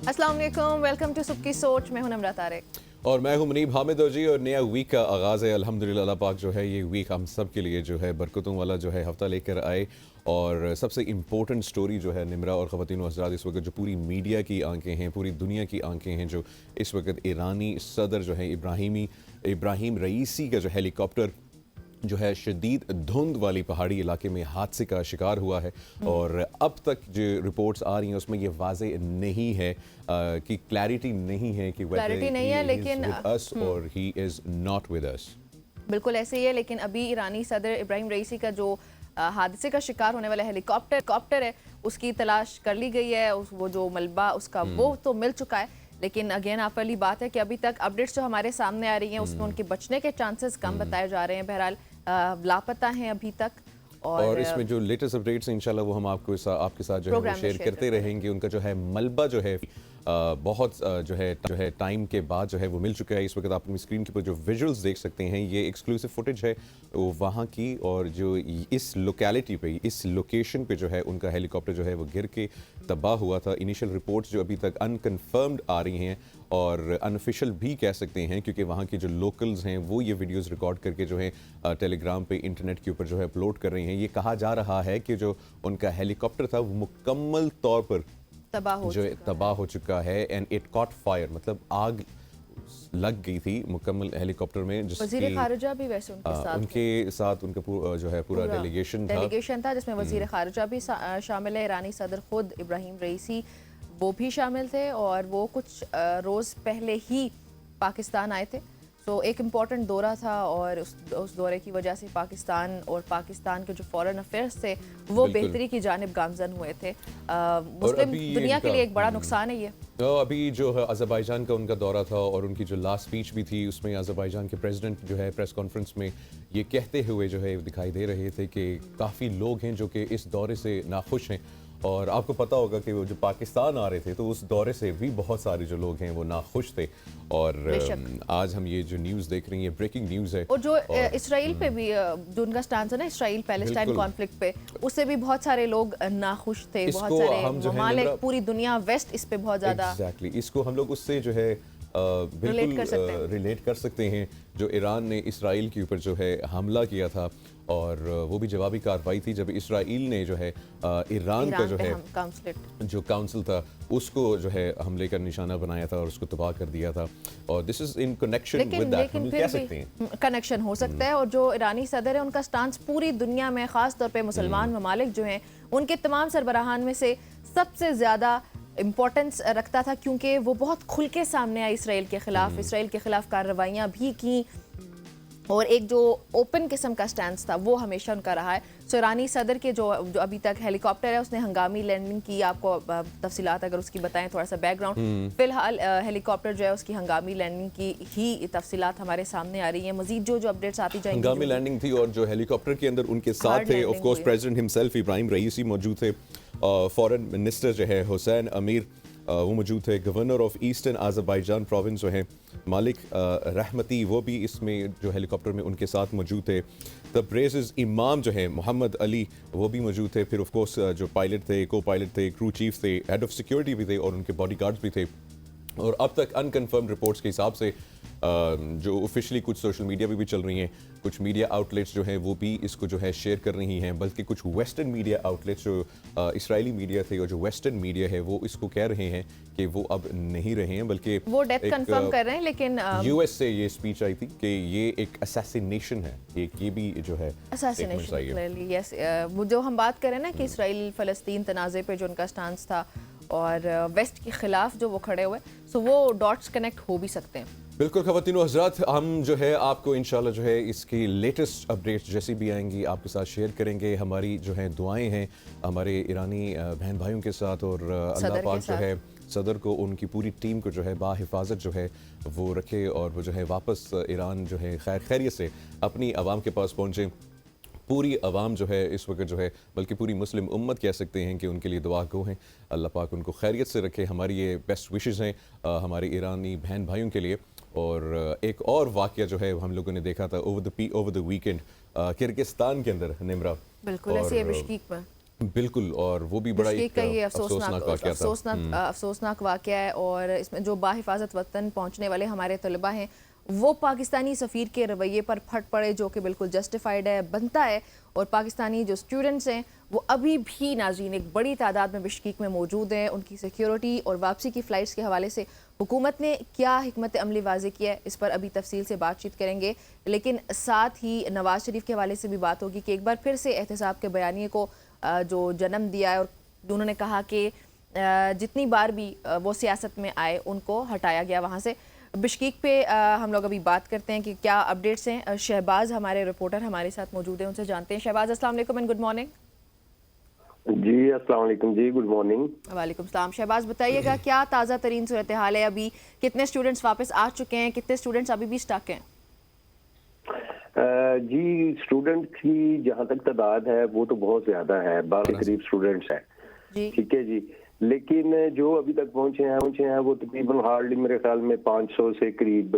अस्सलाम वालेकुम, welcome to सुबह की सोच। मैं हूं नम्रा तारिक और मैं हूं मुनीब हामिद जी। और नया वीक का आगाज़ है अल्हम्दुलिल्लाह। अल्लाह पाक जो है ये वीक हम सब के लिए जो है बरकतों वाला जो है हफ़्ता लेकर आए। और सबसे इम्पोर्टेंट स्टोरी जो है निमरा और ख़वातीन व हज़रात, इस वक्त जो पूरी मीडिया की आंखें हैं, पूरी दुनिया की आंखें हैं, जो इस वक्त ईरानी सदर जो है इब्राहिम रईसी का जो हेलीकॉप्टर जो है शदीद धुंध वाली पहाड़ी इलाके में हादसे का शिकार हुआ है। और अब तक जो रिपोर्ट्स आ रही हैं उसमें ये वाजे नहीं है कि क्लैरिटी नहीं है कि क्लैरिटी नहीं है, लेकिन अस और he is not with us. बिल्कुल ऐसे ही है। लेकिन अभी ईरानी सदर इब्राहिम रईसी का जो हादसे का शिकार होने वाला हेलीकॉप्टर है उसकी तलाश कर ली गई है। वो जो मलबा उसका वो तो मिल चुका है, लेकिन अगेन आप वाली बात है कि अभी तक अपडेट्स जो हमारे सामने आ रही हैं उसमें उनके बचने के चांसेस कम बताए जा रहे हैं। बहरहाल लापता हैं अभी तक। और इसमें जो लेटेस्ट अपडेट्स हैं इंशाल्लाह वो हम आपके साथ जो है वो शेयर करते रहेंगे। उनका जो है मलबा जो है बहुत जो है टाइम के बाद जो है वो मिल चुका है। इस वक्त आप अपनी स्क्रीन के ऊपर जो विजुअल्स देख सकते हैं ये एक्सक्लूसिव फुटेज है वहाँ की। और जो इस लोकेलिटी पे, इस लोकेशन पे जो है उनका हेलीकॉप्टर जो है वो गिर के तबाह हुआ था। इनिशियल रिपोर्ट्स जो अभी तक अनकन्फर्म्ड आ रही हैं और अनऑफिशियल भी कह सकते हैं, क्योंकि वहाँ के जो लोकल्स हैं वो ये वीडियोस रिकॉर्ड करके जो है टेलीग्राम पे इंटरनेट के ऊपर जो है अपलोड कर रही हैं। ये कहा जा रहा है कि जो उनका हेलीकॉप्टर था वो मुकम्मल तौर पर तबाह हो चुका है। एंड इट कॉट फायर, मतलब आग लग गई थी मुकम्मल हेलीकॉप्टर में। वज़ीर ख़ारिजा भी वैसे उनके साथ उनका जो है पूरा डेलीगेशन था जिसमें वज़ीर ख़ारिजा भी शामिल है। ईरानी सदर खुद इब्राहिम रईसी वो भी शामिल थे और वो कुछ रोज़ पहले ही पाकिस्तान आए थे। तो एक इम्पॉर्टेंट दौरा था और उस दौरे की वजह से पाकिस्तान के जो फॉरेन अफेयर्स थे वो बेहतरी की जानिब गामजन हुए थे। मुस्लिम दुनिया के लिए एक बड़ा नुकसान है ये। अभी जो है अज़रबैजान का उनका दौरा था और उनकी जो लास्ट स्पीच भी थी उसमें अज़रबैजान के प्रेसिडेंट जो है प्रेस कॉन्फ्रेंस में ये कहते हुए जो है दिखाई दे रहे थे कि काफ़ी लोग हैं जो कि इस दौरे से नाखुश हैं। और आपको पता होगा कि वो जो पाकिस्तान आ रहे थे तो उस दौरे से भी बहुत सारे जो लोग हैं वो नाखुश थे। और आज हम ये जो न्यूज़ देख रही हैं ब्रेकिंग न्यूज़ है। और जो इसराइल पे भी जो उनका स्टांस है ना इसराइल पैलेस्टाइन कॉन्फ्लिक्ट पे, उससे भी बहुत सारे लोग नाखुश थे। बहुत सारे ममालिक, पूरी दुनिया वेस्ट इस पे बहुत ज़्यादा इसको हम लोग उससे जो है बिल्कुल रिलेट कर सकते हैं जो ईरान ने इसराइल के ऊपर जो है हमला किया था। और वो भी जवाबी कार्रवाई थी जब इसराइल ने जो है ईरान का जो है जो काउंसिल था उसको जो है हमले का निशाना बनाया था और उसको तबाह कर दिया था। और this is in connection with that, हम कह सकते हैं कनेक्शन हो सकता है। और जो ईरानी सदर है उनका स्टांस पूरी दुनिया में, खास तौर पे मुसलमान ममालिक जो हैं उनके तमाम सरबराहान में से सबसे ज़्यादा इम्पोर्टेंस रखता था, क्योंकि वो बहुत खुल के सामने आए इसराइल के खिलाफ कार्रवाइयाँ भी की और एक जो ओपन किस्म का स्टैंड था वो हमेशा उनका रहा है। सो ईरानी सदर के जो अभी तक हेलीकॉप्टर है उसने हंगामी लैंडिंग की। आपको तफसीलात अगर उसकी बताएं, थोड़ा सा बैकग्राउंड। फिलहाल हेलीकॉप्टर जो है उसकी हंगामी लैंडिंग की ही तफसीलात हमारे सामने आ रही है। मजीद जो अपडेट्स आती जाएंगी। हंगामी लैंडिंग थी और जो हेलीकॉप्टर के अंदर उनके साथ थे of course president himself Ebrahim Raisi मौजूद थे। फॉरेन मिनिस्टर जो है हुसैन अमीर वो मौजूद थे। Governor of eastern Azerbaijan province जो है मालिक रहमती वो भी इसमें जो हेलीकॉप्टर में उनके साथ मौजूद थे। तब्रेज़ इमाम जो है मोहम्मद अली वो भी मौजूद थे। फिर ऑफ कोर्स जो पायलट थे, को पायलट थे, क्रू चीफ थे, हेड ऑफ सिक्योरिटी भी थे और उनके बॉडीगार्ड्स भी थे। और अब तक अनकन्फर्म रिपोर्ट्स के हिसाब से जो ऑफिशियली कुछ सोशल मीडिया पे भी चल रही हैं, कुछ मीडिया आउटलेट्स जो हैं वो भी इसको जो है शेयर कर रही हैं, बल्कि कुछ वेस्टर्न मीडिया आउटलेट्स जो इसराइली मीडिया थे और जो वेस्टर्न मीडिया है वो इसको कह रहे हैं कि वो अब नहीं रहे हैं, बल्कि वो डेथ कंफर्म कर रहे हैं। लेकिन यूएस से ये स्पीच आई थी कि ये एक असैसिनेशन है, ये भी जो है असैसिनेशन। यस, वो जो हम बात करें ना कि इसराइल फ़लस्तीन तनाज़े पे जो उनका स्टांस था और वेस्ट के खिलाफ जो वो खड़े हुए, सो वो डॉट्स कनेक्ट हो भी सकते हैं। बिल्कुल ख़वातीन व हज़रात, हम जो है आपको इंशाल्लाह जो है इसकी लेटेस्ट अपडेट्स जैसी भी आएंगी आपके साथ शेयर करेंगे। हमारी जो है दुआएं हैं हमारे ईरानी बहन भाइयों के साथ और अल्लाह पाक जो है सदर को, उनकी पूरी टीम को जो है बाहिफाजत जो है वो रखे और वो जो है वापस ईरान जो है खैरियत से अपनी आवाम के पास पहुँचे। पूरी आवाम जो है इस वक्त जो है, बल्कि पूरी मुस्लिम उम्मत कह सकते हैं कि उनके लिए दुआ गो हैं। अल्लाह पाक उनको खैरियत से रखे। हमारी ये बेस्ट विशेज़ हैं हमारे ईरानी बहन भाइयों के लिए। और एक और वाक़या जो है हम लोगों ने देखा था ओवर द वीकेंड किर्गिस्तान के अंदर निमरा, बिल्कुल ऐसे बिश्केक में बिल्कुल, और वो भी बड़ा बिश्केक एक का ये अफसोसनाक वाक़या था। अफसोसनाक वाक़या है। और इसमें जो बाहिफाजत वतन पहुंचने वाले हमारे तलबा हैं वो पाकिस्तानी सफ़ीर के रवैये पर फट पड़े, जो कि बिल्कुल जस्टिफाइड है, बनता है। और पाकिस्तानी जो स्टूडेंट्स हैं वो अभी भी नाज़रीन एक बड़ी तादाद में बिश्केक में मौजूद हैं। उनकी सिक्योरिटी और वापसी की फ़्लाइट्स के हवाले से हुकूमत ने क्या हिकमत अमली वाज़े किया है, इस पर अभी तफसील से बातचीत करेंगे। लेकिन साथ ही नवाज़ शरीफ के हवाले से भी बात होगी कि एक बार फिर से एहतसाब के बयानिए को जो जन्म दिया है, और उन्होंने कहा कि जितनी बार भी वो सियासत में आए उनको हटाया गया वहाँ से। बिश्केक पे हम लोग अभी बात करते हैं कि क्या अपडेट्स हैं। शहबाज हमारे रिपोर्टर हमारे साथ मौजूद हैं, उनसे जानते हैं। शहबाज, अस्सलाम वालेकुम एंड गुड मॉर्निंग। जी अस्सलाम वालेकुम जी, गुड मॉर्निंग। वालेकुम सलाम। शहबाज बताइएगा क्या ताज़ा तरीन सूरत हाल है, अभी कितने स्टूडेंट्स वापस आ चुके हैं, कितने स्टूडेंट्स अभी भी स्टक हैं? जी स्टूडेंट की जहाँ तक तादाद है वो तो बहुत ज्यादा है, 12 के करीब स्टूडेंट्स हैं, ठीक है जी। लेकिन जो अभी तक पहुंचे हैं वो तकरीबन हार्डली मेरे ख्याल में 500 से करीब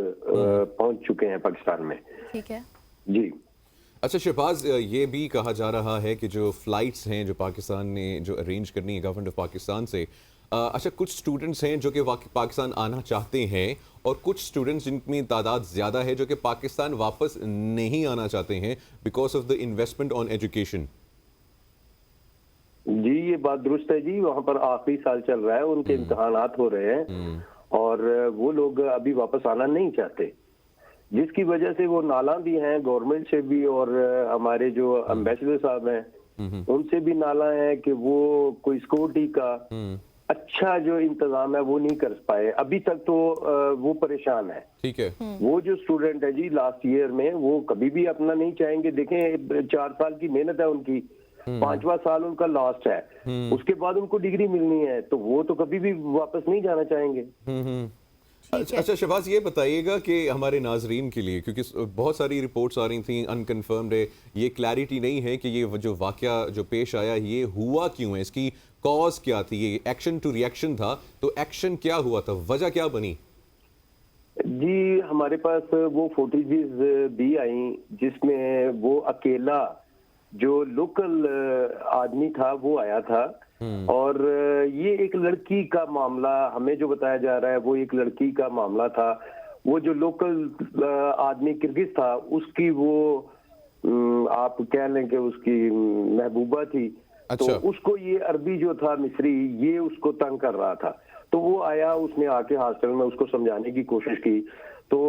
पहुंच चुके हैं पाकिस्तान में। ठीक है जी। अच्छा शहबाज, ये भी कहा जा रहा है कि जो फ्लाइट्स हैं जो पाकिस्तान ने जो अरेंज करनी है गवर्नमेंट ऑफ पाकिस्तान से, अच्छा कुछ स्टूडेंट्स हैं जो कि पाकिस्तान आना चाहते हैं और कुछ स्टूडेंट्स जिनकी तादाद ज़्यादा है जो कि पाकिस्तान वापस नहीं आना चाहते हैं because of the investment on education. जी ये बात दुरुस्त है जी, वहाँ पर आखिरी साल चल रहा है, उनके इम्तिहानात हो रहे हैं और वो लोग अभी वापस आना नहीं चाहते, जिसकी वजह से वो नाला भी हैं गवर्नमेंट से भी और हमारे जो एम्बेसडर साहब हैं उनसे भी नाला है कि वो कोई सिक्योरिटी का अच्छा जो इंतजाम है वो नहीं कर पाए अभी तक, तो वो परेशान है। ठीक है। वो जो स्टूडेंट है जी लास्ट ईयर में वो कभी भी अपना नहीं चाहेंगे, देखें 4 साल की मेहनत है उनकी, 5वां साल उनका लास्ट है, उसके बाद उनको डिग्री मिलनी है, तो वो तो कभी भी वापस नहीं जाना चाहेंगे। अच्छा शहबाज, ये बताइएगा कि हमारे नाजरीन के लिए, क्योंकि बहुत सारी रिपोर्ट्स आ रही थी अनकन्फर्म्ड है, ये क्लैरिटी नहीं है कि ये जो वाकया जो पेश आया ये हुआ क्यों है, इसकी कॉज क्या थी, ये एक्शन टू रिएक्शन था, तो एक्शन क्या हुआ था, वजह क्या बनी? जी हमारे पास वो फुटेजेस भी आई जिसमें वो अकेला जो लोकल आदमी था वो आया था और ये एक लड़की का मामला हमें जो बताया जा रहा है वो एक लड़की का मामला था। वो जो लोकल आदमी किर्गिज था उसकी वो आप कह लें कि उसकी महबूबा थी। अच्छा। तो उसको ये अरबी जो था मिस्री ये उसको तंग कर रहा था, तो वो आया, उसने आके हॉस्टल में उसको समझाने की कोशिश की, तो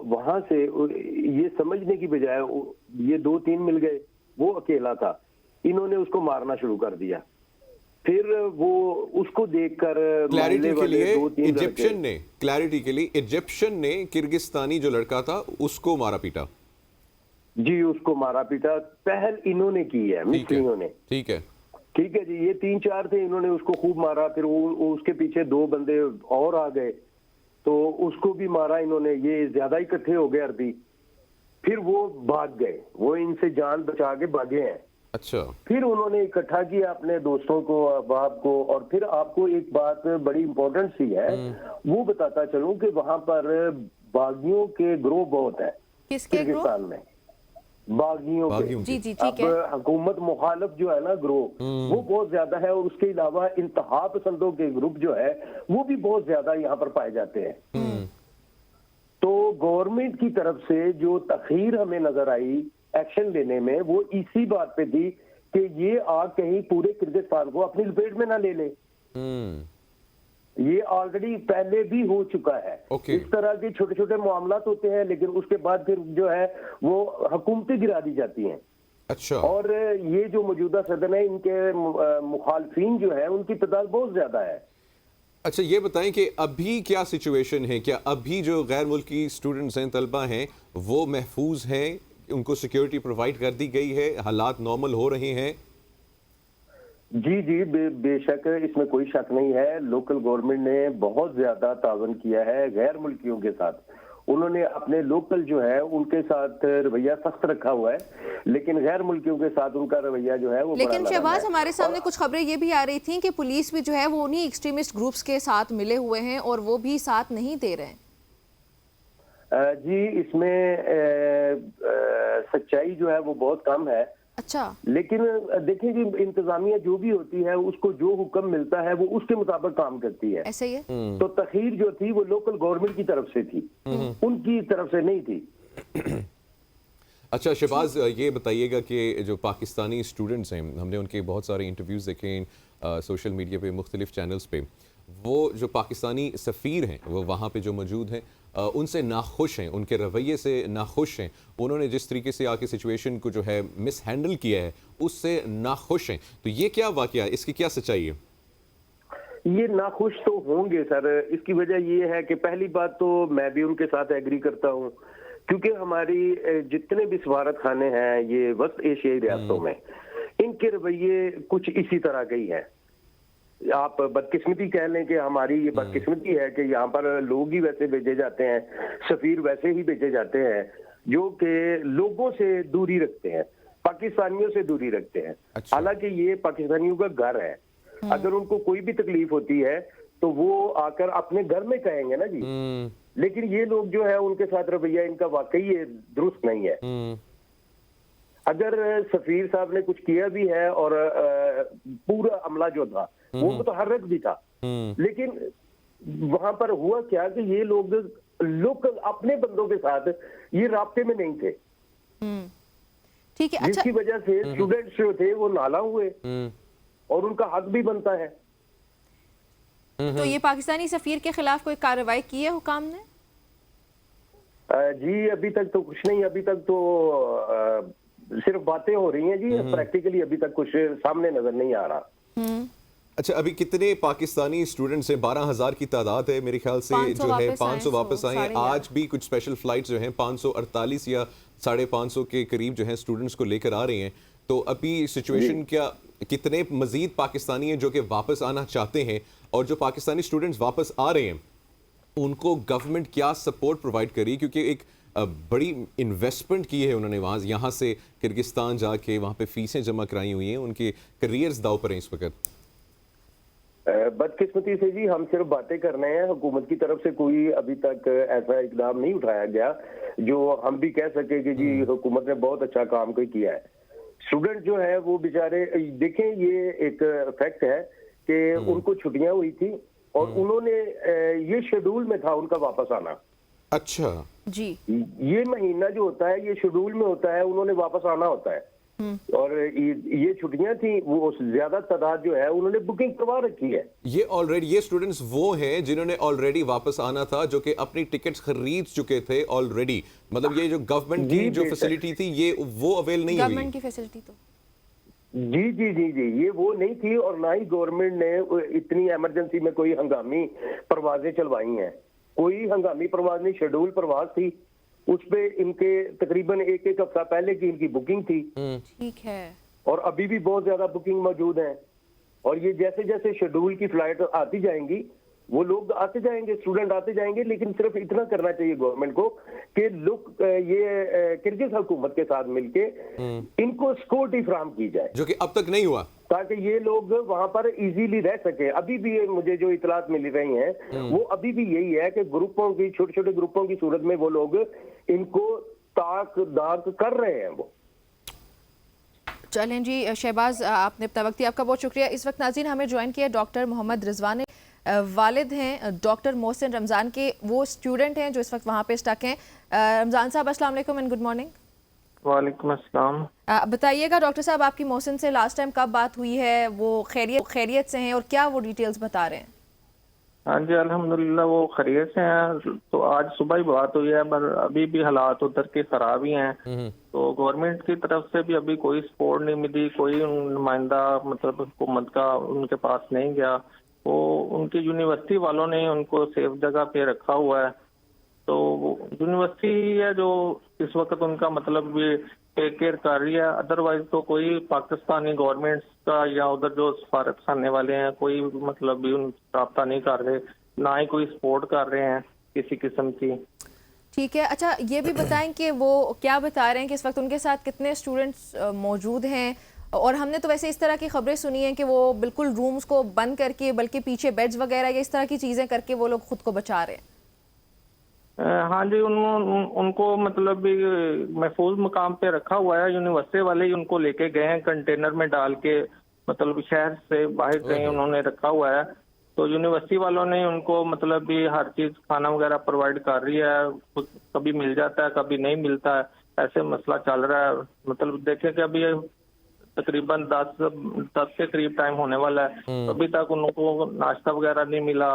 वहां से ये समझने की बजाय ये 2-3 मिल गए, वो अकेला था, इन्होंने उसको मारना शुरू कर दिया। फिर वो उसको देखकर क्लैरिटी के लिए इजिप्शियन ने किर्गिस्तानी जो लड़का था उसको मारा पीटा। जी उसको मारा पीटा पहल इन्होंने की है, मिस्रियों ने। ठीक है जी, ये 3-4 थे, इन्होंने उसको खूब मारा, फिर वो उसके पीछे 2 बंदे और आ गए तो उसको भी मारा इन्होंने, ये ज्यादा इकट्ठे हो गए अरबी, फिर वो भाग गए, वो इनसे जान बचा के भागे हैं। अच्छा। फिर उन्होंने इकट्ठा किया अपने दोस्तों को, अहबाब को, और फिर आपको एक बात बड़ी इंपॉर्टेंट सी है वो बताता चलूं कि वहां पर बागियों के ग्रोह बहुत है। किसके किर्गिस्तान में बागियों के। जी जी ठीक है। अब हुकूमत मुखालिफ जो है ना ग्रोह वो बहुत ज्यादा है और उसके अलावा इंतहा पसंदों के ग्रुप जो है वो भी बहुत ज्यादा यहाँ पर पाए जाते हैं। तो गवर्नमेंट की तरफ से जो तखीर हमें नजर आई एक्शन लेने में वो इसी बात पे थी कि ये आग कहीं पूरे किर्गिस्तान को अपनी लपेट में ना ले ले। ये ऑलरेडी पहले भी हो चुका है। इस तरह के छोटे छोटे मामला होते हैं लेकिन उसके बाद फिर जो है वो हुकूमतें गिरा दी जाती हैं। अच्छा। और ये जो मौजूदा सदन है इनके मुखालफिन जो है उनकी तादाद बहुत ज्यादा है। अच्छा ये बताएं कि अभी क्या सिचुएशन है, क्या अभी जो गैर मुल्की स्टूडेंट्स हैं, तलबा हैं, वो महफूज हैं, उनको सिक्योरिटी प्रोवाइड कर दी गई है, हालात नॉर्मल हो रहे हैं? जी जी बेशक इसमें कोई शक नहीं है, लोकल गवर्नमेंट ने बहुत ज्यादा तावन किया है गैर मुल्कियों के साथ। उन्होंने अपने लोकल जो है उनके साथ रवैया सख्त रखा हुआ है, लेकिन गैर मुल्कियों के साथ उनका रवैया जो है वो लेकिन शहबाज हमारे सामने कुछ खबरें ये भी आ रही थी कि पुलिस भी जो है वो उन्हीं एक्सट्रीमिस्ट ग्रुप्स के साथ मिले हुए हैं और वो भी साथ नहीं दे रहे हैं। जी इसमें सच्चाई जो है वो बहुत कम है। अच्छा, लेकिन देखिए जी, इंतजामिया जो भी होती है उसको जो हुक्म मिलता है वो उसके मुताबिक काम करती है। ऐसे ही है। तो तखीर जो थी वो लोकल गवर्नमेंट की तरफ से थी, उनकी तरफ से नहीं थी। अच्छा शहबाज, ये बताइएगा कि जो पाकिस्तानी स्टूडेंट्स हैं, हमने उनके बहुत सारे इंटरव्यूज़ देखे सोशल मीडिया पे, मुख्तलिफ चैनल्स पे, वो जो पाकिस्तानी सफ़ीर हैं वो वहाँ पे जो मौजूद हैं उनसे नाखुश हैं, उनके रवैये से नाखुश हैं, उन्होंने जिस तरीके से आके सिचुएशन को जो है मिस हैंडल किया है उससे नाखुश हैं। तो ये क्या वाक़या है, इसकी क्या सच्चाई है? ये नाखुश तो होंगे सर। इसकी वजह ये है कि पहली बात तो मैं भी उनके साथ एग्री करता हूँ, क्योंकि हमारी जितने भी सफारत खाने हैं ये वस्त एशियाई रियासतों में, इनके रवैये कुछ इसी तरह के ही हैं। आप बदकिस्मती कह लें कि हमारी ये बदकिस्मती है कि यहाँ पर लोग ही वैसे भेजे जाते हैं, सफीर वैसे ही भेजे जाते हैं जो कि लोगों से दूरी रखते हैं, पाकिस्तानियों से दूरी रखते हैं। अच्छा। हालांकि ये पाकिस्तानियों का घर है, अगर उनको कोई भी तकलीफ होती है तो वो आकर अपने घर में कहेंगे ना जी। लेकिन ये लोग जो है उनके साथ रवैया इनका वाकई ये दुरुस्त नहीं है। अगर सफीर साहब ने कुछ किया भी है और पूरा अमला जो था वो मुतहर्रिक भी था, लेकिन वहां पर हुआ क्या कि ये लोग लोकल अपने बंदों के साथ ये राब्ते में नहीं थे, ठीक है। अच्छा, जिसकी वजह से स्टूडेंट्स जो थे वो नाला हुए और उनका हक भी बनता है। तो ये पाकिस्तानी सफीर के खिलाफ कोई कार्रवाई की है हुकाम ने? जी अभी तक तो कुछ नहीं, अभी तक तो सिर्फ बातें हो रही हैं जी, प्रैक्टिकली अभी तक कुछ सामने नजर नहीं आ रहा। अच्छा, अभी कितने पाकिस्तानी स्टूडेंट्स हैं? 12,000 की तादाद है मेरे ख्याल से, जो है 500 वापस आए हैं। आज भी कुछ स्पेशल फ्लाइट्स जो हैं 548 या 550 के करीब जो हैं स्टूडेंट्स को लेकर आ रहे हैं। तो अभी सिचुएशन क्या, कितने मजीद पाकिस्तानी हैं जो कि वापस आना चाहते हैं, और जो पाकिस्तानी स्टूडेंट्स वापस आ रहे हैं उनको गवर्नमेंट क्या सपोर्ट प्रोवाइड करी? क्योंकि एक बड़ी इन्वेस्टमेंट की है उन्होंने वहाँ यहाँ से किर्गिस्तान जाके वहाँ पे फीसें जमा कराई हुई हैं, उनके करियर्स दाव पर हैं इस वक्त। बदकिस्मती से जी हम सिर्फ बातें कर रहे हैं, हुकूमत की तरफ से कोई अभी तक ऐसा इकदाम नहीं उठाया गया जो हम भी कह सके कि जी हुकूमत ने बहुत अच्छा काम कोई किया है। स्टूडेंट जो है वो बेचारे, देखें ये एक फैक्ट है कि उनको छुट्टियां हुई थी और उन्होंने ये शेड्यूल में था उनका वापस आना। अच्छा जी, ये महीना जो होता है ये शेड्यूल में होता है, उन्होंने वापस आना होता है। और ये छुट्टियां थी, वो ज्यादा तादाद जो है उन्होंने बुकिंग करवा रखी है। ये ऑलरेडी ये स्टूडेंट्स वो हैं जिन्होंने ऑलरेडी वापस आना था, जो कि अपनी टिकट्स खरीद चुके थे ऑलरेडी। मतलब ये जो गवर्नमेंट की जो फैसिलिटी थी ये वो अवेल नहीं हुई। गवर्नमेंट की फैसिलिटी तो जी जी जी जी ये वो नहीं थी, और ना ही गवर्नमेंट ने इतनी इमरजेंसी में कोई हंगामी परवाजें चलवाई हैं। कोई हंगामी परवाज नहीं, शेड्यूल परवाज थी, उस पे इनके तकरीबन एक हफ्ता पहले की इनकी बुकिंग थी। ठीक है। और अभी भी बहुत ज्यादा बुकिंग मौजूद है, और ये जैसे जैसे शेड्यूल की फ्लाइट आती जाएंगी वो लोग आते जाएंगे, स्टूडेंट आते जाएंगे। लेकिन सिर्फ इतना करना चाहिए गवर्नमेंट को कि लोग ये किर्गिज हुकूमत के साथ मिलके इनको सिक्योरिटी फराहम की जाए, जो कि अब तक नहीं हुआ, ताकि ये लोग वहां पर इजीली रह सके। अभी भी मुझे जो इतलात मिल रही हैं वो अभी भी यही है कि ग्रुपों की, छोटे छोटे ग्रुपों की सूरत में वो लोग इनको ताक दाक कर रहे हैं वो। चलें जी शहबाज, आपने अपना वक्त दिया, आपका बहुत शुक्रिया। इस वक्त नाज़रीन हमें ज्वाइन किया डॉक्टर मोहम्मद रिजवान, वालिद हैं डॉक्टर मोहसिन रमज़ान के, वो स्टूडेंट हैं जो इस वक्त वहाँ पे स्टक हैं। रमज़ान साहब अस्सलाम वालेकुम एंड गुड मॉर्निंग। वालेकुम अस्सलाम। बताइएगा डॉक्टर साहब, आपकी मोहसिन से लास्ट टाइम कब बात हुई है? वो खैरियत से हैं और क्या वो डिटेल्स बता रहे हैं? हाँ जी अल्हम्दुलिल्लाह वो खैरियत से हैं। तो आज सुबह ही बात हुई है, पर अभी भी हालात उधर के खराब ही हैं। तो गवर्नमेंट की तरफ से भी अभी कोई सपोर्ट नहीं मिली, कोई नुमाइंदा मतलब हुकूमत का उनके पास नहीं गया। वो उनकी यूनिवर्सिटी वालों ने उनको सेफ जगह पे रखा हुआ है। तो यूनिवर्सिटी है जो इस वक्त उनका मतलब टेक केयर कर रही है, अदरवाइज तो कोई पाकिस्तानी गवर्नमेंट का या उधर जो सफारत खाने वाले हैं कोई मतलब भी उन राब्ता नहीं कर रहे, ना ही कोई सपोर्ट कर रहे हैं किसी किस्म की। ठीक है। अच्छा ये भी बताएं कि वो क्या बता रहे हैं कि इस वक्त उनके साथ कितने स्टूडेंट्स मौजूद हैं? और हमने तो वैसे इस तरह की खबरें सुनी हैं कि वो बिल्कुल रूम्स को बंद करके, बल्कि पीछे बेड्स वगैरह या इस तरह की चीज़ें करके वो लोग खुद को बचा रहे हैं। हाँ जी, उनको मतलब भी महफूज मुकाम पे रखा हुआ है। यूनिवर्सिटी वाले ही उनको लेके गए हैं कंटेनर में डाल के, मतलब शहर से बाहर कहीं उन्होंने रखा हुआ है। तो यूनिवर्सिटी वालों ने उनको मतलब भी हर चीज खाना वगैरह प्रोवाइड कर रही है। कभी मिल जाता है, कभी नहीं मिलता है, ऐसे मसला चल रहा है। मतलब देखें कि अभी तकरीबन 10 के करीब टाइम होने वाला है, अभी तक उनको नाश्ता वगैरह नहीं मिला।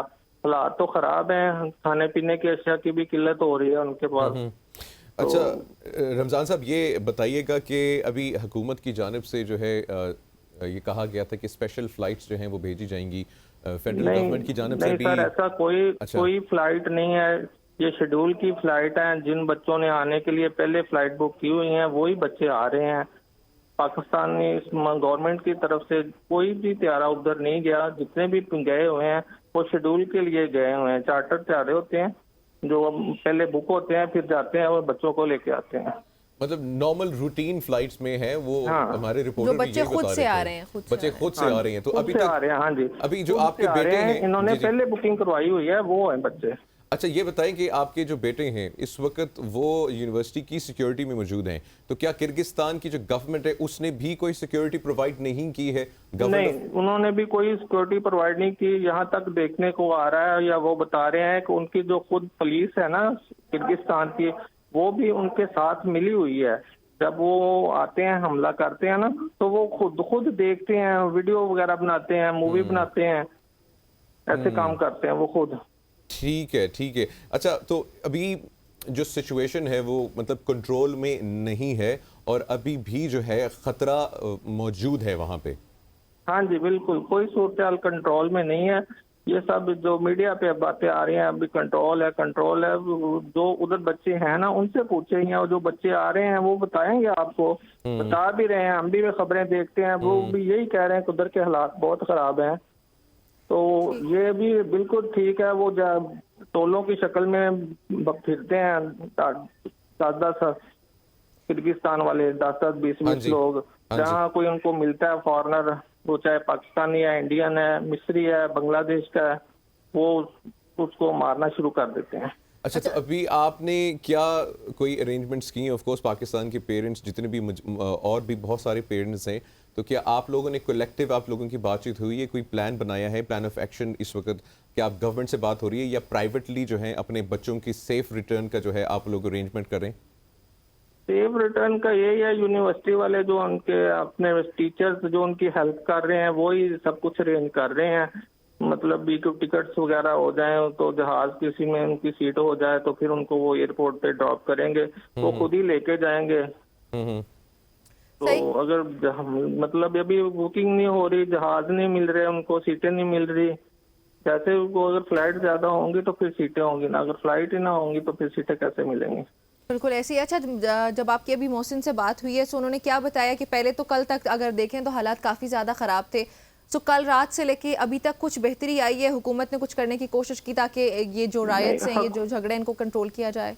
हालात तो खराब हैं, खाने पीने की अशिया की भी किल्लत हो रही है उनके पास। अच्छा रमज़ान साहब, ये बताइएगा कि अभी हुकूमत की जानिब से जो है ये कहा गया था कि स्पेशल फ्लाइट्स जो हैं वो भेजी जाएंगी फेडरल गवर्नमेंट की जानिब से भी। सर, ऐसा कोई फ्लाइट नहीं है। ये शेड्यूल की फ्लाइट है। जिन बच्चों ने आने के लिए पहले फ्लाइट बुक की हुई है वही बच्चे आ रहे हैं। पाकिस्तानी गवर्नमेंट की तरफ से कोई भी त्यारा उधर नहीं गया। जितने भी गए हुए हैं वो शेड्यूल के लिए गए हुए हैं। चार्टर त्यारे होते हैं जो पहले बुक होते हैं, फिर जाते हैं और बच्चों को लेके आते हैं। मतलब नॉर्मल रूटीन फ्लाइट्स में है वो। हाँ। हमारे रिपोर्टर बच्चे खुद से आ रहे हैं, बच्चे खुद से आ रहे हैं। तो अभी तक आ रहे हैं। हाँ जी, अभी जो आपके बेटे हैं इन्होंने पहले बुकिंग करवाई हुई है, वो है बच्चे। अच्छा ये बताएं कि आपके जो बेटे हैं इस वक्त वो यूनिवर्सिटी की सिक्योरिटी में मौजूद हैं, तो क्या किर्गिस्तान की जो गवर्नमेंट है उसने भी कोई सिक्योरिटी प्रोवाइड नहीं की है? नहीं, उन्होंने भी कोई सिक्योरिटी प्रोवाइड नहीं की। यहाँ तक देखने को आ रहा है या वो बता रहे हैं कि उनकी जो खुद पुलिस है ना किर्गिस्तान की, वो भी उनके साथ मिली हुई है। जब वो आते हैं हमला करते हैं ना, तो वो खुद देखते हैं, वीडियो वगैरह बनाते हैं, मूवी बनाते हैं, ऐसे काम करते हैं वो खुद। ठीक है, ठीक है। अच्छा, तो अभी जो सिचुएशन है वो मतलब कंट्रोल में नहीं है और अभी भी जो है खतरा मौजूद है वहां पे? हाँ जी, बिल्कुल कोई सूरत कंट्रोल में नहीं है। ये सब जो मीडिया पे बातें आ रही हैं अभी कंट्रोल है कंट्रोल है, जो उधर बच्चे हैं ना उनसे पूछेंगे और जो बच्चे आ रहे हैं वो बताएंगे आपको। बता भी रहे हैं, हम भी खबरें देखते हैं, वो भी यही कह रहे हैं कि उधर के हालात बहुत खराब हैं। तो ये भी बिल्कुल ठीक है। वो टोलों की शक्ल में फिरते हैं 10-10 किर्गिस्तान वाले, 10-10 20-20 लोग। जहाँ कोई उनको मिलता है फॉरेनर, वो चाहे पाकिस्तानी है, इंडियन है, मिस्री है, बांग्लादेश का है, वो उसको मारना शुरू कर देते हैं। अच्छा, तो अभी आपने क्या कोई अरेंजमेंट्स की? ऑफ कोर्स पाकिस्तान के पेरेंट्स जितने भी और भी बहुत सारे पेरेंट्स हैं, तो क्या आप लोगों ने कलेक्टिव आप लोगों की बातचीत हुई है? कोई प्लान बनाया है, प्लान ऑफ एक्शन इस वक्त? क्या आप गवर्नमेंट से बात हो रही है या प्राइवेटली जो है अपने बच्चों की सेफ रिटर्न का जो है आप लोग अरेंजमेंट करें? सेफ रिटर्न का यही है, यूनिवर्सिटी वाले जो उनके अपने टीचर्स जो उनकी हेल्प कर रहे हैं वो ही सब कुछ अरेंज कर रहे हैं। मतलब भी टिकट्स वगैरह हो जाए तो जहाज किसी में उनकी सीट हो जाए तो फिर उनको वो एयरपोर्ट पे ड्रॉप करेंगे, वो खुद ही लेके जाएंगे। तो अगर मतलब अभी बुकिंग नहीं हो रही, जहाज नहीं मिल रहे उनको, सीटें नहीं मिल रही, जैसे वो अगर फ्लाइट ज्यादा होंगी तो फिर सीटें होंगी ना, अगर फ्लाइट ही ना होंगी तो फिर सीटें कैसे मिलेंगी? बिल्कुल ऐसी। अच्छा, जब आपकी अभी मोहसिन से बात हुई है तो उन्होंने क्या बताया कि पहले तो कल तक अगर देखें तो हालात काफ़ी ज़्यादा ख़राब थे, तो कल रात से लेके अभी तक कुछ बेहतरी आई है? हुकूमत ने कुछ करने की कोशिश की ताकि ये जो रायट्स हैं, ये जो झगड़े, इनको कंट्रोल किया जाए?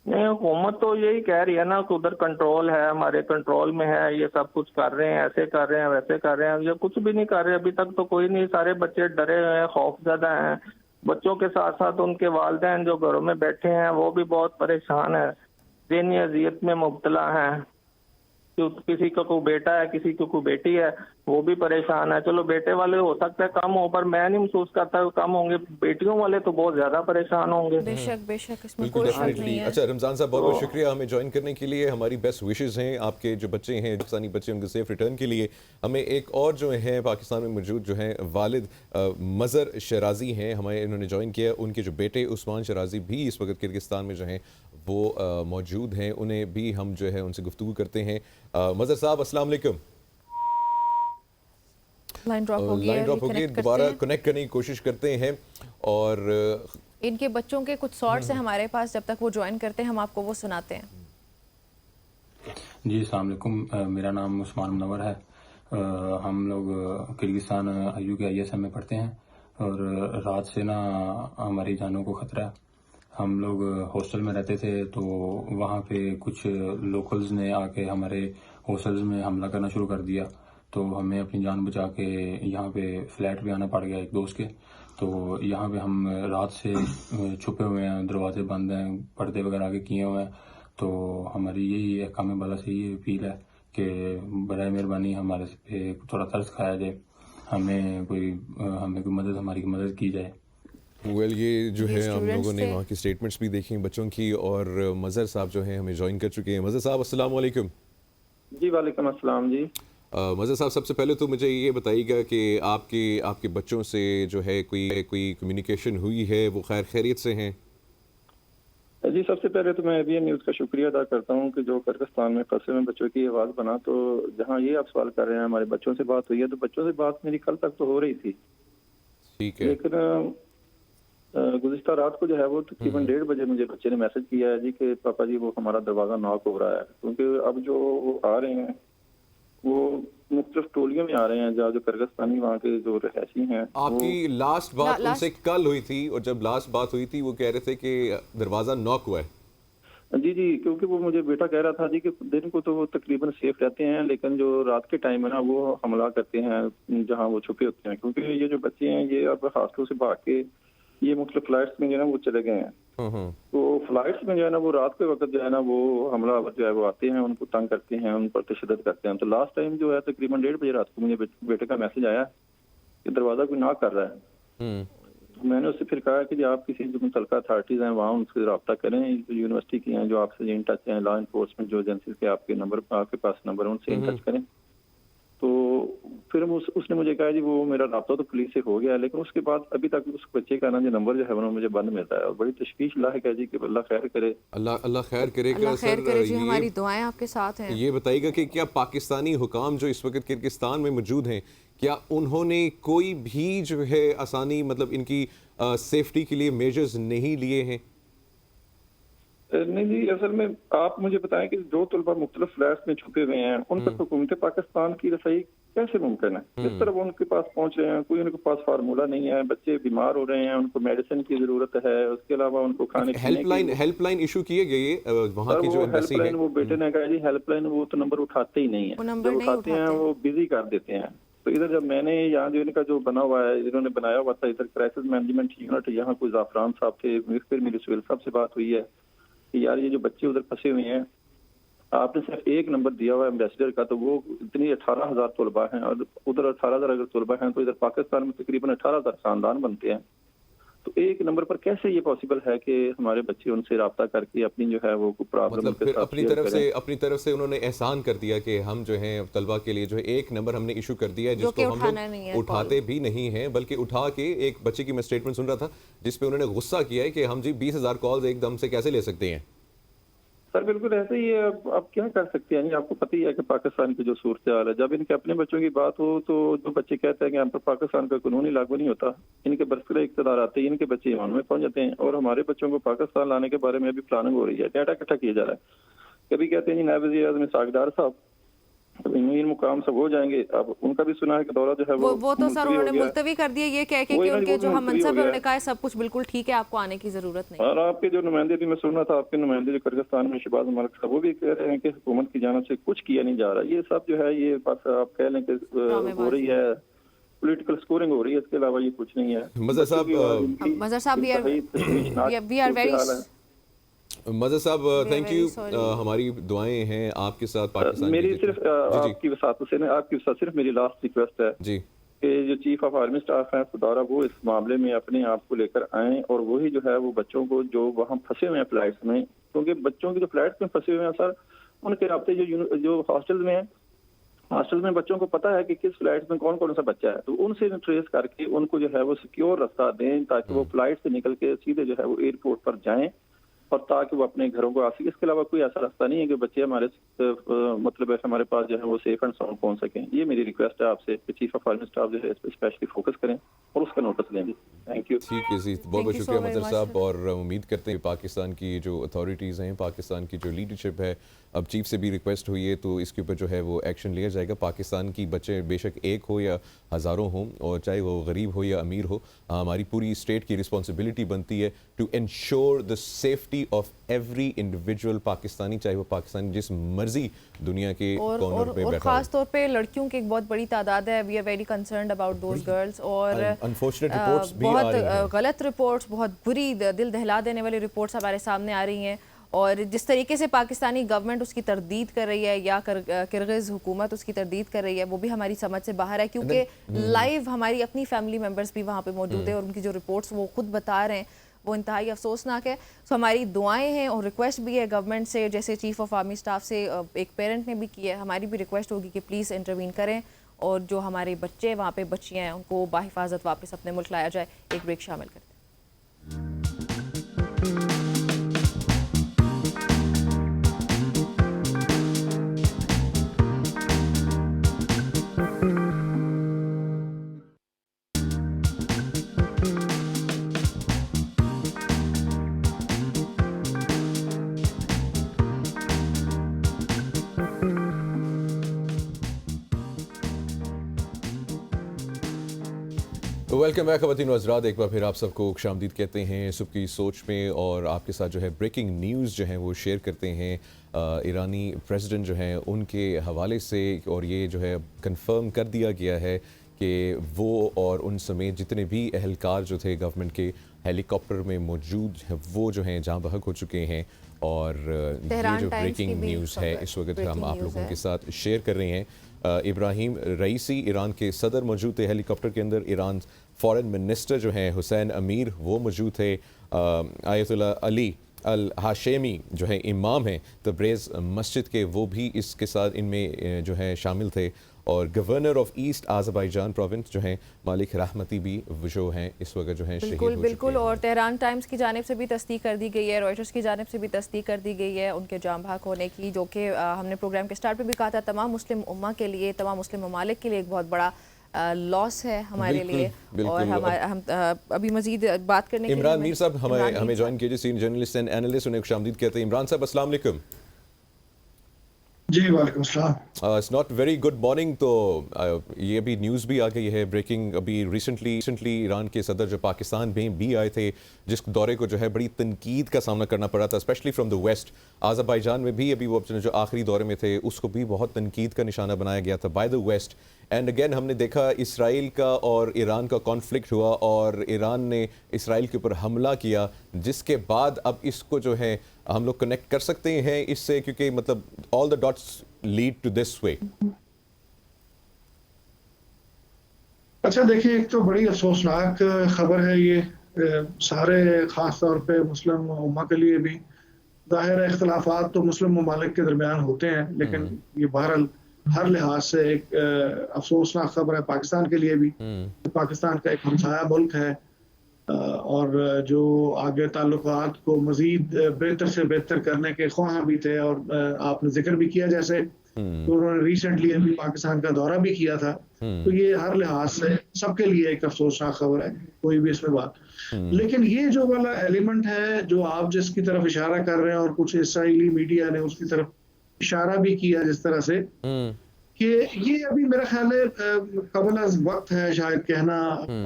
नहीं, हुकूमत तो यही कह रही है ना कि उधर कंट्रोल है, हमारे कंट्रोल में है, ये सब कुछ कर रहे हैं, ऐसे कर रहे हैं, वैसे कर रहे हैं। ये कुछ भी नहीं कर रहे अभी तक तो कोई नहीं। सारे बच्चे डरे हुए हैं, खौफजदा हैं। बच्चों के साथ साथ उनके वालिदैन जो घरों में बैठे हैं वो भी बहुत परेशान है, ज़हनी अजियत में मुब्तला हैं। किसी का कोई बेटा है, किसी को कोई बेटी है, वो भी परेशान है। चलो बेटे वाले हो सकता है कम हो, पर मैं नहीं महसूस करता कम होंगे। बेटियों वाले तो बहुत ज्यादा परेशान होंगे। बेशक बेशक, इसमें कोई शक नहीं है। अच्छा रमजान साहब, बहुत बहुत शुक्रिया हमें ज्वाइन करने के लिए। हमारी बेस्ट विशेस हैं आपके जो बच्चे हैं, पाकिस्तानी बच्चे, उनके सेफ रिटर्न के लिए। हमें एक और जो है पाकिस्तान में मौजूद जो है वालिद मज़र शराजी हैं, हमें इन्होंने ज्वाइन किया। उनके जो बेटे उस्मान शराजी भी इस वक्त किर्गिस्तान में जो हैं वो मौजूद हैं, उन्हें भी हम जो है उनसे गुफ्तगू करते हैं। मज़र साहब अस्सलाम वालेकुम। लाइन ड्रॉप हो गई, दोबारा कनेक्ट करने की कोशिश करते हैं। और इनके बच्चों के कुछ शॉर्ट्स हैं हमारे पास, जब तक वो ज्वाइन करते हैं हम आपको वो सुनाते हैं। जी अस्सलाम वालेकुम, मेरा नाम उस्मान मुनव्वर है। हम लोग किर्गिस्तान IUK-ISM में पढ़ते हैं और रात से ना हमारी जानों को खतरा है। हम लोग हॉस्टल में रहते थे तो वहाँ पे कुछ लोकल्स ने आके हमारे हॉस्टल्स में हमला करना शुरू कर दिया, तो हमें अपनी जान बचा के यहाँ पे फ्लैट पे आना पड़ गया एक दोस्त के। तो यहाँ पे हम रात से छुपे हुए हैं, दरवाजे बंद हैं, पर्दे वगैरह आगे किए हुए हैं। तो हमारी यही हकाम वाला से ये अपील है कि बराए मेहरबानी हमारे पे थोड़ा तरस खाया जाए, हमें कोई मदद, हमारी मदद की जाए। ये जो ये है हम स्टूडेंट्स लोगों ने थे। वहाँ की स्टेटमेंट्स भी देखी बच्चों की, और मज़हर साहब जो हैं हमें ज्वाइन कर चुके हैं। मज़हर साहब अस्सलाम वालेकुम। जी वालेकुम अस्सलाम जी। मज़हर साहब, सबसे पहले तो मुझे ये बताइएगा कि आपके आपके बच्चों से जो है कोई कम्युनिकेशन हुई है, वो खैर खैरियत से हैं? जी सबसे पहले तो मैं ABN न्यूज़ का शुक्रिया अदा करता हूँ कि जो किर्गिस्तान में फंसे हुए बच्चों की आवाज़ बना। तो जहाँ ये आप सवाल कर रहे हैं हमारे बच्चों से बात हुई है, तो बच्चों से बात मेरी कल तक तो हो रही थी, ठीक है। लेकिन गुज़िश्ता रात को जो है वो तकरीबन 1:30 बजे मुझे बच्चे ने मैसेज किया है जी कि पापा जी वो हमारा दरवाज़ा नॉक हो रहा है। क्योंकि अब जो वो आ रहे हैं वो मुख्तलिफ टोलियों में आ रहे हैं, जहाँ जो किर्गिस्तानी वहाँ के जो रहायशी हैं आपकी लास्ट बात ला- उनसे कल हुई थी, और जब लास्ट बात हुई थी वो कह रहे थे कि दरवाज़ा नॉक हुआ है। जी जी, क्योंकि वो मुझे बेटा कह रहा था जी कि दिन को तो वो तकरीबन सेफ रहते हैं, लेकिन जो रात के टाइम है ना वो हमला करते हैं जहाँ वो छुपे होते हैं। क्योंकि ये जो बच्चे हैं ये अब हॉस्टल से भाग के ये मुख्तलिफ फ्लाइट्स में जो है ना वो चले गए हैं। तो फ्लाइट्स में जो है ना वो रात के वक्त जो है ना वो हमलावर जो है वो आते हैं, उनको तंग करते हैं, उन पर तशद्दुद करते हैं। तो लास्ट टाइम जो है तकरीबन 1:30 बजे रात को मुझे बेटे का मैसेज आया कि दरवाज़ा कोई नॉक कर रहा है। तो मैंने उससे फिर कहा कि जी आप किसी जो मुतल्लिका अथॉरिटीज़ हैं वहाँ उनसे रब्ता करें, जो यूनिवर्सिटी की हैं, जो आपसे इन टच हैं, लॉ इन्फोर्समेंट जो एजेंसीज के आपके पास नंबर है उनसे इन टच करें। तो फिर उसने मुझे कहा जी वो मेरा रब्ता तो पुलिस से हो गया, लेकिन उसके बाद अभी तक उस बच्चे का ना जो नंबर जो है वो मुझे बंद मिलता है, और बड़ी तशवीश लायक है जी कि अल्लाह खैर करे। अल्लाह अल्लाह खैर करेगा अल्लाह खैर सर। करे जी, हमारी दुआएं आपके साथ हैं। ये बताइएगा कि क्या पाकिस्तानी हुकाम जो इस वक्त किर्गिस्तान में मौजूद हैं, क्या उन्होंने कोई भी जो है आसानी, मतलब इनकी सेफ्टी के लिए मेजर्स नहीं लिए हैं? नहीं जी, असल में आप मुझे बताएं कि जो तलबा मुख्तलिफ फ्लैट्स में छुपे हुए हैं उन तक हुकूमत पाकिस्तान की रसाई कैसे मुमकिन है? किस तरह वो उनके पास पहुंच रहे हैं? कोई उनके पास फार्मूला नहीं है, बच्चे बीमार हो रहे हैं, उनको मेडिसिन की जरूरत है, उसके अलावा उनको खाने हेल्पलाइन इशू किए गए वहाँ की जो एम्बेसी है। हेल्पलाइन वो बेटे ने कहा जी हेल्पलाइन वो तो नंबर उठाते ही नहीं है, वो नंबर जब नहीं उठाते हैं उठाते। वो बिजी कर देते हैं। तो इधर जब मैंने यहाँ जो इनका जो बना हुआ है, इन्होंने बनाया हुआ था इधर क्राइसिस मैनेजमेंट यूनिट, यहाँ कोई जाफरान साहब थे, फिर मेरी सिविल साहब से बात हुई है कि यार ये जो बच्चे उधर फंसे हुए हैं, आपने सिर्फ एक नंबर दिया हुआ है एम्बेसडर का, तो वो इतनी 18,000 तलबा हैं, और उधर 18,000 अगर तलबा हैं तो इधर पाकिस्तान में तकरीबन 18,000 खानदान बनते हैं। तो एक नंबर पर कैसे ये पॉसिबल है कि हमारे बच्चे उनसे रब्ता करके अपनी जो है वो प्रॉब्लम मतलब फिर अपनी तरफ से उन्होंने एहसान कर दिया कि हम जो है तलबा के लिए जो है एक नंबर हमने इशू कर दिया है, जो कि जिसको हम उठाना नहीं है, लोग उठाते भी नहीं हैं, बल्कि उठा के एक बच्चे की मैं स्टेटमेंट सुन रहा था जिसपे उन्होंने गुस्सा किया है कि हम जी 20,000 कॉल्स एकदम से कैसे ले सकते हैं। सर बिल्कुल ऐसे ही है। अब क्या कर सकते हैं, आपको पता ही है कि पाकिस्तान की जो सूरत हाल है, जब इनके अपने बच्चों की बात हो तो जो बच्चे कहते हैं कि हम पर पाकिस्तान का कानून ही लागू नहीं होता, इनके बरसरे इक़्तिदार आते ही इनके बच्चे ईमान में पहुंच जाते हैं, और हमारे बच्चों को पाकिस्तान लाने के बारे में अभी प्लानिंग हो रही है, डाटा इकट्ठा किया जा रहा है। कभी कहते हैं जी नायब वज़ीर आज़म सागदार साहब इन मुकाम सब हो जाएंगे, अब उनका भी सुना है कि दौरा जो है वो तो सर उन्होंने मुलतवी कर दिया ये कह के कि उनके जो हम मनसब है उन्होंने कहा है सब कुछ बिल्कुल ठीक है, आपको आने की जरूरत नहीं। और आपके जो नुमाइंदे भी मैं सुन रहा था, आपके नुमाइंदे जो किर्गिस्तान में शहबाज मलिक साहब, वो भी कह रहे हैं कि हुकूमत की जानिब से कुछ किया नहीं जा रहा। ये सब जो है ये बस आप कह लें कि हो रही है, पॉलिटिकल स्कोरिंग हो रही है, इसके अलावा ये कुछ नहीं है। मज़हर साहब वी आर वेरी मज़हर साहब थैंक यू, हमारी दुआएं हैं आपके साथ। पाकिस्तान मेरी सिर्फ आपकी वसात से आपकी वसात सिर्फ मेरी लास्ट रिक्वेस्ट है जी कि जो चीफ ऑफ आर्मी स्टाफ है खुदारा वो इस मामले में अपने आप को लेकर आए, और वही जो है वो बच्चों को जो वहाँ फंसे हुए हैं फ्लाइट्स में, क्योंकि बच्चों के जो फ्लाइट्स में फंसे हुए हैं सर, उनके रास्ते जो हॉस्टल में है, हॉस्टल में बच्चों को पता है कि किस फ्लाइट में कौन कौन सा बच्चा है, तो उनसे ट्रेस करके उनको जो है वो सिक्योर रास्ता दें ताकि वो फ्लाइट से निकल के सीधे जो है वो एयरपोर्ट पर जाएं, और ताकि वो अपने घरों को आ सके। इसके अलावा कोई ऐसा रास्ता नहीं है कि बच्चे हमारे मतलब है हमारे पास जो है वो सेफ एंड साउंड पहुंच सकें। ये मेरी रिक्वेस्ट है आपसे कि चीफ ऑफ आर्मी स्टाफ जो है इस पर स्पेशली फोकस करें और उसका नोटिस लें। Thank you. ठीक है जी, बहुत बहुत शुक्रिया मज़हर साहब, और उम्मीद करते हैं पाकिस्तान की जो अथॉरिटीज़ हैं, पाकिस्तान की जो लीडरशिप है, अब चीफ से भी रिक्वेस्ट हुई है तो इसके ऊपर जो है वो एक्शन लिया जाएगा। पाकिस्तान की बच्चे बेशक एक हो या हज़ारों हों, और चाहे वो गरीब हो या अमीर हो, हमारी पूरी स्टेट की रिस्पॉन्सिबिलिटी बनती है to ensure the safety of every individual Pakistani, चाहे वो पाकिस्तानी जिस मर्जी दुनिया के कॉर्नर पे बैठा हो। खास तौर पे लड़कियों की एक बहुत बड़ी तादाद है। We are very concerned about those girls और अनफॉर्चुनेट रिपोर्ट्स भी आ बहुत रही हैं। गलत रिपोर्ट्स, बहुत बुरी दिल दहला देने वाली रिपोर्ट्स हमारे सामने आ रही हैं। और जिस तरीके से पाकिस्तानी गवर्नमेंट उसकी तरदीद कर रही है या किर्गिज़ हुकूमत उसकी तरदीद कर रही है, वो भी हमारी समझ से बाहर है, क्योंकि लाइव हमारी अपनी फैमिली मेम्बर्स भी वहाँ पे मौजूद है और उनकी जो रिपोर्ट्स वो खुद बता रहे हैं वो इंतहाई अफसोसनाक है। सो हमारी दुआएं हैं और रिक्वेस्ट भी है गवर्नमेंट से, जैसे चीफ ऑफ आर्मी स्टाफ से एक पेरेंट ने भी की है, हमारी भी रिक्वेस्ट होगी कि प्लीज़ इंटरवीन करें और जो हमारे बच्चे वहाँ पे बच्चियाँ हैं उनको बाहिफाजत वापस अपने मुल्क लाया जाए। एक ब्रेक शामिल करते हैं। वेलकम बैक ख़वातीन व हज़रात, एक बार फिर आप सबको खुशामदीद कहते हैं सुबह की सोच में। और आपके साथ जो है ब्रेकिंग न्यूज़ जो है वो शेयर करते हैं ईरानी प्रेसिडेंट जो हैं उनके हवाले से। और ये जो है कंफर्म कर दिया गया है कि वो और उन समेत जितने भी अहलकार जो थे गवर्नमेंट के हेलीकॉप्टर में मौजूद हैं वो जो हैं जहाँ बहक हो चुके हैं। और ये जो ब्रेकिंग न्यूज़ है इस वक्त हम आप लोगों के साथ शेयर कर रहे हैं। इब्राहिम रईसी ईरान के सदर मौजूद थे हेलीकॉप्टर के अंदर। ईरान फॉरेन मिनिस्टर जो हैं हुसैन अमीर वो मौजूद थे। आयतुल्ला अली अल हाशेमी जो है इमाम हैं तब्रेज़ मस्जिद के, वो भी इसके साथ इनमें जो है शामिल थे। और governor of east Azerbaijan province जो हैं मालिक रहमती भी जो हैं इस वक्त जो हैं शहीद हो चुके हैं। बिल्कुल। और तेहरान टाइम्स की जानिब से भी तस्दीक कर दी गई है, रॉयटर्स की जानिब से भी तस्दीक कर दी गई है उनके जाम भाग होने की, जो कि हमने प्रोग्राम के स्टार्ट पे भी कहा था तमाम मुस्लिम उम्मा के लिए, तमाम मुस्लिम ममालिक के लिए एक बहुत बड़ा लॉस है हमारे लिए। और हम अभी मजीद बात करने के लिए इमरान मीर साहब हमें ज्वाइन कीजिए, सीनियर जर्नलिस्ट एंड एनालिस्ट, उन्हें खुशामदीद कहते हैं। इमरान साहब अस्सलाम वालेकुम। जी वालेकुम सलाम। It's not very good morning. तो ये अभी न्यूज़ भी आ गई है ब्रेकिंग, अभी रिसेंटली ईरान के सदर जो पाकिस्तान में भी आए थे, जिस दौरे को जो है बड़ी तनकीद का सामना करना पड़ा था specially from the west. Azerbaijan में भी अभी वो जो आखिरी दौरे में थे उसको भी बहुत तनकीद का निशाना बनाया गया था by the west. And again हमने देखा इसराइल का और ईरान का कॉन्फ्लिक्ट हुआ और ईरान ने इसराइल के ऊपर हमला किया, जिसके बाद अब इसको जो है हम लोग कनेक्ट कर सकते हैं इससे, क्योंकि मतलब all the dots lead to this way. अच्छा देखिए, एक तो बड़ी अफसोसनाक खबर है ये सारे, खास तौर पे मुस्लिम उम्मा के लिए भी। जाहिर है इख्तलाफात तो मुस्लिम ममालिक के दरमियान होते हैं, लेकिन ये बहरहाल हर लिहाज से एक अफसोसनाक खबर है पाकिस्तान के लिए भी। पाकिस्तान का एक हमसाया मुल्क है और जो आगे ताल्लुकात को मजीद बेहतर से बेहतर करने के ख्वाह भी थे। और आपने जिक्र भी किया जैसे तो उन्होंने रिसेंटली अभी पाकिस्तान का दौरा भी किया था। तो ये हर लिहाज से सबके लिए एक अफसोसनाक खबर है, कोई भी इसमें बात। लेकिन ये जो वाला एलिमेंट है जो आप जिसकी तरफ इशारा कर रहे हैं, और कुछ इसराइली मीडिया ने उसकी तरफ इशारा भी किया जिस तरह से कि ये अभी मेरा ख्याल है कबल अज़ वक्त है शायद कहना।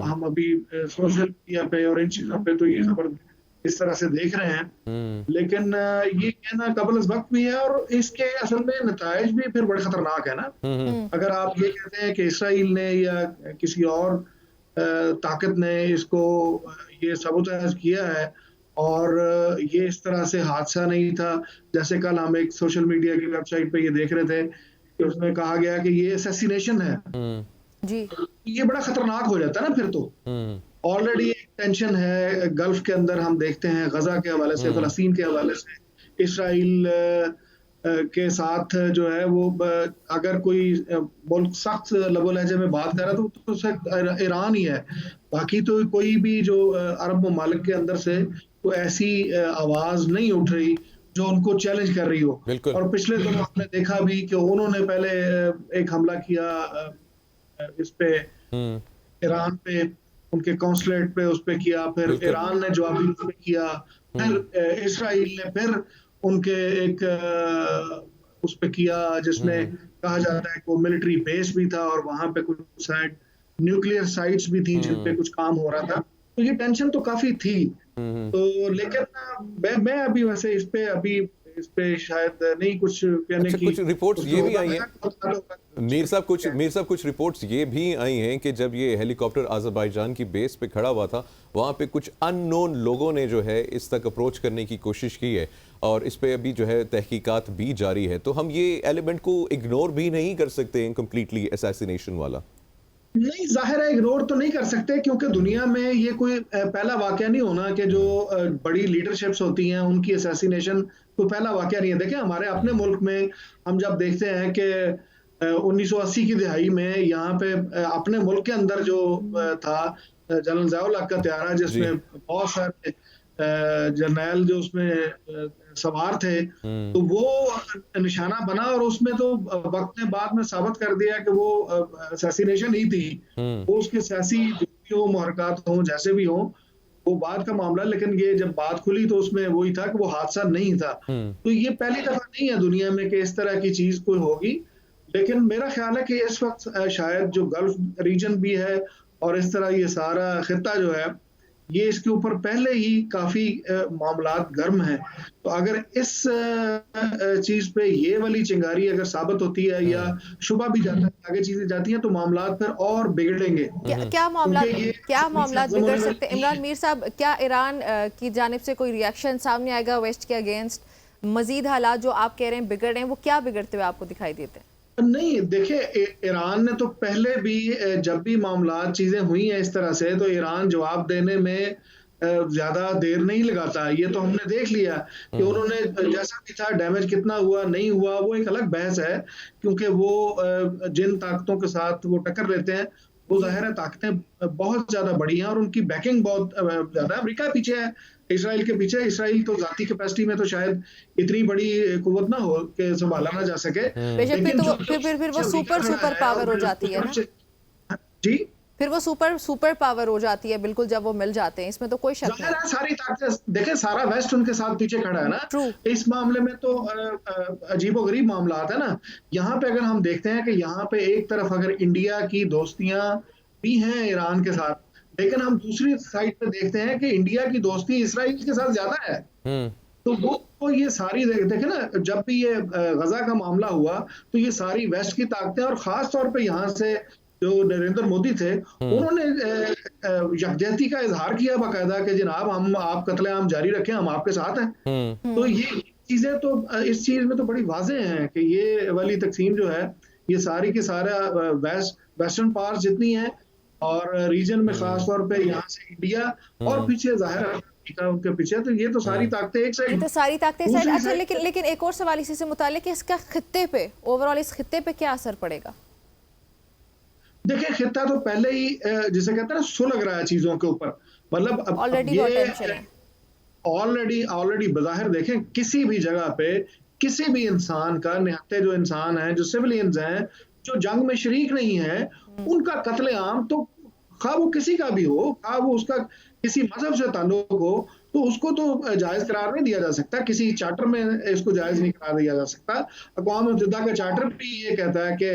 हम अभी सोशल मीडिया पे और इन चीजों पे तो ये खबर इस तरह से देख रहे हैं, लेकिन ये कहना कबल अज़ वक्त भी है। और इसके असल में नताइज भी फिर बड़े खतरनाक है ना। अगर आप ये कहते हैं कि इसराइल ने या किसी और ताकत ने इसको ये सबूताज किया है और ये इस तरह से हादसा नहीं था, जैसे कल हम एक सोशल मीडिया की वेबसाइट पे ये देख रहे थे कि उसमें कहा गया कि ये असैसिनेशन है जी, ये बड़ा खतरनाक हो जाता है ना। फिर तो ऑलरेडी एक टेंशन है गल्फ के अंदर, हम देखते हैं गजा के हवाले से, फलस्तीन के हवाले से, इसराइल के साथ जो है वो अगर कोई मुल्क सख्त लबो लहजे में बात कर रहा है तो ईरान ही है। बाकी तो कोई भी जो अरब ममालिक के अंदर से तो ऐसी आवाज नहीं उठ रही जो उनको चैलेंज कर रही हो। और पिछले दिनों हमने देखा भी कि उन्होंने पहले एक हमला किया इस पे ईरान पे, उनके कॉन्सुलेट पे उस पे किया, फिर ईरान ने जवाबी उस पे किया, फिर इसराइल ने फिर उनके एक उस पे किया जिसमें कहा जाता है कि वो मिलिट्री बेस भी था और वहां पे कुछ साइड न्यूक्लियर साइट्स भी थी जिन पे कुछ काम हो रहा था। तो ये टेंशन तो काफी थी, तो लेकिन मैं अभी वैसे इस पे शायद नहीं कुछ कहने अच्छा, की कुछ रिपोर्ट्स ये भी आई हैं हैं। मीर साहब, कुछ रिपोर्ट्स ये भी आई हैं कि जब ये हेलीकॉप्टर अज़रबैजान की बेस पे खड़ा हुआ था, वहाँ पे कुछ अननोन लोगों ने जो है इस तक अप्रोच करने की कोशिश की है और इस पे अभी जो है तहकीकात भी जारी है। तो हम ये एलिमेंट को इग्नोर भी नहीं कर सकते हैं कंप्लीटली, असैसिनेशन वाला। नहीं, जाहिर है इग्नोर तो नहीं कर सकते, क्योंकि दुनिया में ये कोई पहला वाकया नहीं होना कि जो बड़ी लीडरशिप्स होती हैं उनकी असैसिनेशन कोई पहला वाकया नहीं है। देखिए, हमारे अपने मुल्क में हम जब देखते हैं कि 1980 की दिहाई में यहाँ पे अपने मुल्क के अंदर जो था जनरल ज़िया उल हक का त्यारा, जिसमें बहुत सारे जर्नैल जो उसमें सवार थे, तो वो निशाना बना और उसमें तो वक्त ने बाद में साबित कर दिया कि वो असैसिनेशन ही थी। वो उसके सियासी जो भी हो, मुहरकात हो, जैसे भी हो, वो बाद का मामला। लेकिन ये जब बात खुली तो उसमें वही था कि वो हादसा नहीं था। तो ये पहली दफा नहीं है दुनिया में कि इस तरह की चीज कोई होगी। लेकिन मेरा ख्याल है कि इस वक्त शायद जो गल्फ रीजन भी है और इस तरह ये सारा खित्ता जो है, ये इसके ऊपर पहले ही काफी मामलात गर्म हैं। तो अगर इस चीज पे ये वाली चिंगारी अगर साबित होती है या शुबा भी जाता है, आगे चीजें जाती हैं, तो मामलात फिर और बिगड़ेंगे। क्या मामलात बिगड़ सकते हैं इमरान मीर साहब? क्या ईरान की जानिब से कोई रिएक्शन सामने आएगा वेस्ट के अगेंस्ट? मजीद हालात जो आप कह रहे हैं बिगड़ रहे हैं, वो क्या बिगड़ते हुए आपको दिखाई देते हैं? नहीं, देखिए, ईरान ने तो पहले भी जब भी मामलात चीजें हुई हैं इस तरह से, तो ईरान जवाब देने में ज्यादा देर नहीं लगाता। ये तो हमने देख लिया कि उन्होंने जैसा भी था, डैमेज कितना हुआ नहीं हुआ वो एक अलग बहस है, क्योंकि वो जिन ताकतों के साथ वो टक्कर लेते हैं, वो जाहिर है ताकतें बहुत ज्यादा बड़ी हैं और उनकी बैकिंग बहुत ज्यादा। अमेरिका पीछे है, इसराइल के पीछे। इसराइल तो जाती कैपेसिटी में तो शायद इतनी बड़ी कुव्वत ना हो कि संभाला ना जा सके। लेकिन फिर वो सुपर पावर हो जाती है ना जी, फिर वो सुपर पावर हो जाती है बिल्कुल जब वो मिल जाते हैं, इसमें तो कोई शक नहीं है। सारी ताकतें देखें, सारा वेस्ट उनके साथ पीछे खड़ा है ना। इस मामले में तो अजीबोगरीब मामला है ना। यहाँ पे अगर हम देखते हैं कि यहाँ पे एक तरफ अगर इंडिया की दोस्तियां भी हैं ईरान के साथ, लेकिन हम दूसरी साइड पे देखते हैं कि इंडिया की दोस्ती इसराइल के साथ ज्यादा है। तो वो ये सारी देखे ना, जब भी ये गजा का मामला हुआ तो ये सारी वेस्ट की ताकतें, और खास तौर पे यहाँ से जो नरेंद्र मोदी थे, उन्होंने यकजहती का इजहार किया बाकायदा कि जनाब आप कत्लेआम जारी रखें, हम आपके साथ हैं। तो ये चीजें तो इस चीज में तो बड़ी वाज़ेह हैं कि ये वाली तकसीम जो है, ये सारी की सारा वेस्टर्न पावर्स जितनी है और रीजन में खास तौर पे यहाँ से इंडिया और पीछे जाहिर है उनके पीछे, तो ये तो सारी ताकतें एक साइड, तो सारी ताकतें साइड। अच्छा, लेकिन एक और सवाल इसी से मुताल्लिक कि इसका खित्ते पे, ओवरऑल इस खित्ते पे क्या असर पड़ेगा? देखिए, खित्ता तो पहले ही जिसे कहते हैं ना सुलग रहा है चीजों के ऊपर। मतलब ऑलरेडी बज़ाहिर देखें, किसी भी जगह पे किसी भी इंसान का, निहत्ते जो इंसान हैं, जो सिविलियंस हैं, जो जंग में शरीक नहीं है, उनका कत्लेआम तो खा वो किसी का भी हो, खा वो उसका किसी मजहब से ताल्लुक हो, तो उसको तो जायज करार नहीं दिया जा सकता। किसी चार्टर में इसको जायज नहीं करार दिया जा सकता। अक़वाम मुत्तहिदा का चार्टर भी ये कहता है कि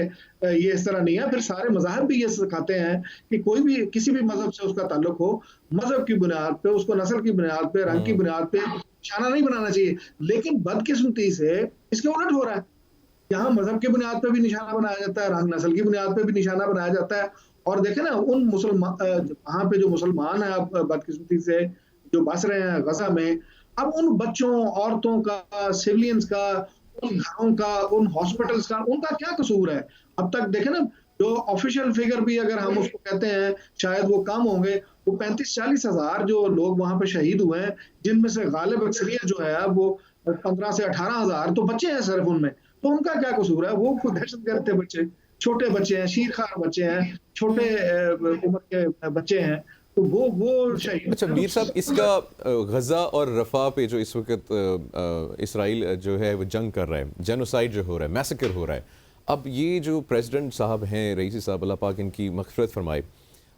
ये इस तरह नहीं है। फिर सारे मज़ाहब भी ये सिखाते हैं कि कोई भी किसी भी मजहब से उसका ताल्लुक हो, मजहब की बुनियाद पे, उसको नस्ल की बुनियाद पे, रंग की बुनियाद पे निशाना नहीं बनाना चाहिए। लेकिन बदकिस्मती से इसके उलट हो रहा है। यहाँ मजहब की बुनियाद पे भी निशाना बनाया जाता है, रंग नस्ल की बुनियाद पे भी निशाना बनाया जाता है। और देखें ना, उन मुसलमान वहां पे जो मुसलमान है अब बदकिस्मती से जो बस रहे हैं गजा में, अब उन बच्चों, औरतों का, सिविलियंस का, उन घरों का, उन हॉस्पिटल्स का, उनका क्या कसूर है? अब तक देखें ना, जो ऑफिशियल फिगर भी अगर हम उसको कहते हैं, शायद वो कम होंगे, वो 35-40 हजार जो लोग वहां पे शहीद हुए हैं, जिनमें से गालिब अक्सरियत जो है वो 15 से 18 हजार तो बच्चे हैं सिर्फ उनमें। तो उनका क्या कसूर है? वो दहशतगर्द थे बच्चे, छोटे बच्चे हैं, शीरखार बच्चे हैं, छोटे उम्र के बच्चे हैं, तो वो शहीद। अच्छा मीर साहब, इसका गजा और रफा पे जो इस वक्त इसराइल जो है वो जंग कर रहा है, जेनोसाइड जो हो रहा है, मैसेकर हो रहा है, अब ये जो प्रेसिडेंट साहब हैं, रईसी साहब, अल्लाह पाक इनकी मग़फ़िरत फरमाए,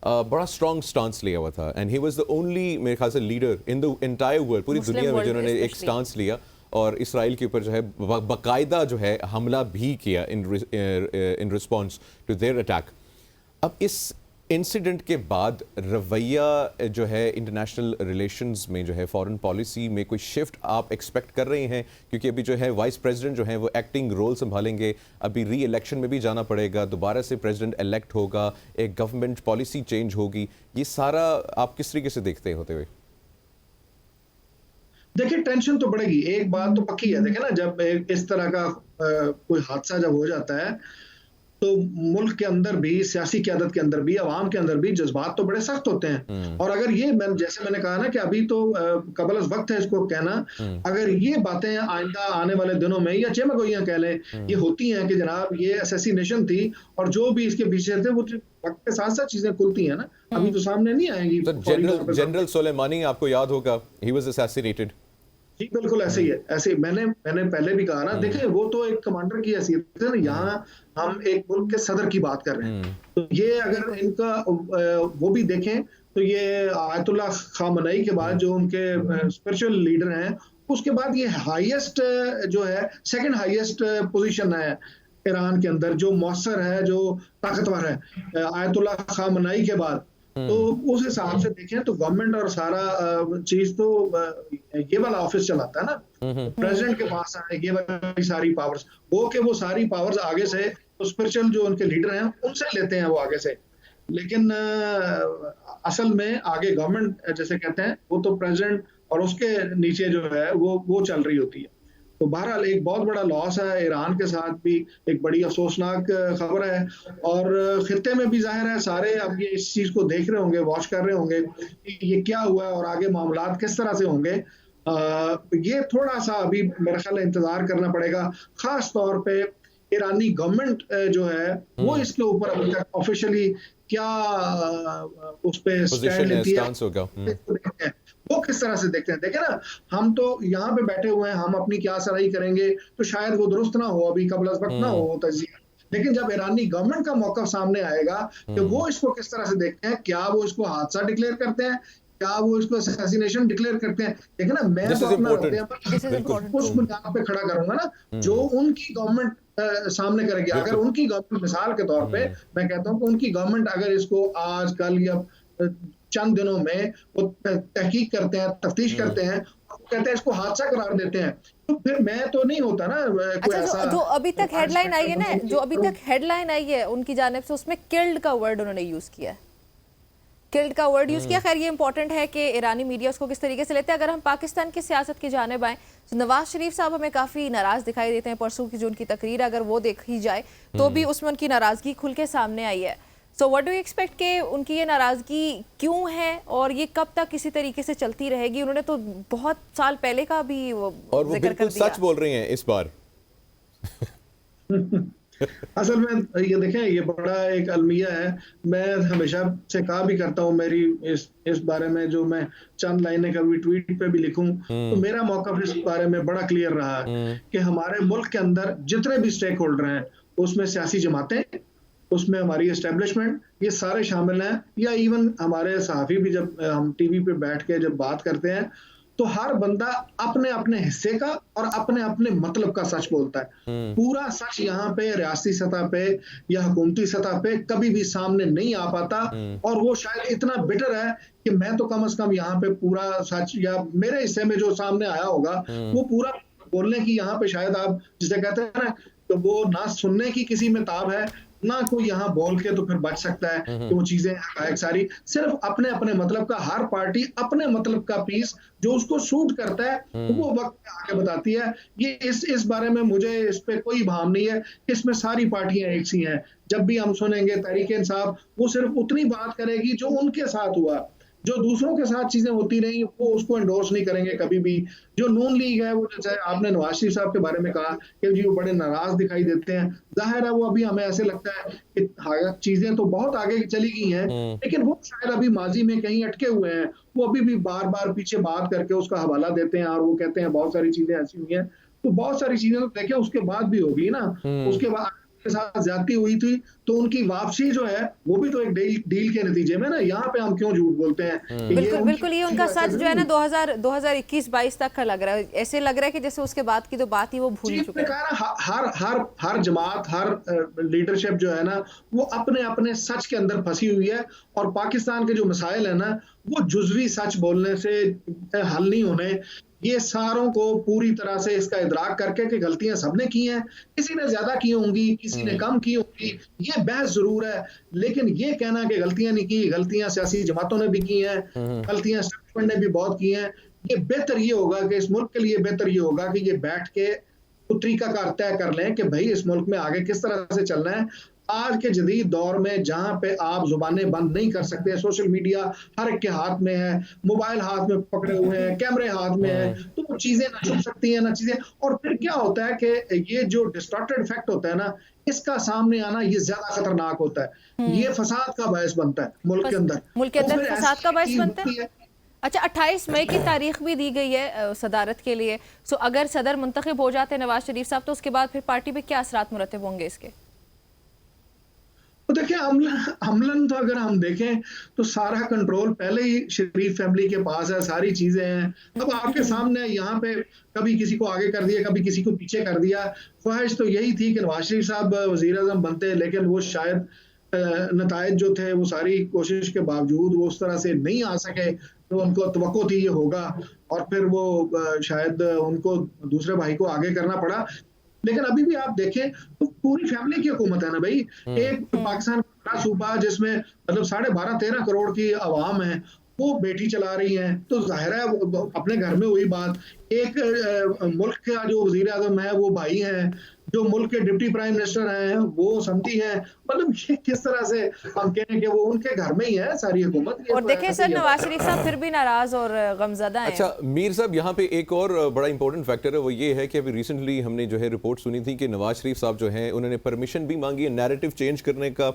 बड़ा स्ट्रॉन्ग स्टांस लिया हुआ था, and he was the only मेरे ख्याल से leader in the entire world, पूरी दुनिया में जिन्होंने एक स्टांस लिया और इसराइल के ऊपर जो है बाकायदा जो है हमला भी किया in response to their attack. अब इस इंसिडेंट के बाद रवैया जो है इंटरनेशनल रिलेशंस में जो है फॉरेन पॉलिसी में कोई शिफ्ट आप एक्सपेक्ट कर रहे हैं? क्योंकि अभी जो है वाइस प्रेसिडेंट जो है वो एक्टिंग रोल संभालेंगे, अभी री इलेक्शन में भी जाना पड़ेगा, दोबारा से प्रेसिडेंट इलेक्ट होगा, एक गवर्नमेंट पॉलिसी चेंज होगी, ये सारा आप किस तरीके से देखते हैं होते हुए? देखिए टेंशन तो बढ़ेगी, एक बात तो पक्की है। देखिए ना, जब इस तरह का कोई हादसा जब हो जाता है तो मुल्क के अंदर भी, सियासी क़यादत के अंदर भी, अवाम के अंदर भी जज्बात तो बड़े सख्त होते हैं। और अगर ये जैसे मैंने कहा ना कि अभी तो कबल अज़ वक्त है इसको कहना, अगर ये बातें आइंदा आने वाले दिनों में या चमगोइयां कह लें ये होती हैं कि जनाब ये असैसिनेशन थी और जो भी इसके पीछे थे वो वक्त के साथ साथ चीजें खुलती हैं ना, अभी तो सामने नहीं आएंगी। तो जनरल सुलेमानी आपको याद होगा, ही वाज असैसिनेटेड। जी बिल्कुल ऐसे ही है, ऐसे मैंने पहले भी कहा ना, देखिए वो तो एक कमांडर की हैसियत है ना, यहाँ हम एक मुल्क के सदर की बात कर रहे हैं। तो ये अगर इनका वो भी देखें तो ये आयतुल्लाह खामनई के बाद जो उनके स्पिरिचुअल लीडर हैं, उसके बाद ये हाईएस्ट जो है, सेकंड हाईएस्ट पोजीशन है ईरान के अंदर, जो मौसर है, जो ताकतवर है आयतुल्लाह खामनई के बाद। तो उस हिसाब से देखें तो गवर्नमेंट और सारा चीज तो ये वाला ऑफिस चलाता है ना, प्रेसिडेंट के पास है ये वाली सारी पावर्स, वो के वो सारी पावर्स आगे से तो स्पिरिचुअल जो उनके लीडर हैं उनसे लेते हैं वो आगे से। लेकिन असल में आगे गवर्नमेंट जैसे कहते हैं वो तो प्रेसिडेंट और उसके नीचे जो है वो चल रही होती है। तो बहरहाल एक बहुत बड़ा लॉस है, ईरान के साथ भी एक बड़ी अफसोसनाक खबर है, और खित्ते में भी जाहिर है सारे अब ये इस चीज को देख रहे होंगे, वॉच कर रहे होंगे कि ये क्या हुआ है और आगे मामलात किस तरह से होंगे। ये थोड़ा सा अभी मेरे ख्याल इंतजार करना पड़ेगा, खास तौर पे ईरानी गवर्नमेंट जो है वो इसके ऊपर अभी तक ऑफिशियली क्या उस पे स्टैंड लेती है, वो किस तरह से देखते हैं। देखे ना, हम तो यहाँ पे बैठे हुए हैं, हम अपनी क्या सराही करेंगे तो शायद वो दुरुस्त ना हो, अभी कबल अज़ वक्त ना हो तज़िया, लेकिन जब ईरानी गवर्नमेंट का मौक़िफ़ सामने आएगा कि वो इसको किस तरह से देखते हैं, क्या वो इसको हादसा डिक्लेयर करते हैं, क्या वो इसको असैसिनेशन डिक्लेयर करते हैं। देखिए ना, मैं तो अपना उस बुनियाद पे खड़ा करूंगा ना जो उनकी गवर्नमेंट सामने करेगी। अगर उनकी गवर्नमेंट, मिसाल के तौर पे मैं कहता हूँ कि उनकी गवर्नमेंट अगर इसको आज कल या चंद दिनों में वो तहकीक करते हैं, तफ्तीश करते हैं, कहते हैं इसको हादसा करार देते हैं, तो फिर मैं तो नहीं होता ना कोई ऐसा। जो अभी तक हेडलाइन आई है ना, जो अभी तक हेडलाइन आई है उनकी जानिब से, उसमें किल्ड का वर्ड उन्होंने यूज किया है, किल्ड का वर्ड यूज किया। खैर ये इंपॉर्टेंट है कि ईरानी मीडिया उसको किस तरीके से लेते हैं। अगर हम पाकिस्तान की सियासत की जानिब आए तो नवाज शरीफ साहब हमें काफी नाराज दिखाई देते हैं। परसों की जो उनकी तकरीर अगर वो देखी जाए तो भी उसमें उनकी नाराजगी खुल के सामने आई है। So what do you expect कि उनकी ये नाराजगी क्यों है और ये कब तक किसी तरीके से चलती रहेगी? उन्होंने तो बहुत साल पहले का भी और वो बिल्कुल सच बोल रही हैं इस बार। असल में ये देखें, ये बड़ा एक अलमिया है। मैं हमेशा से कहा भी करता हूँ, मेरी इस बारे में जो मैं चंद लाइनें कभी ट्वीट पे भी लिखूं तो मेरा मौक़िफ़ इस बारे में बड़ा क्लियर रहा है कि हमारे मुल्क के अंदर जितने भी स्टेक होल्डर हैं, उसमें सियासी जमातें, उसमें हमारी एस्टेब्लिशमेंट, ये सारे शामिल हैं, या इवन हमारे सहाफ़ी भी जब हम टीवी पे बैठ के जब बात करते हैं तो हर बंदा अपने अपने हिस्से का और अपने अपने मतलब का सच बोलता है। पूरा सच यहाँ पे रियासती सतह पे या हुकूमती सतह पे कभी भी सामने नहीं आ पाता, और वो शायद इतना बिटर है कि मैं तो कम से कम यहाँ पे पूरा सच, या मेरे हिस्से में जो सामने आया होगा वो पूरा बोलने की यहाँ पे शायद आप जिसे कहते हैं ना, तो वो ना सुनने की किसी में ताब है, ना कोई यहाँ बोल के तो फिर बच सकता है कि वो चीजें सारी सिर्फ अपने अपने मतलब का, हर पार्टी अपने मतलब का पीस जो उसको सूट करता है वो वक्त आगे बताती है। ये इस बारे में मुझे इस पे कोई भाव नहीं है, इसमें सारी पार्टियां एक सी हैं। जब भी हम सुनेंगे तहरीक इंसाफ वो सिर्फ उतनी बात करेगी जो उनके साथ हुआ, जो दूसरों के साथ चीजें होती रही वो उसको एंडोर्स नहीं करेंगे कभी भी। जो नून लीग है वो, जैसे आपने नवाज शरीफ साहब के बारे में कहा कि जी वो बड़े नाराज दिखाई देते हैं, जाहिर है वो अभी हमें ऐसे लगता है कि चीजें तो बहुत आगे चली गई हैं, लेकिन वो शायद अभी माजी में कहीं अटके हुए हैं, वो अभी भी बार बार पीछे बात करके उसका हवाला देते हैं और वो कहते हैं बहुत सारी चीजें ऐसी हुई हैं। तो बहुत सारी चीजें तो देखें उसके बाद भी होगी ना, उसके बाद के साथ ज्यादती हुई थी तो उनकी वापसी जो है वो भी तो एक डील के नतीजे में ना, यहाँ पे हम क्यों झूठ बोलते हैं? बिल्कुल बिल्कुल, ये उनका सच जो है ना 2021-22 तक का लग रहा है, ऐसे लग रहा है कि जैसे उसके बाद की तो बात ही वो भूल चुके हैं। हर जमात, हर लीडरशिप जो है ना वो अपने अपने सच के अंदर फंसी हुई है, और पाकिस्तान के जो मसाइल है ना वो जुज़वी सच बोलने से हल नहीं होने। ये सारों को पूरी तरह से इसका इदराक करके कि गलतियां सबने की हैं, किसी ने ज्यादा की होंगी, किसी ने कम की होंगी, ये बहस जरूर है, लेकिन ये कहना कि गलतियां नहीं की, गलतियां सियासी जमातों ने भी की हैं, गलतियां एस्टेब्लिशमेंट ने भी बहुत की हैं, ये बेहतर ये होगा कि इस मुल्क के लिए बेहतर ये होगा कि ये बैठ के तरीकाकार तय कर लें कि भाई इस मुल्क में आगे किस तरह से चलना है। आज के जदीद दौर में जहां पे आप जुबानें बंद नहीं कर सकते, सोशल मीडिया हर एक के हाथ में है, मोबाइल हाथ में पकड़े हुए हैं, कैमरे हाथ में है, तो वो चीजें ना छुप सकती हैं ना चीजें। और फिर क्या होता है कि ये जो डिस्टॉर्टेड इफेक्ट होता है ना, इसका सामने आना ये ज्यादा खतरनाक होता है, ये फसाद का बायस बनता है मुल्क के अंदर फसाद का बायस बनता है। अच्छा, 28 मई की तारीख भी दी गई है सदारत के लिए। सो अगर सदर मुंतखब हो जाते हैं नवाज शरीफ साहब, तो उसके बाद फिर पार्टी पे क्या असरात मुरतब होंगे इसके? तो देखिए, अमलन तो अगर हम देखें तो सारा कंट्रोल पहले ही शरीफ फैमिली के पास है, सारी चीजें हैं। अब आपके सामने यहाँ पे कभी किसी को आगे कर दिया, कभी किसी को पीछे कर दिया। ख्वाहिश तो यही थी कि नवाज शरीफ साहब वजीर आजम बनते, लेकिन वो शायद नतायज जो थे वो सारी कोशिश के बावजूद वो उस तरह से नहीं आ सके, तो उनको तवक्को थी ये होगा, और फिर वो शायद उनको दूसरे भाई को आगे करना पड़ा। लेकिन अभी भी आप देखें तो पूरी फैमिली की हुकूमत है ना भाई। एक पाकिस्तान का सूबा जिसमें मतलब 12.5-13 करोड़ की आवाम है, वो बेटी चला रही है, तो जाहिर है अपने घर में हुई बात। एक मुल्क का जो वजीर आजम है वो भाई है, जो मुल्क के डिप्टी प्राइम मिनिस्टर हैं वो समझी है। मतलब ये किस तरह से हम कहें कि वो उनके घर में ही है सारी हुकूमत। और देखें सर, नवाज शरीफ साहब फिर भी नाराज और गमज़दा हैं। अच्छा मीर साहब, यहाँ पे एक और बड़ा इंपॉर्टेंट फैक्टर है, वो ये है कि अभी रिसेंटली हमने जो है रिपोर्ट सुनी थी कि नवाज शरीफ साहब जो हैं उन्होंने परमिशन भी मांगी है नैरेटिव चेंज करने का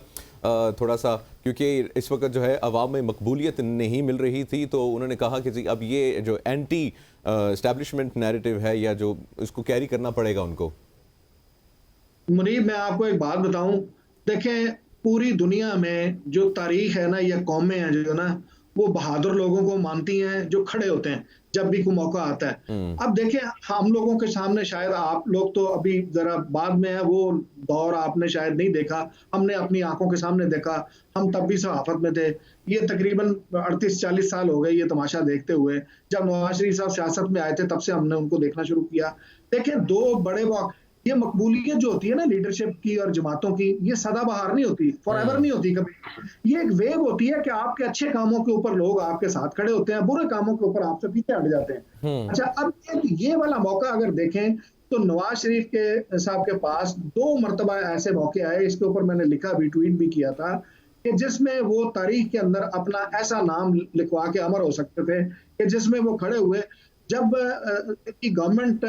थोड़ा सा, क्योंकि इस वक्त जो है अवाम में मकबूलियत नहीं मिल रही थी, तो उन्होंने कहा कि जी अब ये जो एंटी एस्टैब्लिशमेंट नैरेटिव है या जो इसको कैरी करना पड़ेगा उनको। मुनीब, मैं आपको एक बात बताऊं, देखें पूरी दुनिया में जो तारीख है ना, ये कौमें हैं जो ना वो बहादुर लोगों को मानती हैं जो खड़े होते हैं जब भी कोई मौका आता है। अब देखें हम लोगों के सामने, शायद आप लोग तो अभी जरा बाद में है, वो दौर आपने शायद नहीं देखा, हमने अपनी आंखों के सामने देखा, हम तब भी सहाफत में थे। ये तकरीबन 38-40 साल हो गए ये तमाशा देखते हुए। जब नवाज शरीफ साहब सियासत में आए थे तब से हमने उनको देखना शुरू किया। देखें दो बड़े ये मकबूलियत जो होती है ना लीडरशिप की और जमातों की, ये सदाबहार नहीं होती, फॉरएवर नहीं होती कभी। ये एक वेव होती है कि आपके अच्छे कामों के ऊपर लोग आपके साथ खड़े होते हैं, बुरे कामों के ऊपर आपसे पीछे हट जाते हैं। अच्छा, अब ये वाला मौका अगर देखें तो नवाज शरीफ के साहब के पास 2 मरतबा ऐसे मौके आए, इसके ऊपर मैंने लिखा भी, ट्वीट भी किया था, कि जिसमें वो तारीख के अंदर अपना ऐसा नाम लिखवा के अमर हो सकते थे कि जिसमें वो खड़े हुए। जब गवर्नमेंट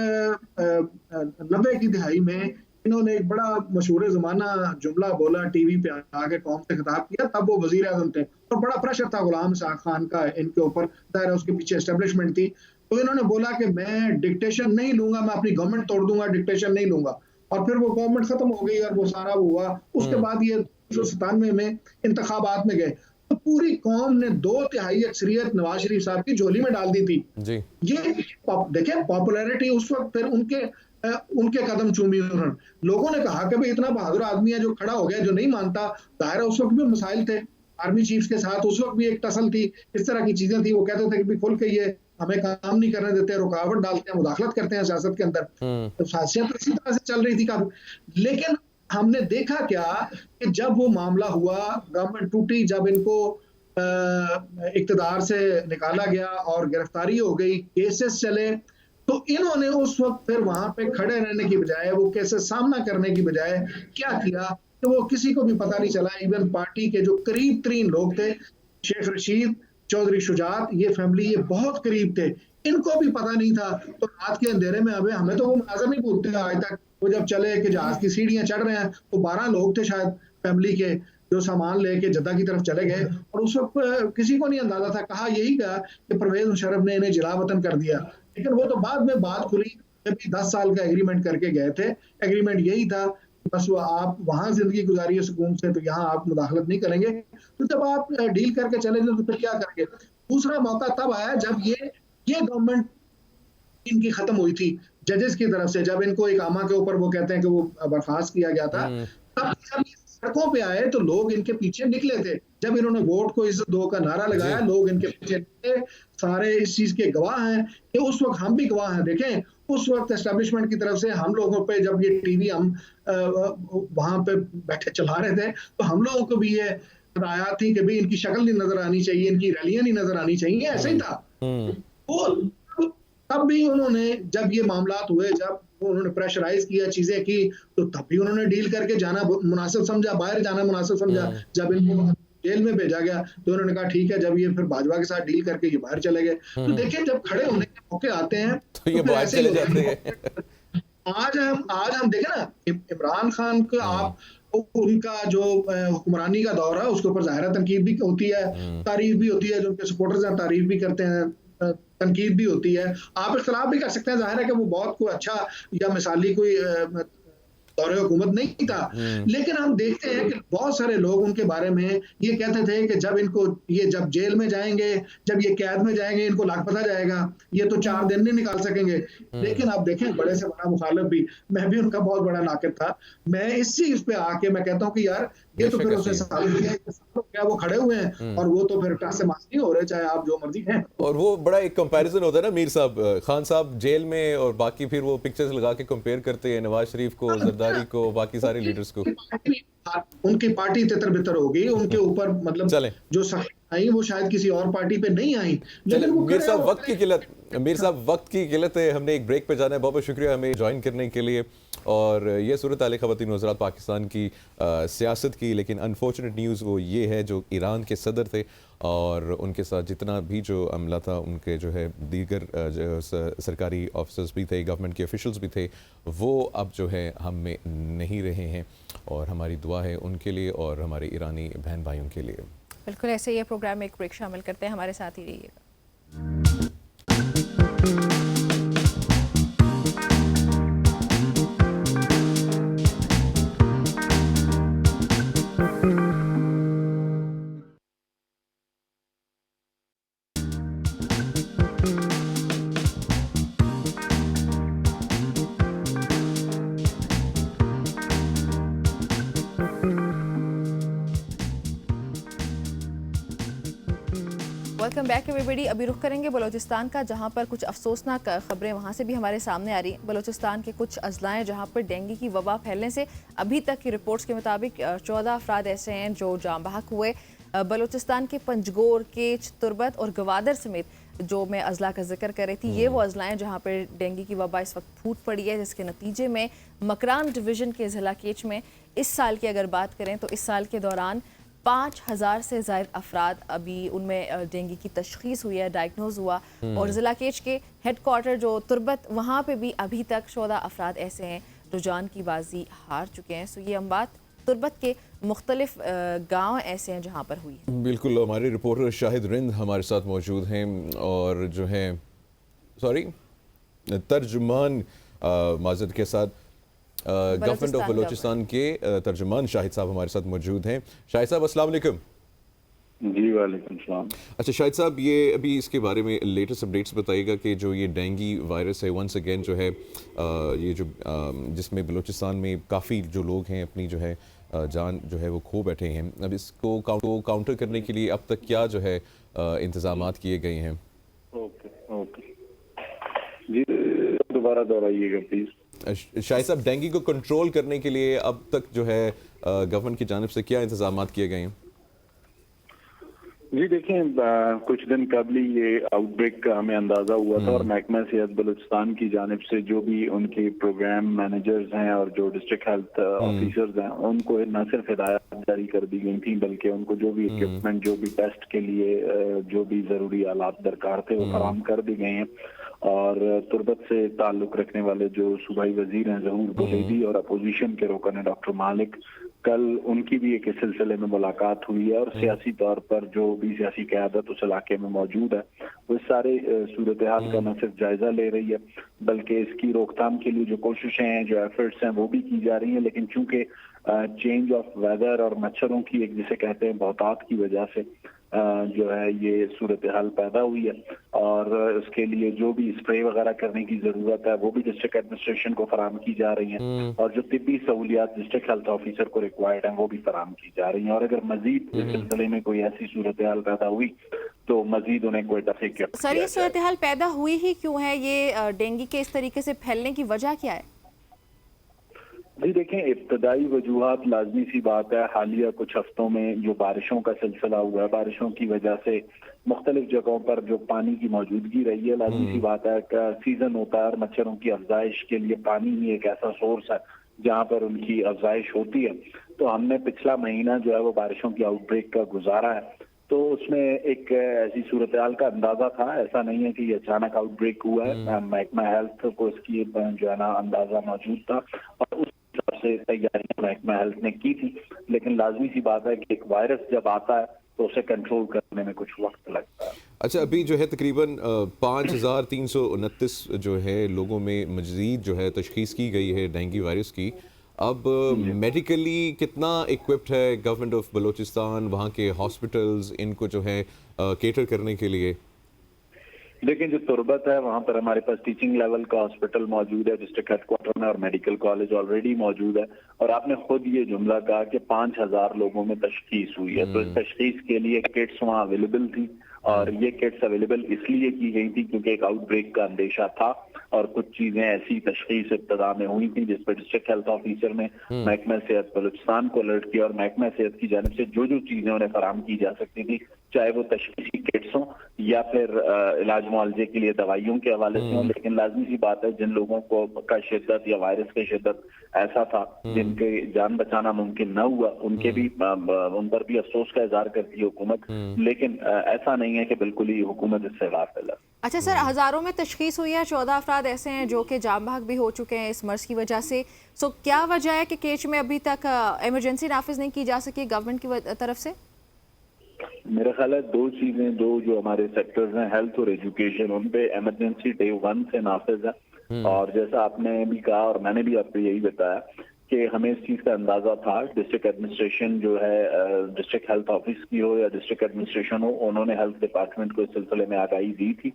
90 की दिहाई में इन्होंने एक बड़ा मशहूर ज़माना जुमला बोला, टीवी पे आके कौम से खिताब किया, तब वो वजीर आज़म थे और बड़ा प्रेशर था गुलाम साहब खान का इनके ऊपर, जाहिर है उसके पीछे एस्टेब्लिशमेंट थी। तो इन्होंने बोला कि मैं डिक्टेशन नहीं लूंगा, मैं अपनी गवर्नमेंट तोड़ दूंगा, डिक्टेशन नहीं लूंगा। और फिर वो गवर्नमेंट खत्म हो गई और वो सारा हुआ। उसके बाद ये 1997 में इंतखाबात में गए तो पूरी कौम ने 2/3 अक्सरियत नवाज शरीफ साहब की झोली में डाल दी थी जी। ये देखें पॉपुलैरिटी उस वक्त, फिर उनके कदम चूमी उन्होंने। लोगों ने कहा कि भाई इतना बहादुर आदमी है जो खड़ा हो गया, जो नहीं मानता। जाहिर है उस वक्त भी मसाइल थे आर्मी चीफ के साथ, उस वक्त भी एक टसल थी, इस तरह की चीजें थी। वो कहते थे कि खुल के ये हमें काम नहीं करने देते, रुकावट डालते हैं, मुदाखलत करते हैं सियासत के अंदर। तो साजिशें तो इसी तरह से चल रही थी काफी। लेकिन हमने देखा क्या कि जब वो मामला हुआ, गवर्नमेंट टूटी, जब इनको इक्तदार से निकाला गया और गिरफ्तारी हो गई, केसेस चले, तो इन्होंने उस वक्त फिर वहां पे खड़े रहने की बजाय, वो केसेस सामना करने की बजाय क्या किया कि वो किसी को भी पता नहीं चला। इवन पार्टी के जो करीब तरीन लोग थे, शेख रशीद, चौधरी शुजात, ये फैमिली ये बहुत करीब थे, इनको भी पता नहीं था। तो रात के अंधेरे में हमें तो वो मनाज़र नहीं भूलते आज तक। वो जब चले कि जहाज की सीढ़ियां चढ़ रहे हैं, तो 12 लोग थे शायद फैमिली के, जो सामान लेके जद्दा की तरफ चले गए। और उस वक्त किसी को नहीं अंदाजा था, कहा यही था कि परवेज मुशर्रफ ने इन्हें जिला वतन कर दिया। लेकिन वो तो बाद में बात खुली जब 10 साल का एग्रीमेंट करके गए थे। एग्रीमेंट यही था बस वो आप वहां जिंदगी गुजारिए सुकून से, तो यहाँ आप मुदाखलत नहीं करेंगे। तो जब आप डील करके चले जाए तो फिर क्या करेंगे? दूसरा मौका तब आया जब ये गवर्नमेंट इनकी खत्म हुई थी जजेस की तरफ से, जब इनको इकामा के ऊपर वो कहते हैं कि वो बर्खास्त किया गया था, तब जब सड़कों पे आए तो लोग इनके पीछे निकले थे। जब इन्होंने वोट को इज्जत दो का नारा लगाया, लोग इनके पीछे निकले, सारे इस चीज के गवाह हैं कि उस वक्त हम भी गवाह हैं। देखें, उस वक्त एस्टेब्लिशमेंट की तरफ से हम लोगों पे जब ये टीवी हम वहां पे बैठे चला रहे थे, तो हम लोगों को भी ये आया थी कि भाई इनकी शक्ल नहीं नजर आनी चाहिए, इनकी रैलियां नहीं नजर आनी चाहिए, ऐसे ही था। वो तब भी उन्होंने, जब ये मामलात हुए, जब उन्होंने प्रेशराइज किया, चीजें की, तो तब भी उन्होंने डील करके जाना मुनासिब समझा, बाहर जाना मुनासिब समझा। जब इनको जेल में भेजा गया तो उन्होंने कहा ठीक है, जब ये फिर भाजपा के साथ डील करके ये बाहर चले गए। तो देखिए, जब खड़े होने के मौके आते हैं तो ये बाहर चले जाते हैं। आज हम देखें ना, इमरान खान का आप उनका जो हुक्मरानी का दौर है उसके ऊपर ज़ाहिर तनकीद भी होती है, तारीफ भी होती है, जो उनके सपोर्टर्स हैं तारीफ भी करते हैं, तनकीद भी होती है, आप इख्तलाफ भी कर सकते हैं। जाहिर है कि वो बहुत कोई अच्छा या मिसाली कोई दौरे हुकूमत नहीं था, लेकिन हम देखते हैं कि बहुत सारे लोग उनके बारे में ये कहते थे कि जब इनको ये जब जेल में जाएंगे, जब ये कैद में जाएंगे, इनको लापता जाएगा, ये तो 4 दिन नहीं निकाल सकेंगे। लेकिन आप देखें, बड़े से बड़ा मुखालिफ भी, मैं भी उनका बहुत बड़ा नाकिद था, मैं इस चीज पे आके मैं कहता हूँ कि यार ये तो फिर उसे क्या वो खड़े हुए हैं और वो तो फिर से मास नहीं हो रहे, चाहे आप जो मर्जी हैं। और वो बड़ा एक कंपैरिजन होता है ना मीर साहब, खान साहब जेल में और बाकी फिर वो पिक्चर्स लगा के कंपेयर करते हैं नवाज शरीफ को, जरदारी को, बाकी सारे लीडर्स को। उनकी पार्टी तितर बितर होगी, उनके ऊपर मतलब जो सख्ती आई वो शायद किसी और पार्टी पे नहीं आई। लेकिन मीर साहब वक्त की किल्लत है, हमने एक ब्रेक पे जाना है। बहुत बहुत शुक्रिया हमें ज्वाइन करने के लिए। और ये सूरत हाल ख़वातीन हज़रात पाकिस्तान की सियासत की, लेकिन अनफॉर्चुनेट न्यूज़ वो ये है जो ईरान के सदर थे और उनके साथ जितना भी जो अमला था, उनके जो है दीगर सरकारी ऑफिसर्स भी थे, गवर्नमेंट के ऑफिशल्स भी थे, वो अब जो है हम में नहीं रहे हैं। और हमारी दुआ है उनके लिए और हमारे ईरानी बहन भाइयों के लिए। बिल्कुल ऐसे ही प्रोग्राम में एक ब्रेक शामिल करते हैं, हमारे साथ ही रहिएगा। Welcome back everybody. अभी रुख करेंगे बलूचिस्तान का, जहां पर कुछ अफसोसनाक खबरें वहां से भी हमारे सामने आ रही हैं। बलूचिस्तान के कुछ अजलाएँ जहां पर डेंगू की वबा फैलने से अभी तक की रिपोर्ट्स के मुताबिक 14 अफराद ऐसे हैं जो जाँ बहक हुए। बलूचिस्तान के पंजगोर, केच, तुर्बत और गवादर समेत जो मैं अजला का जिक्र कर रही थी, ये वो अजलाएँ जहाँ पर डेंगू की वबा इस वक्त फूट पड़ी है, जिसके नतीजे में मकरान डिवीज़न के ज़िला केच में इस साल की अगर बात करें तो इस साल के दौरान 5000 से ज़ायद अफराद अभी उनमें डेंगू की तशख़ीस हुई है, डायग्नोज हुआ। और ज़िला केच के हेड क्वार्टर जो तुर्बत, वहाँ पे भी अभी तक 14 अफराद ऐसे हैं जो जान की बाजी हार चुके हैं। सो ये हम बात तुर्बत के मुख्तलिफ गाँव ऐसे हैं जहाँ पर हुई है। बिल्कुल, हमारे रिपोर्टर शाहिद रिंद हमारे साथ मौजूद हैं और जो है तर्जुमान माजद के साथ गवर्नमेंट ऑफ बलूचिस्तान के तर्जुमान शाहिद साहब हमारे साथ मौजूद हैं। शाहिद साहब अस्सलाम वालेकुम। जी वालेकुम सलाम। अच्छा शाहिद साहब, ये अभी इसके बारे में लेटेस्ट अपडेट्स बताइएगा कि जो ये डेंगू वायरस है वंस अगेन जो है ये जो जिसमें बलूचिस्तान में काफ़ी जो लोग हैं अपनी जो है जान जो है वो खो बैठे हैं, अब इसको काउंटर करने के लिए अब तक क्या जो है इंतजामात किए गए हैं? ओके जी, दोबारा दोहराइएगा प्लीज़। शाहिद साहब, डेंगू को कंट्रोल करने के लिए अब तक जो है गवर्नमेंट की जानिब से क्या इंतजामात किए गए हैं? जी देखें, कुछ दिन कबल ही ये आउटब्रेक का हमें अंदाजा हुआ था और महकमा सेहत बलूचिस्तान की जानिब से जो भी उनके प्रोग्राम मैनेजर्स हैं और जो डिस्ट्रिक्ट हेल्थ ऑफिसर्स हैं, उनको न सिर्फ हिदायत जारी कर दी गई थी बल्कि उनको जो भी इक्विपमेंट, जो भी टेस्ट के लिए जो भी जरूरी आलात दरकार थे वो फराहम कर दी गए हैं। और तुर्बत से ताल्लुक रखने वाले जो सूबाई वजीर हैं ज़हूर बुलैदी और अपोजिशन के रुकन है डॉक्टर मालिक, कल उनकी भी एक इस सिलसिले में मुलाकात हुई है और सियासी तौर पर जो भी सियासी क़यादत उस इलाके में मौजूद है वो इस सारे सूरत हाल का न सिर्फ जायजा ले रही है बल्कि इसकी रोकथाम के लिए जो कोशिशें हैं, जो एफर्ट्स हैं वो भी की जा रही हैं। लेकिन चूंकि चेंज ऑफ वेदर और मच्छरों की एक जिसे कहते हैं बहुतात की वजह से जो है ये सूरत हाल पैदा हुई है और उसके लिए जो भी स्प्रे वगैरह करने की जरूरत है वो भी डिस्ट्रिक्ट एडमिनिस्ट्रेशन को फराम की जा रही है और जो तिब्बी सहूलियात डिस्ट्रिक्ट हेल्थ ऑफिसर को रिक्वायर्ड है वो भी फराम की जा रही है। और अगर मजीद इस सिलसिले में कोई ऐसी सूरत हाल पैदा हुई तो मजीद उन्हें क्वेटा से सर ये सूरत हाल पैदा हुई ही क्यों है? ये डेंगू के इस तरीके से फैलने की वजह क्या है? जी देखें, इब्तदाई वजूहात लाजमी सी बात है, हालिया कुछ हफ्तों में जो बारिशों का सिलसिला हुआ है, बारिशों की वजह से मुख्तलिफ जगहों पर जो पानी की मौजूदगी रही है, लाजमी सी बात है कि सीजन होता है और मच्छरों की अफजाइश के लिए पानी ही एक ऐसा सोर्स है जहाँ पर उनकी अफजाइश होती है। तो हमने पिछला महीना जो है वो बारिशों की आउटब्रेक का गुजारा है, तो उसमें एक ऐसी सूरत हाल का अंदाजा था। ऐसा नहीं है कि ये अचानक आउटब्रेक हुआ है, महकमा हेल्थ को इसकी जो है ना अंदाजा मौजूद था और उस हिसाब से तैयारियां महकमा हेल्थ ने की थी। लेकिन लाजमी सी बात है कि एक वायरस जब आता है तो उसे कंट्रोल करने में कुछ वक्त लगता है। अच्छा, अभी जो है तकरीबन 5329 जो है लोगों में मजीद जो है तशखीस की गई है डेंगू वायरस की। अब मेडिकली कितना इक्विप्ड है गवर्नमेंट ऑफ बलूचिस्तान, वहाँ के हॉस्पिटल्स इनको जो है केटर करने के लिए? देखिए, जो तुर्बत है वहाँ पर हमारे पास टीचिंग लेवल का हॉस्पिटल मौजूद है डिस्ट्रिक्ट हेडक्वार्टर में और मेडिकल कॉलेज ऑलरेडी मौजूद है। और आपने खुद ये जुमला कहा कि 5000 लोगों में तशखीस हुई है, तो इस तशखीस के लिए किट्स वहाँ अवेलेबल थी और ये किट्स अवेलेबल इसलिए की गई थी क्योंकि एक आउटब्रेक का अंदेशा था और कुछ चीजें ऐसी तशखीस इब्तदा में हुई थी जिस पर डिस्ट्रिक्ट हेल्थ ऑफिसर ने महकमा सेहत बलूचिस्तान को अलर्ट किया और महकमा सेहत की जानिब से जो जो चीजें उन्हें फराम की जा सकती थी, चाहे वो तशखीसी किट्स हों या फिर इलाज मुआवजे के लिए दवाइयों के हवाले से हों। लेकिन लाजमी सी बात है, जिन लोगों को का शिद्दत या वायरस की शिद्दत ऐसा था जिनके जान बचाना मुमकिन न हुआ, उनके भी उन पर भी अफसोस का इजहार करती है हुकूमत। लेकिन ऐसा नहीं है कि बिल्कुल ही हुकूमत इससे गाफिल है। अच्छा सर, हजारों में तशखीस हुई है, 14 अफराद ऐसे हैं जो कि जान बहक भी हो चुके हैं इस मर्ज की वजह से। सो क्या वजह है कि केच में अभी तक इमरजेंसी नाफिज नहीं की जा सकी गवर्नमेंट की तरफ से? मेरा ख्याल है दो चीजें, दो जो हमारे सेक्टर्स हैं हेल्थ और एजुकेशन, उन पे इमरजेंसी डे 1 से नाफिज है। और जैसा आपने भी कहा और मैंने भी आपको यही बताया कि हमें इस चीज का अंदाजा था। डिस्ट्रिक्ट एडमिनिस्ट्रेशन जो है, डिस्ट्रिक्ट हेल्थ ऑफिस की हो या डिस्ट्रिक्ट एडमिनिस्ट्रेशन हो, उन्होंने हेल्थ डिपार्टमेंट को इस सिलसिले में आगाही दी थी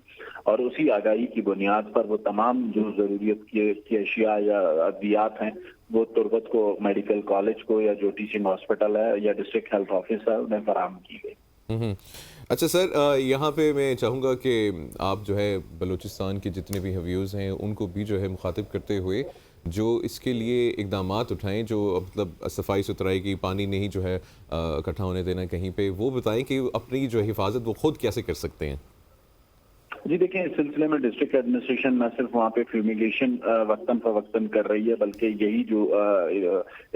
और उसी आगाही की बुनियाद पर वो तमाम जो जरूरियत की अशिया या अद्वियात हैं वो तुर्बत को, मेडिकल कॉलेज को या जो टीचिंग हॉस्पिटल है या डिस्ट्रिक्ट हेल्थ ऑफिस है उन्हें फराहम की गई। अच्छा सर, यहाँ पे मैं चाहूँगा कि आप जो है बलूचिस्तान के जितने भी व्यूज़ हैं उनको भी जो है मुखातिब करते हुए जो इसके लिए इकदामात उठाएं, जो मतलब सफाई सुथराई की, पानी नहीं जो है इकट्ठा होने देना कहीं पे, वो बताएं कि अपनी जो हिफाजत वो खुद कैसे कर सकते हैं। जी देखें, इस सिलसिले में डिस्ट्रिक्ट एडमिनिस्ट्रेशन न सिर्फ वहाँ पे फ्यूमिगेशन वक्तन फवक्तन कर रही है बल्कि यही जो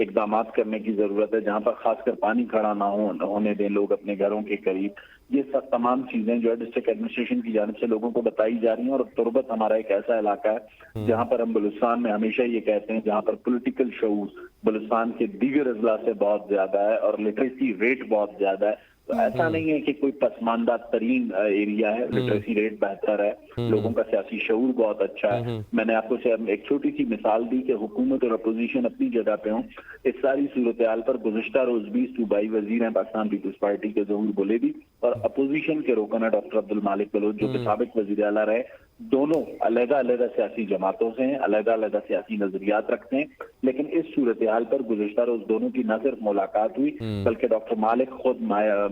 इकदामात करने की जरूरत है जहाँ पर खासकर पानी खड़ा ना होने दें लोग अपने घरों के करीब, ये सब तमाम चीजें जो है डिस्ट्रिक्ट एडमिनिस्ट्रेशन की जानिब से लोगों को बताई जा रही हैं। और तुर्बत हमारा एक ऐसा इलाका है जहाँ पर हम बलूचिस्तान में हमेशा ये कहते हैं जहाँ पर पॉलिटिकल शऊर बलूचिस्तान के दीगर अजला से बहुत ज्यादा है और लिटरेसी रेट बहुत ज्यादा है। तो ऐसा नहीं है कि कोई पसमानदा तरीन एरिया है, लिटरेसी रेट बेहतर है, लोगों का सियासी शऊर बहुत अच्छा है। मैंने आपको एक छोटी सी मिसाल दी कि हुकूमत और अपोजिशन अपनी जगह पे हों। इस सारी सूरत हाल पर गुज़िश्ता रोज भी सूबाई वजीर हैं पाकिस्तान पीपल्स पार्टी के ज़हूर बुलैदी और अपोजिशन के रुकन है डॉक्टर अब्दुल मालिक बलोच जो कि साबिक वज़ीर आला रहे, दोनों अलग-अलग सियासी जमातों से हैं, अलग-अलग सियासी नजरियात रखते हैं। लेकिन इस सूरत हाल पर गुज़िश्ता रोज दोनों की न सिर्फ मुलाकात हुई बल्कि डॉक्टर मालिक खुद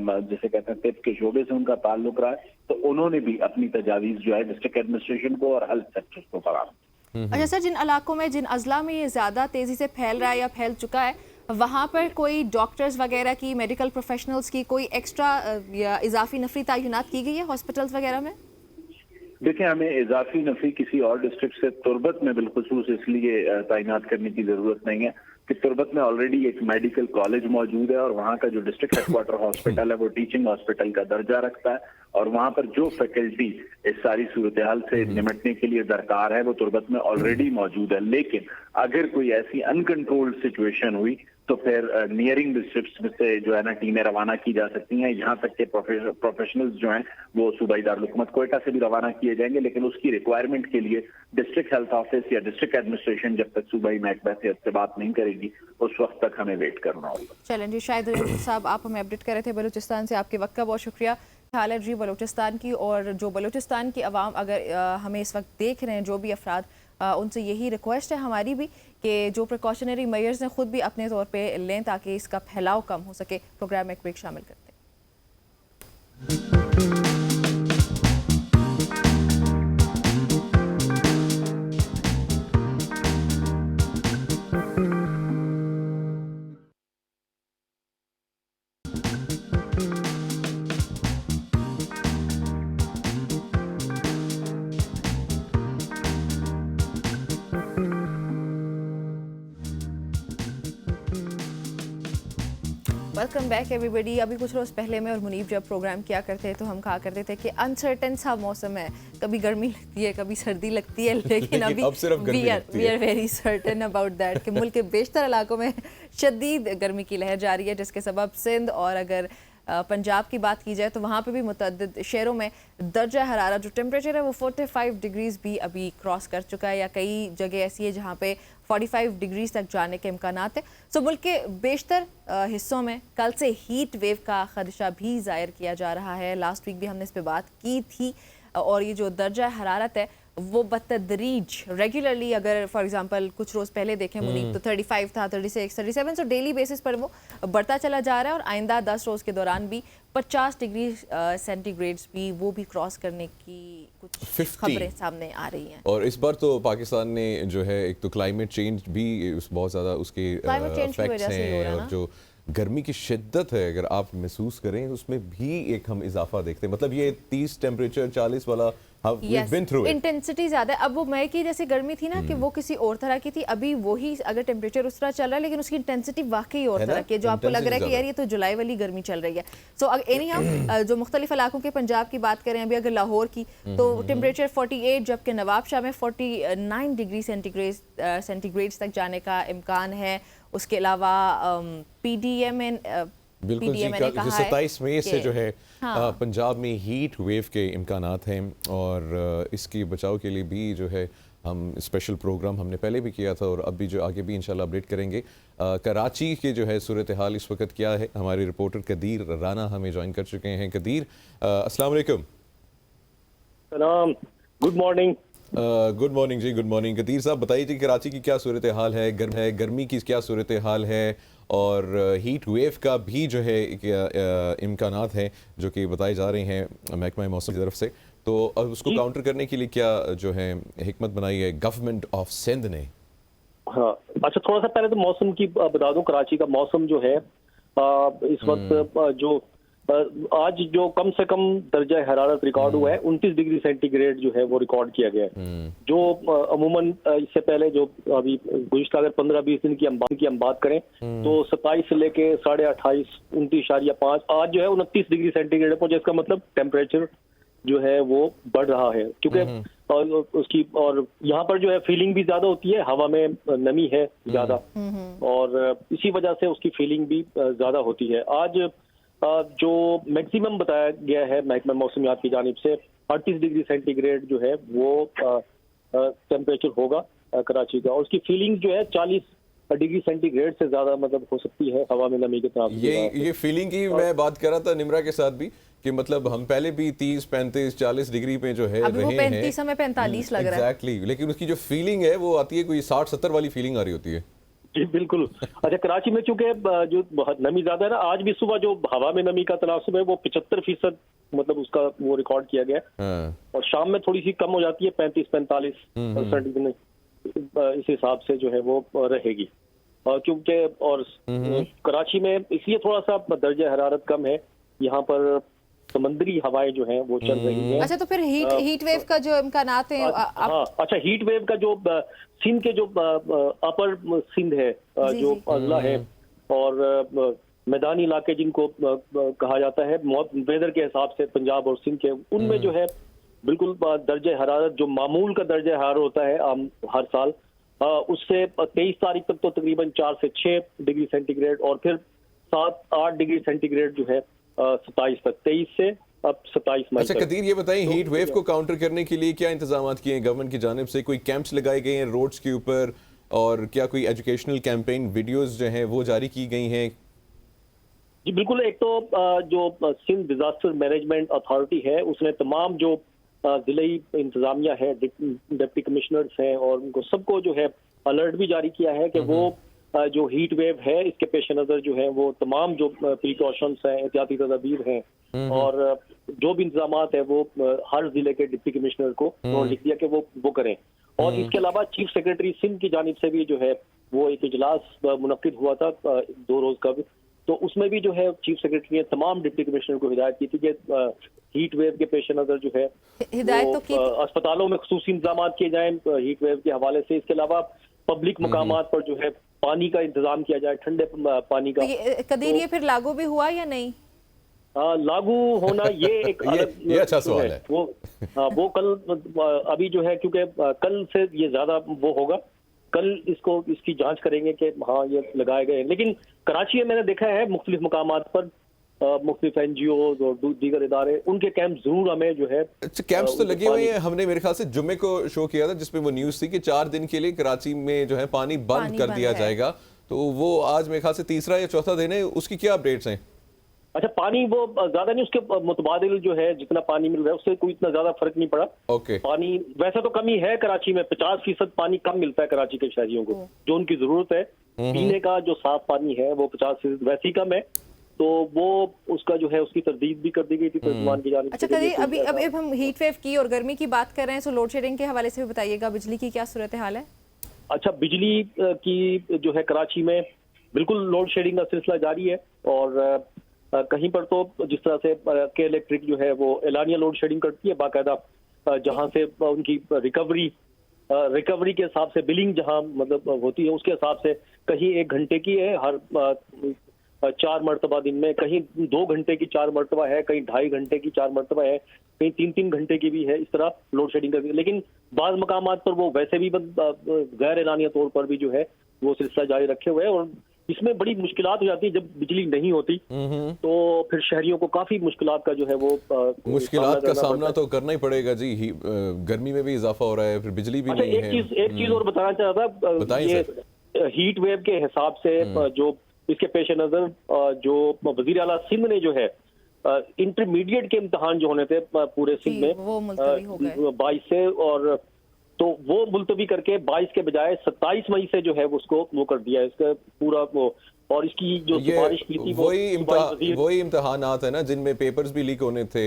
जिसे कहते हैं तिब के शोबे से उनका ताल्लुक रहा है, तो उन्होंने भी अपनी तजावीज जो है डिस्ट्रिक्ट एडमिनिस्ट्रेशन को और हेल्थ सेक्टर को फराहम। अच्छा सर, जिन इलाकों में, जिन अजला में ये ज्यादा तेजी से फैल रहा है या फैल चुका है, वहाँ पर कोई डॉक्टर्स वगैरह की, मेडिकल प्रोफेशनल्स की कोई एक्स्ट्रा या इजाफी नफरी तैनात की गई है हॉस्पिटल्स वगैरह में? देखिए, हमें इजाफी नफरी किसी और डिस्ट्रिक्ट से तुर्बत में बिलखुसूस इसलिए तैनात करने की जरूरत नहीं है कि तुर्बत में ऑलरेडी एक मेडिकल कॉलेज मौजूद है और वहाँ का जो डिस्ट्रिक्ट हेडक्वार्टर हॉस्पिटल है वो टीचिंग हॉस्पिटल का दर्जा रखता है और वहां पर जो फैकल्टी इस सारी सूरत हाल से निपटने के लिए दरकार है वो तुर्बत में ऑलरेडी मौजूद है। लेकिन अगर कोई ऐसी अनकंट्रोल्ड सिचुएशन हुई तो फिर नियरिंग डिस्ट्रिक्ट्स में से जो है ना टीमें रवाना की जा सकती हैं। यहाँ तक के प्रोफेशनल्स जो हैं वो सूबाई दारुल हुकूमत कोयटा से भी रवाना किए जाएंगे, लेकिन उसकी रिक्वायरमेंट के लिए डिस्ट्रिक्ट हेल्थ ऑफिस या डिस्ट्रिक्ट एडमिनिस्ट्रेशन जब तक सूबाई महकमा सेहत से बात नहीं करेगी उस वक्त तक हमें वेट करना होगा। चलें जी, शायद साहब आप हमें अपडेट कर रहे थे बलूचिस्तान से, आपके वक्त का बहुत शुक्रिया। हाल है जी बलूचिस्तान की, और जो बलूचिस्तान की आवाम अगर हमें इस वक्त देख रहे हैं, जो भी अफराद, उनसे यही रिक्वेस्ट है हमारी भी कि जो प्रिकॉशनरी मेजर्स हैं खुद भी अपने तौर पे लें ताकि इसका फैलाव कम हो सके। प्रोग्राम में क्विक शामिल करते हैं। Welcome back everybody. अभी कुछ रोज़ पहले मैं और मुनीब जब प्रोग्राम किया करते तो हम कहा करते थे कि अनसर्टेन सा मौसम है, कभी गर्मी लगती है कभी सर्दी लगती है, लेकिन अभी we are very certain about that कि मुल्क के बेशतर इलाकों में शदीद गर्मी की लहर जारी है, जिसके सबब सिंध और अगर पंजाब की बात की जाए तो वहाँ पे भी मुतअद्दिद शहरों में दर्जा हरारत जो टेम्परेचर है वो 45 डिग्रीज़ भी अभी क्रॉस कर चुका है, या कई जगह ऐसी है जहाँ पे 45 डिग्रीज तक जाने के इम्कानात है। सो मुल्क के बेशतर हिस्सों में कल से हीट वेव का खदशा भी ज़ाहिर किया जा रहा है। लास्ट वीक भी हमने इस पर बात की थी, और ये जो दर्जा हरारत है वो बतदरीज रेगुलरली, अगर फॉर एग्जांपल कुछ रोज़ पहले देखें मुनीब तो 35 था, 36, 37, सो डेली बेसिस पर वो बढ़ता चला जा रहा है, और आइंदा 10 रोज़ के दौरान भी 50 डिग्री सेंटीग्रेड्स भी वो भी क्रॉस करने की कुछ खबरें सामने आ रही हैं। और इस बार तो पाकिस्तान ने जो है एक तो क्लाइमेट चेंज भी बहुत ज़्यादा उसके इफेक्ट्स हैं, और जो गर्मी की शिद्दत है अगर आप महसूस करें उसमें भी एक हम इजाफा देखते हैं। मतलब ये 30 टेम्परेचर 40 वाला इंटेंसिटी ज्यादा है। अब वो मई की जैसे गर्मी थी ना कि वो किसी और तरह की थी, अभी वही अगर टेम्परेचर उस तरह चल रहा है लेकिन उसकी इंटेंसिटी वाकई और तरह की है, जो आपको लग रहा है कि यार ये तो जुलाई वाली गर्मी चल रही है। सो एनी हाउ जो मुख्तलिफ इलाकों के पंजाब की बात करें, अभी अगर लाहौर की तो टेम्परेचर 48, जबकि नवाबशाह में 49 डिग्री सेंटीग्रेड तक जाने का इम्कान है। उसके अलावा पीडीएम बिल्कुल जी, 27 मई से जो है पंजाब में हीट वेव के इम्कानात हैं, और इसकी बचाव के लिए भी जो है हम स्पेशल प्रोग्राम हमने पहले भी किया था और अब भी जो आगे भी इंशाल्लाह अपडेट करेंगे। कराची के जो है सूरत हाल इस वक्त क्या है, हमारे रिपोर्टर कदीर राना हमें ज्वाइन कर चुके हैं। कदीर, अस्सलाम वालेकुम। सलाम, गुड मॉर्निंग। गुड मॉर्निंग जी, गुड मॉर्निंग। कदीर साहब बताइए जी, कराची की क्या सूरत हाल है, गर्मी की क्या सूरत हाल है, और हीट वेव का भी जो है इम्कानात हैं जो कि बताए जा रहे हैं महकमा मौसम की तरफ से, तो अब उसको काउंटर करने के लिए क्या जो है हिकमत बनाई है गवर्नमेंट ऑफ सिंध ने? हाँ, अच्छा, थोड़ा सा पहले तो मौसम की बता दूं। कराची का मौसम जो है इस वक्त जो आज जो कम से कम दर्जा हरारत रिकॉर्ड हुआ है 29 डिग्री सेंटीग्रेड जो है वो रिकॉर्ड किया गया है, जो अमूमन इससे पहले जो अभी गुज़िश्ता अगर 15-20 दिन की हम बात करें तो 27 से लेके 28.5 29.5 आज जो है 29 डिग्री सेंटीग्रेड पर, जिसका मतलब टेम्परेचर जो है वो बढ़ रहा है, क्योंकि उसकी और यहाँ पर जो है फीलिंग भी ज्यादा होती है, हवा में नमी है ज्यादा, और इसी वजह से उसकी फीलिंग भी ज्यादा होती है। आज जो मैक्सिमम बताया गया है महकमा मौसमियात की जानिब से 38 डिग्री सेंटीग्रेड जो है वो टेम्परेचर होगा कराची का, और उसकी फीलिंग जो है 40 डिग्री सेंटीग्रेड से ज्यादा मतलब हो सकती है हवा में नमी के तरफ। ये फीलिंग की मैं बात कर रहा था निमरा के साथ भी कि मतलब हम पहले भी 30, 35, 40 डिग्री पे जो है रहे हैं, 35 में 45 लग रहा है एग्जैक्टली, लेकिन उसकी जो फीलिंग है वो आती है कोई 60-70 वाली फीलिंग आ रही होती है। जी बिल्कुल। अच्छा, कराची में चूंकि जो नमी ज्यादा है ना, आज भी सुबह जो हवा में नमी का तनासुब है वो 75% मतलब उसका वो रिकॉर्ड किया गया, और शाम में थोड़ी सी कम हो जाती है 35-45%, इस हिसाब से जो है वो रहेगी। और क्योंकि और कराची में इसलिए थोड़ा सा दर्जा हरारत कम है, यहाँ पर समंदरी हवाएं जो हैं वो चल रही हैं। अच्छा, तो फिर हीट वेव का जो इम्कानात है हाँ, अच्छा, हीट वेव का जो सिंध के जो अपर सिंध है जो अजला है और मैदानी इलाके जिनको कहा जाता है वेदर के हिसाब से पंजाब और सिंध के, उनमें जो है बिल्कुल दर्जे हरारत जो मामूल का दर्जा हरारत होता है आम हर साल, उससे 23 तारीख तक तो तकरीबन 4 से 6 डिग्री सेंटीग्रेड, और फिर 7-8 डिग्री सेंटीग्रेड जो है 27 तक, 23 से अब 27 मई अच्छा तक। कदीर, ये बताएं हीट वेव को काउंटर करने के लिए क्या इंतजाम किए हैं गवर्नमेंट की जानिब से? कोई कैंप्स लगाए गए हैं रोड्स के ऊपर, और क्या कोई एजुकेशनल कैंपेन वीडियोस जो हैं वो जारी की गई हैं? जी बिल्कुल, एक तो जो सिंध डिजास्टर मैनेजमेंट अथॉरिटी है उसने तमाम जो जिले इंतजामिया है, डिप्टी कमिश्नर्स हैं, और उनको सबको जो है अलर्ट भी जारी किया है कि वो जो हीट वेव है इसके पेश नजर जो है वो तमाम जो प्रिकॉशंस हैं, एहतियाती तदाबीर हैं, और जो भी इंतजाम है वो हर जिले के डिप्टी कमिश्नर को लिख दिया कि वो करें। और इसके अलावा चीफ सेक्रेटरी सिंध की जानिब से भी जो है वो एक इजलास मुनक्किद हुआ था 2 रोज का, तो उसमें भी जो है चीफ सेक्रेटरी ने तमाम डिप्टी कमिश्नर को हिदायत की थी कि हीट वेव के पेश नजर जो है हिदायत तो की अस्पतालों में खुसूसी इंतजाम किए जाएं हीट वेव के हवाले से। इसके अलावा पब्लिक मकामात पर जो है पानी का इंतजाम किया जाए, ठंडे पानी का। कदीर ये फिर लागू भी हुआ या नहीं? लागू होना ये एक ये अच्छा सवाल है। वो कल अभी जो है, क्योंकि कल से ये ज्यादा वो होगा, कल इसकी जांच करेंगे कि हाँ ये लगाए गए हैं। लेकिन कराची में मैंने देखा है मुख्तलिफ मकामात पर मुख्तलिफ NGOs और दीगर इदारे, उनके कैंप जरूर हमें जो है कैंप्स तो लगे हुए हैं। हमने मेरे ख्याल से जुम्मे को शो किया था जिसमें वो न्यूज थी कि 4 दिन के लिए कराची में जो है पानी बंद कर दिया जाएगा, तो वो आज मेरे ख्याल से तीसरा या चौथा दिन है, उसकी क्या अपडेट्स हैं? अच्छा, पानी वो ज्यादा नहीं, उसके मुतबादिल जो है जितना पानी मिल रहा है उससे कोई इतना ज्यादा फर्क नहीं पड़ा। ओके। पानी वैसे तो कमी है कराची में, 50% पानी कम मिलता है कराची के शहरियों को, जो उनकी जरूरत है पीने का जो साफ पानी है वो 50% वैसे ही कम है, तो वो उसका जो है उसकी तरदीद भी कर दी गई थी तर्जुमान की जानिब से। अच्छा कदीर, अभी हम हीट वेव की और गर्मी की बात कर रहे हैं, सो लोड शेडिंग के हवाले से भी बताइएगा, बिजली की क्या सूरत हाल है? अच्छा, बिजली की जो है कराची में बिल्कुल लोड शेडिंग का सिलसिला जारी है, और कहीं पर तो जिस तरह से के इलेक्ट्रिक जो है वो एलानिया लोड शेडिंग करती है बाकायदा, जहां से उनकी रिकवरी के हिसाब से बिलिंग जहां मतलब होती है उसके हिसाब से कहीं 1 घंटे की है हर 4 मरतबा दिन में, कहीं 2 घंटे की 4 मरतबा है, कहीं 2.5 घंटे की 4 मरतबा है, कहीं 3-3 घंटे की भी है, इस तरह लोड शेडिंग करती है। लेकिन बाज़ मकामात पर वो वैसे भी गैर एलानिया तौर पर भी जो है वो सिलसिला जारी रखे हुए हैं, और इसमें बड़ी मुश्किलात हो जाती है जब बिजली नहीं होती, तो फिर शहरियों को काफी मुश्किलात का जो है वो मुश्किलात का सामना तो करना ही पड़ेगा जी। गर्मी में भी इजाफा हो रहा है, फिर बिजली भी नहीं है। एक चीज और बताना चाहता था, ये हीट वेव के हिसाब से जो इसके पेश नजर जो वजीर आला सिंध ने जो है इंटरमीडिएट के इम्तिहान जो होने थे पूरे सिंध में वो मुलतवी हो गए 22 से, और तो वो मुलतवी करके 22 के बजाय 27 मई से जो है उसको वो कर दिया इसका पूरा वो, और इसकी जो सिफारिश की थी वही इम्तिहानात है ना जिनमें पेपर्स भी लीक होने थे,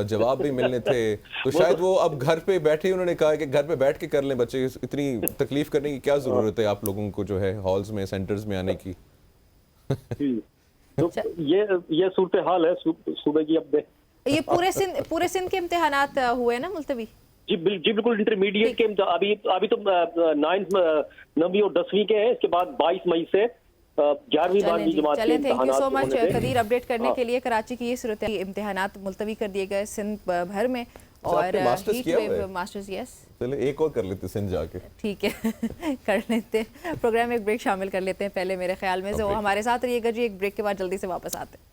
जवाब भी मिलने थे, तो शायद वो अब घर पे बैठे उन्होंने कहा कि घर पे बैठ के कर लें बच्चे, इतनी तकलीफ करने की क्या जरूरत है आप लोगों को जो है हॉल्स में सेंटर्स में आने की। तो ये सूरत हाल है सुबह की। अब ये पूरे सिंध के इम्तिहानात हुए ना मुलतवी? जी बिल्कुल, इंटरमीडिएट के अभी तो 9th 9वीं और 10वीं के हैं, इसके बाद 22 मई से 11वीं 12वीं जमात के thank you so much Qadeer update करने के लिए। कराची की ये सूरत इम्तिहानात मुलतवी कर दिए गए सिंध भर में, और मास्टर्स यस चले एक और कर लेते सिंध जाके, ठीक है कर लेते प्रोग्राम में एक ब्रेक शामिल कर लेते हैं पहले मेरे ख्याल में, तो हमारे साथ रहिएगा जी, एक ब्रेक के बाद जल्दी से वापस आते हैं।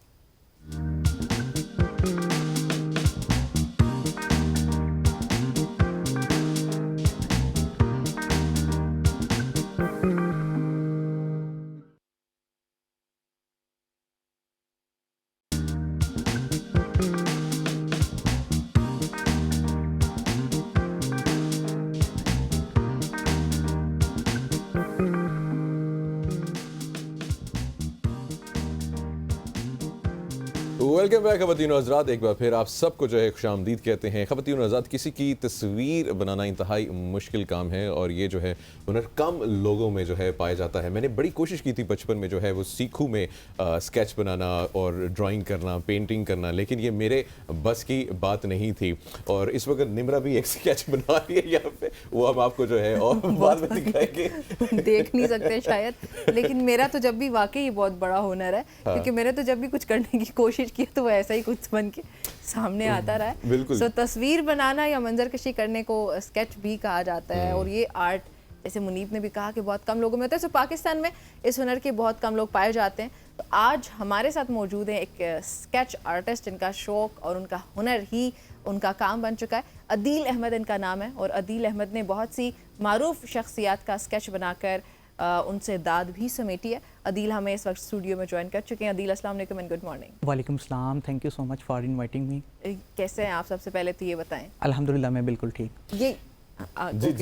वेलकम बैक ख़वातीन और हज़रात, एक बार फिर आप सबको जो है खुशामदीद कहते हैं। ख़वातीन और हज़रात, किसी की तस्वीर बनाना इंतहाई मुश्किल काम है और ये जो है हुनर कम लोगों में जो है पाया जाता है। मैंने बड़ी कोशिश की थी बचपन में जो है वो सीखूं मैं स्केच बनाना और ड्राइंग करना, पेंटिंग करना, लेकिन ये मेरे बस की बात नहीं थी। और इस वक्त निम्रा भी एक स्केच बना रही है यहाँ पे, वो हम आपको जो है और बाद में दिखाएंगे। देख नहीं सकते शायद, लेकिन मेरा तो जब भी वाकई बहुत बड़ा हुनर है, क्योंकि मैंने तो जब भी कुछ करने की कोशिश की तो वो ऐसा ही कुछ बन के सामने आता रहा है। बिल्कुल। सो तस्वीर बनाना या मंजरकशी करने को स्केच भी कहा जाता है, और ये आर्ट जैसे मुनीब ने भी कहा कि बहुत कम लोगों में होता है। सो पाकिस्तान में इस हुनर के बहुत कम लोग पाए जाते हैं। तो आज हमारे साथ मौजूद है एक स्केच आर्टिस्ट जिनका शौक और उनका हुनर ही उनका काम बन चुका है। अदील अहमद इनका नाम है, और अदील अहमद ने बहुत सी मारूफ शख्सियात का स्केच बनाकर उनसे दाद भी समेटी है। अदील हमें इस वक्त स्टूडियो में ज्वाइन कर चुके हैं। अदील, अस्सलाम वालेकुम एंड गुड मॉर्निंग। वालेकुम सलाम, thank you so much for inviting me. कैसे हैं आप? सबसे पहले तो ये बताएं। अल्हम्दुलिल्लाह मैं बिल्कुल ठीक। ये जी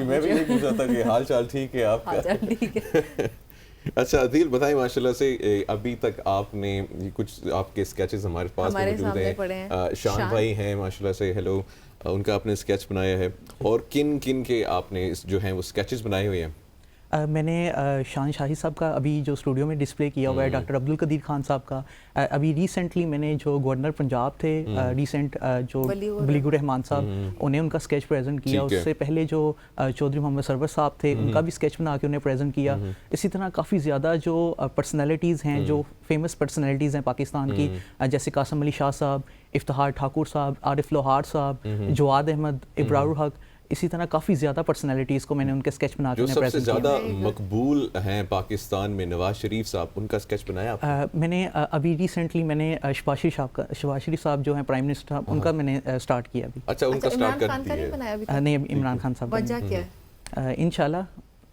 मैं भी यही पूछ रहा था कि हाल चाल ठीक है आपका? हाल चाल ठीक है। अच्छा अदील, बताएं, माशाल्लाह से अभी तक आपने कुछ आपके स्केचेस हमारे पास मौजूद हैं। शान भाई हैं माशाल्लाह से, हेलो, उनका आपने स्केच बनाया है। और किन किन के आपने जो हैं वो स्केचेस बनाए हुए हैं? मैंने शान शाही साहब का अभी जो स्टूडियो में डिस्प्ले किया हुआ है, डॉक्टर अब्दुल कदीर खान साहब का। अभी रिसेंटली मैंने जो गवर्नर पंजाब थे रिसेंट जो बलीगुर रहमान साहब, उन्हें उनका स्केच प्रेजेंट किया। उससे पहले जो चौधरी मोहम्मद सरवर साहब थे, उनका भी स्केच बना के उन्हें प्रेजेंट किया। इसी तरह काफ़ी ज़्यादा जो पर्सनैलिटीज़ हैं, जो फेमस पर्सनैलिटीज़ हैं पाकिस्तान की, जैसे कासम अली शाह साहब, इफ्तिखार ठाकुर साहब, आरिफ लोहार साहब, जवाद अहमद, इब्रारुल हक, इसी तरह काफ़ी ज़्यादा पर्सनैलिटीज़ को मैंने उनके स्केच बना के सबसे ज़्यादा मकबूल हैं पाकिस्तान में नवाज शरीफ साहब, उनका स्केच बनाया आपने? मैंने अभी रिसेंटली मैंने शहबाज शरीफ साहब जो हैं प्राइम मिनिस्टर, उनका मैंने स्टार्ट किया अभी। अच्छा, उनका स्टार्ट कर दिया? नहीं, इमरान खान साहब। वजह क्या है? इंशाल्लाह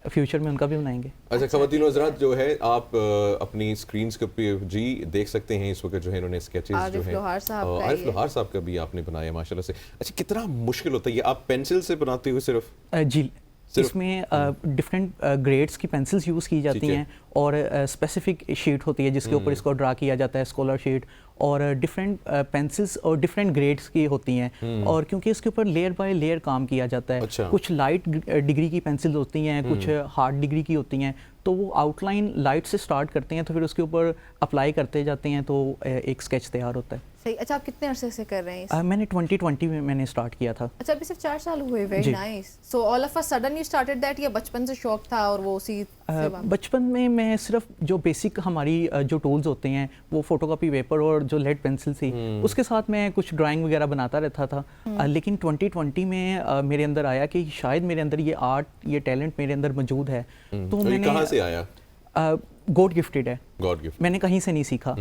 फ्यूचर में उनका भी बनाएंगे। अच्छा ख़वातीन और हज़रात, जो है आप अपनी स्क्रीन्स के पे जी देख सकते हैं इस वक्त जो है इन्होंने स्केचेस जो है आरिफ लोहार साहब का भी आपने बनाया माशाल्लाह से। अच्छा, कितना मुश्किल होता है ये? आप पेंसिल से बनाते हो सिर्फ? जी, इसमें डिफरेंट ग्रेड्स की पेंसिल्स यूज़ की जाती हैं, और स्पेसिफिक शीट होती है जिसके ऊपर इसको ड्रा किया जाता है, स्कॉलर शीट, और डिफरेंट पेंसिल्स और डिफरेंट ग्रेड्स की होती हैं। और क्योंकि इसके ऊपर लेयर बाय लेयर काम किया जाता है, अच्छा। कुछ लाइट डिग्री की पेंसिल्स होती हैं, कुछ हार्ड डिग्री की होती हैं, तो वो आउटलाइन लाइट से स्टार्ट करते हैं, तो फिर उसके ऊपर अप्लाई करते जाते हैं, तो एक स्केच तैयार होता है। सही। अच्छा, आप कितने अरसे से कर रहे हैं? मैंने 2020 में मैंने स्टार्ट किया था। अच्छा, अभी सिर्फ 4 साल हुए। Very nice. So all of a sudden you started that, या बचपन से शौक था और वो उसी बचपन में मैं सिर्फ जो बेसिक हमारी जो टूल्स होते हैं, वो फोटोकॉपी पेपर और जो लेड पेंसिल थी, उसके साथ मैं कुछ ड्राइंग वगैरह बनाता रहता था। लेकिन 2020 में मेरे अंदर आया कि शायद मेरे अंदर ये आर्ट, ये टैलेंट मेरे अंदर मौजूद है। तो मैंने कहाँ से आया? गॉड गिफ्टेड है, गॉड गिफ्ट। मैंने कहीं से नहीं सीखा।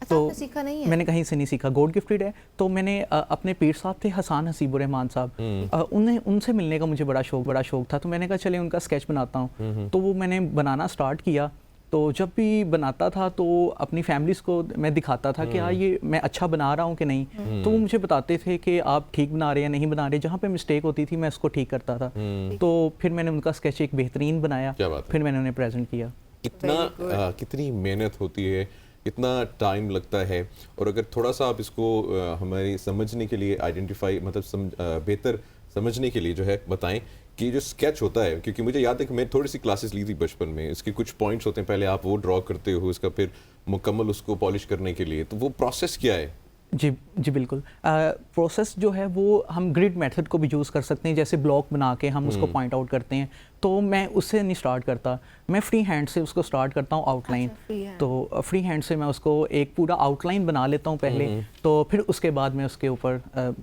तो सीखा नहीं है? मैंने कहीं से नहीं सीखा, गॉड गिफ्टेड है। तो मैंने अपने पीर साहब थे हसन हसीबुर रहमान साहब, उनसे मिलने का मुझे बड़ा शौक था। तो मैंने कहा चले उनका स्केच बनाता हूँ। तो वो मैंने बनाना स्टार्ट किया। तो जब भी बनाता था तो अपनी फैमिलीज को मैं दिखाता था कि हाँ ये मैं अच्छा बना रहा हूँ कि नहीं। तो वो मुझे बताते थे कि आप ठीक बना रहे हैं, नहीं बना रहे। जहाँ पे मिस्टेक होती थी मैं उसको ठीक करता था। तो फिर मैंने उनका स्केच एक बेहतरीन बनाया, फिर मैंने उन्हें प्रेजेंट किया। कितनी मेहनत होती है, कितना टाइम लगता है, और अगर थोड़ा सा आप इसको हमारी समझने के लिए आइडेंटिफाई मतलब बेहतर समझने के लिए जो है बताएं कि जो स्केच होता है, क्योंकि मुझे याद है कि मैं थोड़ी सी क्लासेस ली थी बचपन में, इसके कुछ पॉइंट्स होते हैं, पहले आप वो ड्रॉ करते हो, इसका फिर मुकम्मल उसको पॉलिश करने के लिए, तो वो प्रोसेस क्या है? जी बिल्कुल। प्रोसेस जो है वो हम ग्रिड मेथड को भी यूज़ कर सकते हैं, जैसे ब्लॉक बना के हम उसको पॉइंट आउट करते हैं। तो मैं उससे नहीं स्टार्ट करता, मैं फ्री हैंड से उसको स्टार्ट करता हूँ, आउटलाइन। तो फ्री हैंड से मैं उसको एक पूरा आउटलाइन बना लेता हूँ पहले, तो फिर उसके बाद मैं उसके ऊपर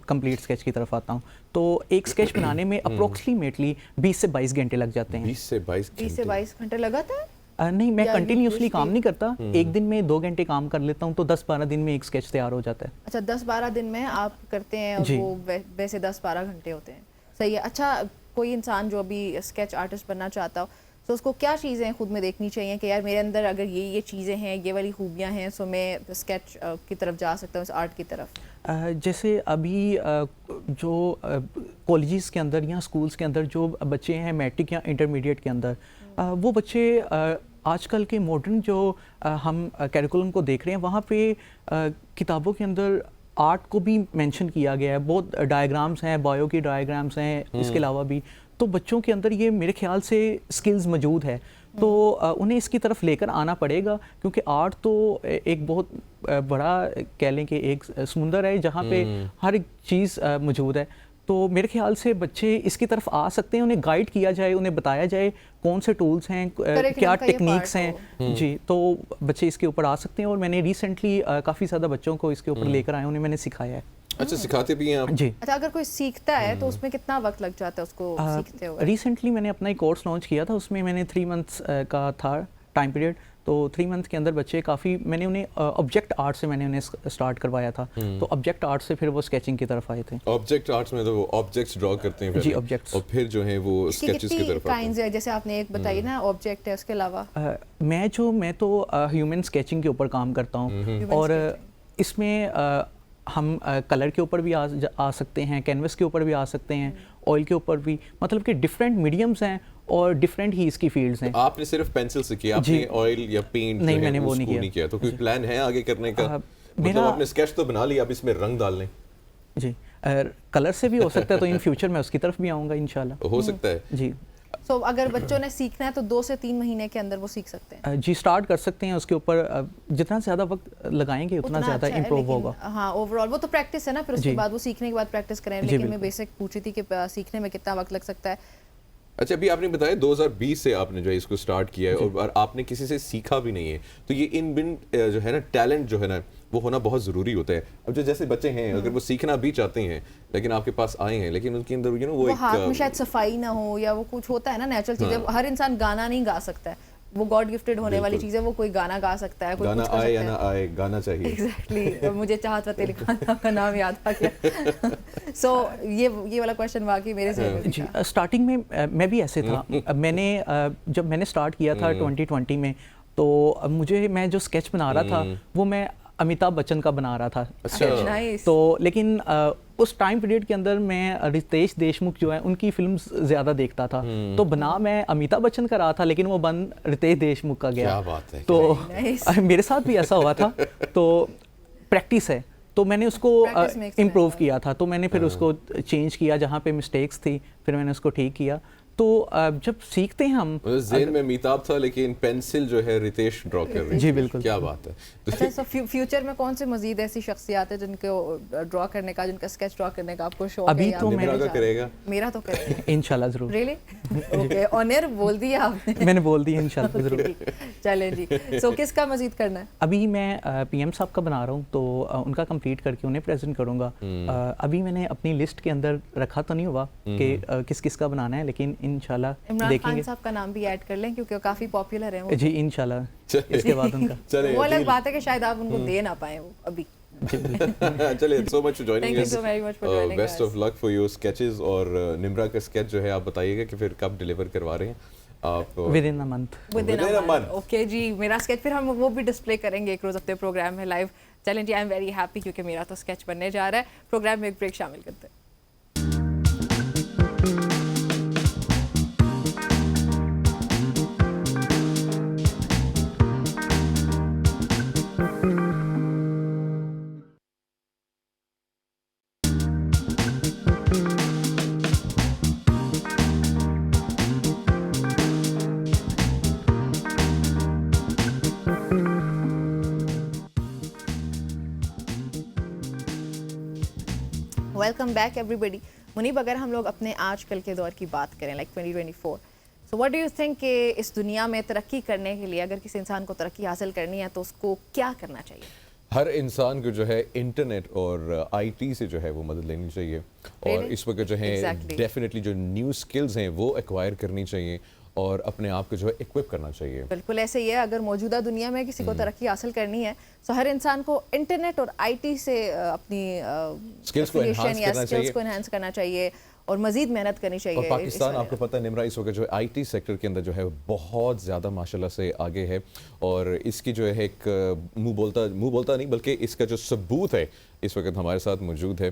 कंप्लीट स्केच की तरफ आता हूँ। तो एक स्केच बनाने में अप्रोक्सीमेटली 20 से 22 घंटे लग जाते हैं। 20 से 22 घंटे लगातार? नहीं, मैं कंटिन्यूसली काम नहीं करता, एक दिन में 2 घंटे काम कर लेता हूँ, तो 10-12 दिन में एक स्केच तैयार हो जाता है। अच्छा, 10-12 दिन में आप करते हैं, और वो वैसे 10-12 घंटे होते हैं। सही है। अच्छा, कोई इंसान जो अभी स्केच आर्टिस्ट बनना चाहता हो, तो उसको क्या चीज़ें खुद में देखनी चाहिए कि यार मेरे अंदर अगर ये चीज़ें हैं, ये वाली खूबियाँ हैं, सो मैं स्केच की तरफ जा सकता हूँ, इस आर्ट की तरफ? जैसे अभी जो कॉलेजेस के अंदर या स्कूल्स के अंदर जो बच्चे हैं मैट्रिक या इंटरमीडिएट के अंदर, वो बच्चे आजकल के मॉडर्न जो हम कैरिकुलम को देख रहे हैं वहाँ पे किताबों के अंदर आर्ट को भी मेंशन किया गया है, बहुत डायग्राम्स हैं, बायो की डायग्राम्स हैं, इसके अलावा भी तो बच्चों के अंदर ये मेरे ख्याल से स्किल्स मौजूद है, तो उन्हें इसकी तरफ लेकर आना पड़ेगा, क्योंकि आर्ट तो एक बहुत बड़ा कह लें कि एक समुंदर है जहाँ पे हर एक चीज़ मौजूद है। तो मेरे ख्याल से बच्चे इसकी तरफ आ सकते हैं, उन्हें गाइड किया जाए, उन्हें बताया जाए कौन से टूल्स हैं, क्या टेक्निक्स हैं जी, तो बच्चे इसके ऊपर आ सकते हैं। और मैंने रिसेंटली काफ़ी ज़्यादा बच्चों को इसके ऊपर लेकर आए, उन्हें मैंने सिखाया है। अच्छा, सिखाते भी हैं आप? जी। अच्छा, अगर कोई सीखता है तो उसमें कितना वक्त लग जाता है उसको सीखते हुए? रिसेंटली मैंने अपना एक कोर्स लॉन्च किया था, उसमें मैंने 3 मंथ्स का था टाइम पीरियड, तो 3 मंथ के अंदर बच्चे काफ़ी, मैंने उन्हें ऑब्जेक्ट आर्ट से मैंने उन्हें स्टार्ट करवाया था, तो ऑब्जेक्ट आर्ट से फिर वो स्केचिंग की तरफ आए थे। ऑब्जेक्ट आर्ट्स में तो वो ऑब्जेक्ट्स ड्रॉ करते हैं जी, ऑब्जेक्ट्स, और फिर जो है वो स्केचेस की तरफ आते हैं। जैसे आपने एक बताई ना ऑब्जेक्ट है, उसके अलावा मैं तो ह्यूमन स्केचिंग के ऊपर काम करता हूँ, और इसमें हम कलर के ऊपर भी आ सकते हैं, कैनवस के ऊपर भी आ सकते हैं, ऑयल के ऊपर भी, मतलब कि डिफरेंट मीडियम्स हैं और डिफरेंट ही इसकी फील्ड्स हैं। आपने सिर्फ पेंसिल से किया, आपने ऑयल या पेंट नहीं, मैंने वो नहीं किया। तो कोई प्लान है आगे करने का? मतलब आपने स्केच तो बना लिया, अब इसमें रंग डालने? जी, कलर से भी हो सकता है, तो इन फ्यूचर मैं उसकी तरफ भी आऊँगा इंशाल्लाह। हो सकता है जी। तो अगर बच्चों ने सीखना है तो 2 से 3 महीने के अंदर वो सीख सकते हैं? जी, स्टार्ट कर सकते हैं, उसके ऊपर जितना ज़्यादा वक्त लगाएंगे उतना ज़्यादा अच्छा इम्प्रूव होगा। हाँ, ओवरऑल वो तो प्रैक्टिस है ना, फिर उसके बाद वो सीखने के बाद प्रैक्टिस करें, लेकिन मैं बेसिक पूछी थी कि सीखने में कितना वक्त लग सकता है। अच्छा, अभी आपने बताया 2020 से आपने जो है इसको स्टार्ट किया है, और आपने किसी से सीखा भी नहीं है, तो ये इनबिल्ट जो है ना टैलेंट जो है ना वो होना बहुत ज़रूरी होता है। अब जो जैसे बच्चे हैं, अगर वो सीखना भी चाहते हैं लेकिन आपके पास आए हैं, लेकिन उनके अंदर वो एक हाथ में शायद सफाई ना हो, या वो कुछ होता है ना नेचुरल चीज़, हर इंसान गाना नहीं गा सकता है, वो गॉड गिफ्टेड होने वाली चीज़ है, वो कोई गाना गा सकता है, कोई गाना आए या ना आए, गाना चाहिए। एग्जैक्टली, मुझे चाहत फतेह अली खान का नाम याद आ गया। सो ये वाला क्वेश्चन वाकई मेरे से जी, स्टार्टिंग में मैं भी ऐसे था। मैंने जब मैंने स्टार्ट किया था 2020 में, तो मैं जो स्केच बना रहा था वो मैं अमिताभ बच्चन का बना रहा था। अच्छा। तो लेकिन उस टाइम पीरियड के अंदर मैं रितेश देशमुख जो है उनकी फिल्म्स ज़्यादा देखता था, तो बना मैं अमिताभ बच्चन का रहा था, लेकिन वो बन रितेश देशमुख का गया। क्या बात है। तो मेरे साथ भी ऐसा हुआ था। तो प्रैक्टिस है, तो मैंने उसको इम्प्रूव किया था, तो मैंने फिर उसको चेंज किया, जहाँ पे मिस्टेक्स थी फिर मैंने उसको ठीक किया। तो जब सीखते हैं हम, ज़हन में अमिताभ था लेकिन पेंसिल जो है रितेश ड्रॉ कर रही है। जी बिल्कुल, क्या बात है। अच्छा, सो फ्यूचर में कौन से मजीद ऐसी शख्सियात है जिनको ड्रॉ करने का, जिनका स्केच ड्रॉ करने का आपको शौक है? अभी तो करेगा, मेरा तो करेगा इंशाल्लाह ज़रूर। रियली? ओके, ऑनर बोल दिया आपने। मैंने बोल दिया इंशाल्लाह ज़रूर। चलें जी, सो किसका मजीद करना है? अभी मैं पीएम साहब का बना रहा हूँ, तो उनका कंप्लीट करके उन्हें प्रेजेंट करूँगा। अभी मैंने अपनी लिस्ट के अंदर रखा तो नहीं हुआ कि किस किस का बनाना है, लेकिन इंशाल्लाह खान साहब का नाम भी ऐड कर लें क्योंकि वो काफी पॉपुलर है वो। जी इंशाल्लाह इसके बाद उनका वो अलग बात है कि शायद आप उनको दे ना पाए वो अभी। चलिए, so much for joining us. Thank you so very much for joining us. Best of luck for your sketches, और निम्रा का स्केच जो है आप बताइएगा कि फिर कब डिलीवर करवा रहे हैं आप? Within a month. Within a month. Okay जी, मेरा स्केच फिर हम वो भी डिस्प्ले करेंगे एक रोज अपने प्रोग्राम में लाइव। चलें जी, आई एम वेरी हैप्पी क्योंकि मेरा तो स्केच बनने जा रहा है। प्रोग्राम में एक ब्रेक शामिल करते हैं। Welcome back everybody. मुनीब, अगर हम लोग अपने आजकल के दौर की बात करें, like 2024, so what do you think कि इस दुनिया में तरक्की करने के लिए, अगर किसी इंसान को तरक्की हासिल करनी है तो उसको क्या करना चाहिए? हर इंसान को जो है इंटरनेट और आईटी से जो है वो मदद लेनी चाहिए, और इस वक्त जो है डेफिनेटली जो न्यू स्किल्स हैं वो एक्वायर करनी चाहिए और अपने आप को जो है इक्विप करना चाहिए। बिल्कुल ऐसे ही है। अगर मौजूदा दुनिया में किसी को तरक्की हासिल करनी है तो हर इंसान को इंटरनेट और आईटी से अपनी स्किल्स को एनहांस करना चाहिए और मजीद मेहनत करनी चाहिए। और पाकिस्तान, आपको पता है निम्रा, इस वक्त जो है आईटी सेक्टर के अंदर जो है बहुत ज़्यादा माशाल्लाह से आगे है, और इसकी जो है एक मुंह बोलता नहीं बल्कि इसका जो सबूत है इस वक्त हमारे साथ मौजूद है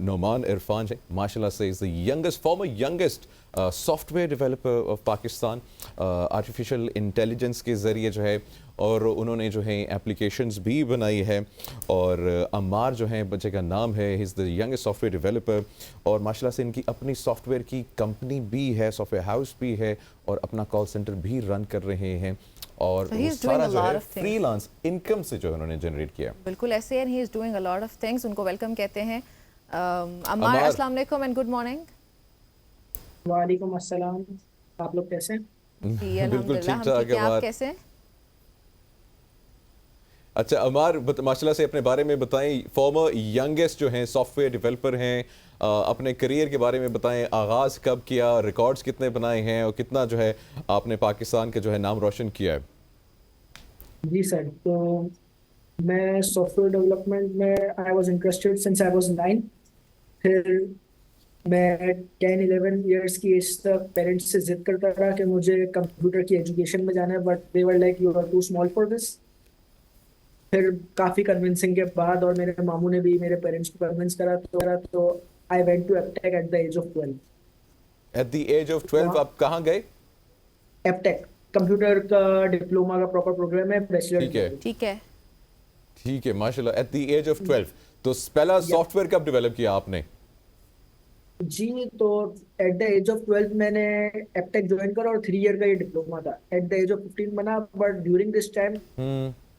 नोमान इरफान है, माशाल्लाह से is the youngest farmer youngest software developer of Pakistan, artificial intelligence के ज़रिए जो है, और उन्होंने जो है एप्लीकेशंस भी बनाई है। और अम्मार जो है बच्चे का नाम है, he is the youngest software developer, और माशाल्लाह से इनकी अपनी सॉफ्टवेयर की कंपनी भी है, सॉफ्टवेयर हाउस भी है, और अपना कॉल सेंटर भी रन कर रहे हैं, और वो सारा जो है फ्रीलांस इनकम से जो उन्होंने जनरेट किया। बिल्कुल ऐसे, and he is doing a lot of things. उनको वेलकम कहते हैं। अम्मार, अस्सलाम वालेकुम एंड गुड मॉर्निंग। वालेकुम अस्सलाम, आप लोग कैसे हैं? जी अल्हम्दुलिल्लाह, हम ठीक हैं, आप कैसे हैं? अच्छा अमार, माशाल्लाह से अपने बारे में बताएं, फॉर्मर यंगेस्ट जो हैं सॉफ्टवेयर डेवलपर हैं, अपने करियर के बारे में बताएं, आगाज़ कब किया, रिकॉर्ड्स कितने बनाए हैं, और कितना जो है आपने पाकिस्तान का जो है नाम रोशन किया है? जी सर, तो मैं सॉफ्टवेयर डेवलपमेंट में I was interested since I was 9। फिर मैं 10-11 इयर्स की एज तक पेरेंट्स से जिद करता रहा कि मुझे कंप्यूटर की एजुकेशन में जाना है, but they were like you are too small for this. फिर काफ़ी कन्विंसिंग के बाद, और मेरे मामू ने भी मेरे पेरेंट्स को कन्विंस करा, तो I went to Aptech at the age of 12। At the age of 12 आप कहाँ गए? एपटेक कंप्यूटर का डिप्लोमा का प्रॉपर प्रोग्राम है, बैचलर। ठीक है माशाल्लाह, एट द एज ऑफ 12। तो पहला सॉफ्टवेयर कब डेवलप किया आपने? जी, तो एट द एज ऑफ 12 मैंने एपटेक ज्वाइन करा, और 3 ईयर का ये डिप्लोमा था। एट द एज ऑफ 15 बना, बट ड्यूरिंग दिस टाइम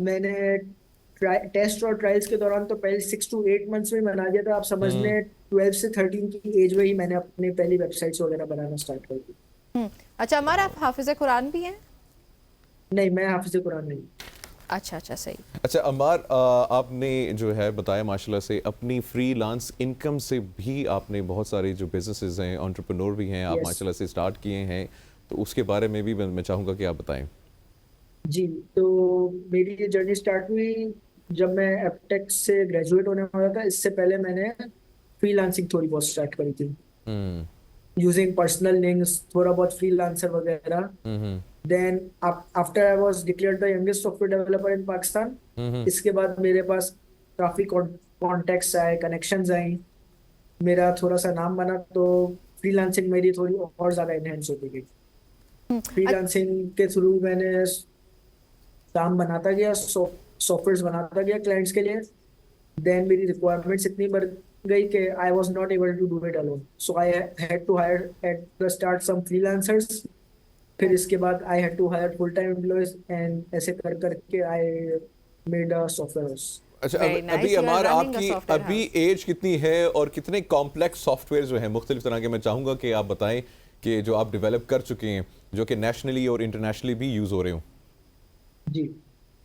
मैंने टेस्ट और ट्रायल्स के दौरान तो पहले 6 to 8 मंथ्स में बना दिया था। आप समझ लें 12 से 13 की एज में ही मैंने अपनी पहली वेबसाइट्स वगैरह बनाना स्टार्ट कर दी। अच्छा अमार, आप हाफिज़ कुरान भी हैं? नहीं, मैं हाफिज़ कुरान नहीं। अच्छा सही। अच्छा अमार, आपने जो है बताया माशाल्लाह से अपनी फ्रीलांस इनकम से भी आपने बहुत सारे जो बिजनेसेस हैं, एंटरप्रेन्योर भी हैं, आप माशाल्लाह से स्टार्ट किए हैं, तो उसके बारे में भी मैं चाहूँगा कि आप बताएं। जी, तो मेरी ये जर्नी स्टार्ट हुई जब मैं एपटेक से ग्रेजुएट होने वाला था। इससे पहले मैंने फ्रीलांसिंग थोड़ी बहुत स्टार्ट करी थी, यूजिंग पर्सनल लिंक्स, थोड़ा बहुत फ्रीलांसर वगैरह। Then after I was declared the youngest software developer in Pakistan, इसके बाद मेरे पास काफी कॉन्टेक्ट्स आए, कनेक्शंस आई, मेरा थोड़ा सा नाम बना, तो फ्रीलांसिंग मेरी थोड़ी और ज्यादा एनहेंस होती गई। फ्रीलांसिंग के थ्रू मैंने काम बनाता गया, सॉफ्टवेयर बनाता गया क्लाइंट्स के लिए। देन मेरी रिक्वायरमेंट्स इतनी बढ़ गई कि I was not able to do it alone, so I had to hire at the start some freelancers. फिर इसके बाद I had to hire full time employees, and ऐसे कर करके I made a software house. अच्छा अभी हमारा आपकी अभी एज कितनी है, और कितने कॉम्प्लेक्स सॉफ्टवेयर जो हैं मुख्तलिफ तरह के, मैं चाहूँगा कि आप बताएं कि जो आप डेवलप कर चुके हैं, जो कि नेशनली और इंटरनेशनली भी यूज़ हो रहे हो? जी,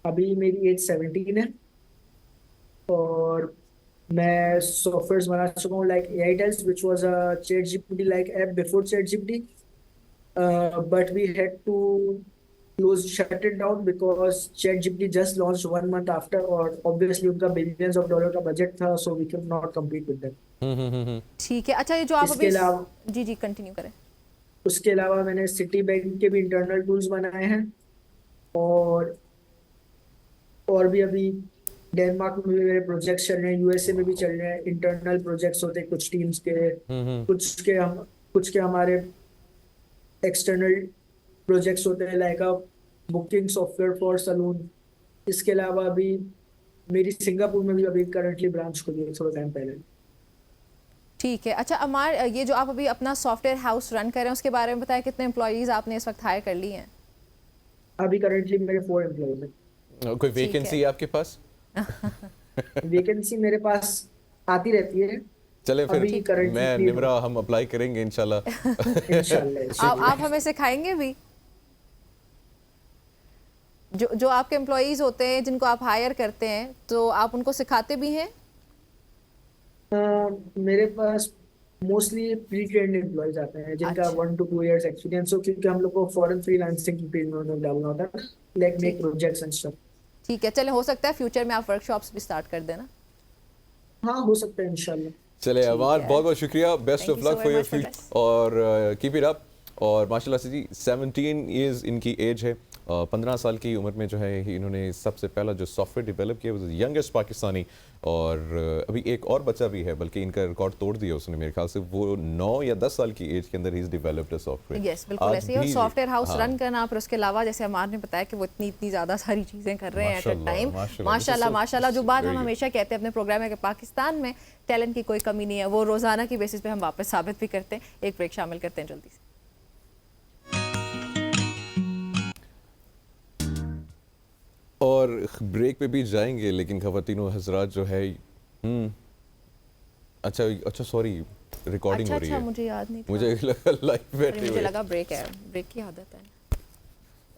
अभी मेरी एज 17 है, और मैं सॉफ्टवेयर बना चुका हूँ like AITELS, which was a ChatGPT like app before ChatGPT, but we had to shut it down because ChatGPT just launched 1 month after, और obviously उनका billions of dollar का बजट था, so we could not compete with them। ठीक है। अच्छा, ये जो आप अभी जी कंटिन्यू करें। उसके अलावा मैंने सिटी बैंक के भी इंटरनल टूल्स बनाए हैं, और भी अभी डेनमार्क में भी मेरे प्रोजेक्ट्स चल रहे हैं, USA में भी चल रहे हैं। इंटरनल प्रोजेक्ट्स होते हैं कुछ टीम्स के, कुछ के हमारे एक्सटर्नल प्रोजेक्ट्स होते हैं, like a booking software for salon. इसके अलावा अभी मेरी सिंगापुर में भी अभी करंटली ब्रांच खुली है थोड़ा टाइम पहले। ठीक है। अच्छा अमार, ये जो आप अभी अपना सॉफ्टवेयर हाउस रन कर रहे हैं, उसके बारे में बताएं, कितने एम्प्लॉयज आपने इस वक्त हायर कर लिए हैं? अभी करंटली मेरे 4 एम्प्लॉयज हैं। कोई वैकेंसी है आपके पास? वैकेंसी मेरे पास आती रहती है। चले फिर मैं निमरा हम अप्लाई करेंगे इंशाल्लाह। आप हमें सिखाएंगे भी? जो आपके एम्प्लॉयज होते हैं जिनको आप हायर करते हैं, तो आप उनको सिखाते भी हैं? मेरे पास मोस्टली प्री ट्रेन्ड एम्प्लॉयज आते हैं जिनका 1 to 2 years एक्सपीरियंस हो, क्योंकि हम लोग को फॉरेन फ्रीलांसिंग की फील्ड में डालना होता है, like make projects and stuff. ठीक है, चले हो सकता है फ्यूचर में आप वर्कशॉप्स भी स्टार्ट कर देना। हाँ, हो सकता है इंशाल्लाह। चले अमार, बहुत बहुत शुक्रिया, best of luck for your future, और कीप इट अप। और माशाल्लाह से जी 17 इयर्स इनकी एज है, 15 साल की उम्र में जो है इन्होंने सबसे पहला जो सॉफ्टवेयर डेवलप किया वो यंगेस्ट पाकिस्तानी, और अभी एक और बच्चा भी है, बल्कि इनका रिकॉर्ड तोड़ दिया उसने मेरे ख्याल से, वो 9 या 10 साल की एज के अंदर ही डेवलप्ड सॉफ्टवेयर। यस, बिल्कुल ऐसे ही। और सॉफ्टवेयर हाउस रन करना, फिर उसके अलावा जैसे अमार ने बताया कि वो इतनी ज़्यादा सारी चीज़ें कर रहे हैं एट अ टाइम। माशाल्लाह। जो बात हम हमेशा कहते हैं अपने प्रोग्राम में कि पाकिस्तान में टैलेंट की कोई कमी नहीं है, वो रोज़ाना की बेसिस पे हम वापस साबित भी करते हैं। एक ब्रेक शामिल करते हैं जल्दी से। और ब्रेक पे भी जाएंगे, लेकिन ख़वातीनो हज़रात जो है अच्छा सॉरी, रिकॉर्डिंग हो रही है। मुझे याद नहीं था। मुझे लगा लाइव बैठे हुए। मुझे लगा ब्रेक है, ब्रेक की आदत है।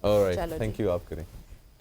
ऑलराइट, थैंक यू, आप करें।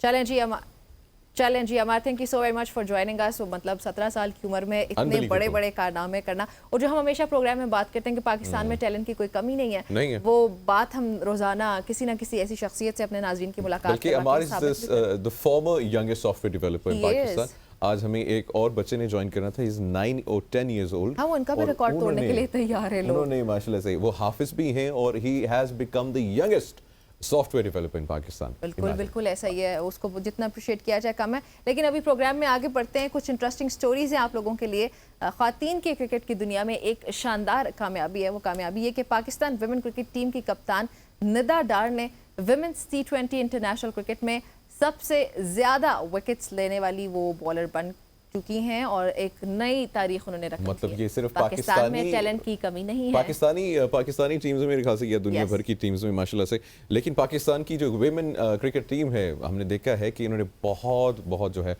चलें जी Amar, thank you so very much for joining us. मतलब 17 साल की उम्र में इतने बड़े बड़े कारनामे करना, और जो हम हमेशा प्रोग्राम में बात करते हैं कि पाकिस्तान में टैलेंट की कोई कमी नहीं है, वो बात हम रोजाना किसी ना किसी ऐसी शख्सियत से अपने नाज़रीन की मुलाकात करके the former youngest software developer in Pakistan. आज हमें एक और बच्चे ने ज्वाइन करना था, इज 9 और 10 years old। हाँ, वो उनका भी रिकॉर्ड तोड़ने के लिए तैयार है लोग। उन्होंने माशाल्लाह से, वो हाफिज भी हैं और he has become the youngest software developer in Pakistan. बिल्कुल ऐसा ही है, उसको जितना अप्रिशिएट किया जाए कम है। लेकिन अभी प्रोग्राम में आगे बढ़ते हैं, कुछ इंटरेस्टिंग स्टोरीज हैं आप लोगों के लिए। ख़वातीन के क्रिकेट की दुनिया में एक शानदार कामयाबी है। वो कामयाबी है कि पाकिस्तान विमेन क्रिकेट टीम की कप्तान निदा डार ने विमेंस T20 इंटरनेशनल क्रिकेट में सबसे ज़्यादा विकेट्स लेने वाली वो बॉलर बन चुकी हैं और एक नई तारीख उन्होंने रखी। मतलब ये सिर्फ पाकिस्तान में टैलेंट की कमी नहीं है। पाकिस्तानी टीम्स में मेरे ख्याल से या दुनिया भर की टीम्स में माशाल्लाह से, लेकिन पाकिस्तान की जो विमेन क्रिकेट टीम है, हमने देखा है कि इन्होंने बहुत जो है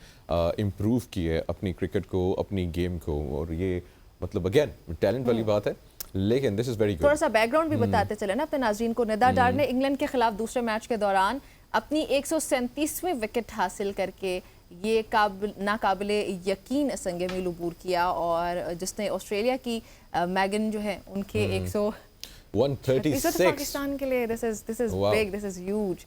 इम्प्रूव की है अपनी क्रिकेट को, अपनी गेम को, और ये मतलब अगेन टैलेंट वाली बात है। लेकिन दिस इज वेरी गुड। थोड़ा सा बैकग्राउंड भी बताते चले ना अपने नाज़रीन को। निदा डार ने इंग्लैंड के खिलाफ दूसरे मैच के दौरान अपनी 137वीं विकेट हासिल करके ये नाकाबिले यकीन संगे मील अबूर किया, और जिसने ऑस्ट्रेलिया की मैगन जो है उनके 136 पाकिस्तान के लिए this is big, this is huge,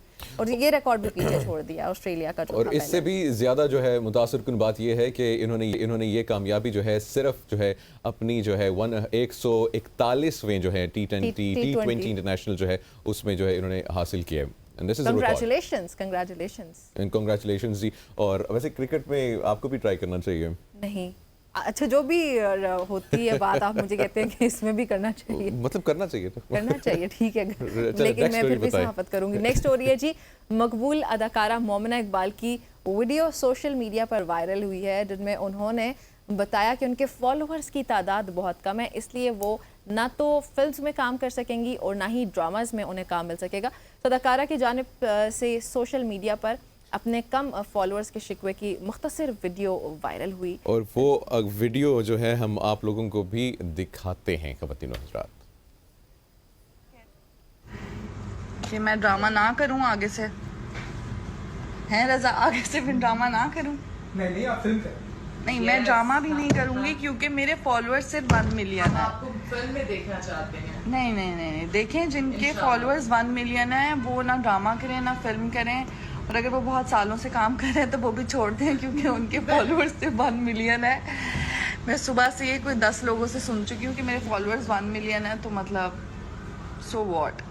और ये रिकॉर्ड भी पीछे छोड़ दिया ऑस्ट्रेलिया का। और इससे भी ज्यादा जो है मुतासिरकुन बात ये है कि इन्होंने ये कामयाबी जो है सिर्फ जो है अपनी जो है 141वें जो है T20 इंटरनेशनल जो है उसमें जो है इन्होंने हासिल किया है। Congratulations जी। और वैसे क्रिकेट में आपको भी ट्राई करना चाहिए। नहीं, अच्छा जो भी होती है बात, आप मुझे कहते हैं कि इसमें भी करना चाहिए। मतलब करना चाहिए तो करना चाहिए, ठीक है, लेकिन मैं फिर भी सहाफत करूंगी। नेक्स्ट स्टोरी है जी, मकबूल अदाकारा मोमिना इकबाल की वीडियो सोशल मीडिया पर वायरल हुई है, जिनमें उन्होंने बताया कि उनके फॉलोअर्स की तादाद बहुत कम है, इसलिए वो ना तो फिल्म्स में काम कर सकेंगी और ना ही ड्रामाज में उन्हें काम मिल सकेगा। अदाकारा की जानिब से सोशल मीडिया पर अपने कम फॉलोअर्स के शिकवे की मुख्तसर वीडियो वायरल हुई, और वो वीडियो जो है हम आप लोगों को भी दिखाते हैं ख़वातीन हज़रात। कि मैं ड्रामा ना करूं आगे से, हैं रज़ा, आगे से मैं ड्रामा ना करूं। नहीं आप फिल्म करें। नहीं, मैं ड्रामा भी नहीं करूंगी क्योंकि मेरे फॉलोअर्स सिर्फ 1 मिलियन है। आपको फिल्म में देखना चाहते हैं? नहीं, देखें, जिनके फॉलोअर्स 1 मिलियन है वो ना ड्रामा करें ना फिल्म करें, और अगर वो बहुत सालों से काम कर रहे हैं तो वो भी छोड़ दें क्योंकि उनके फॉलोअर्स सिर्फ 1 मिलियन है। मैं सुबह से ये कोई 10 लोगों से सुन चुकी हूँ कि मेरे फॉलोअर्स 1 मिलियन है, तो मतलब so what,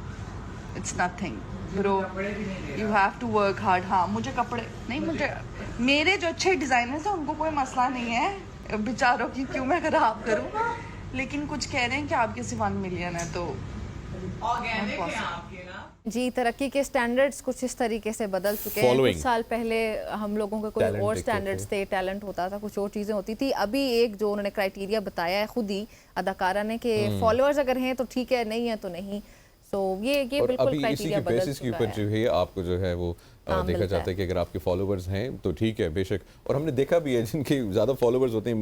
it's nothing bro, you have to work hard. हाँ, मुझे कपड़े नहीं, मुझे मेरे जो अच्छे डिज़ाइनर्स हैं उनको कोई मसला नहीं है, बेचारों की क्यों मैं खराब करूँ, लेकिन कुछ कह रहे हैं कि आपके सिर्फ 1 मिलियन है तो जी। तरक्की के स्टैंडर्ड्स कुछ इस तरीके से बदल चुके हैं। कुछ साल पहले हम लोगों के कोई और स्टैंडर्ड्स थे, टैलेंट होता था, कुछ और चीज़ें होती थी। अभी एक जो उन्होंने क्राइटेरिया बताया है खुद ही अदाकारा ने कि फॉलोअर्स अगर हैं तो ठीक है, नहीं है तो नहीं। सो ये बिल्कुल क्राइटेरिया बदल चुका है। के ऊपर जो है आपको जो है वो देखा जाता है कि अगर आपके फॉलोअर्स हैं तो ठीक है, बेशक। और हमने देखा भी है जिनके ज़्यादा फॉलोअर्स होते हैं,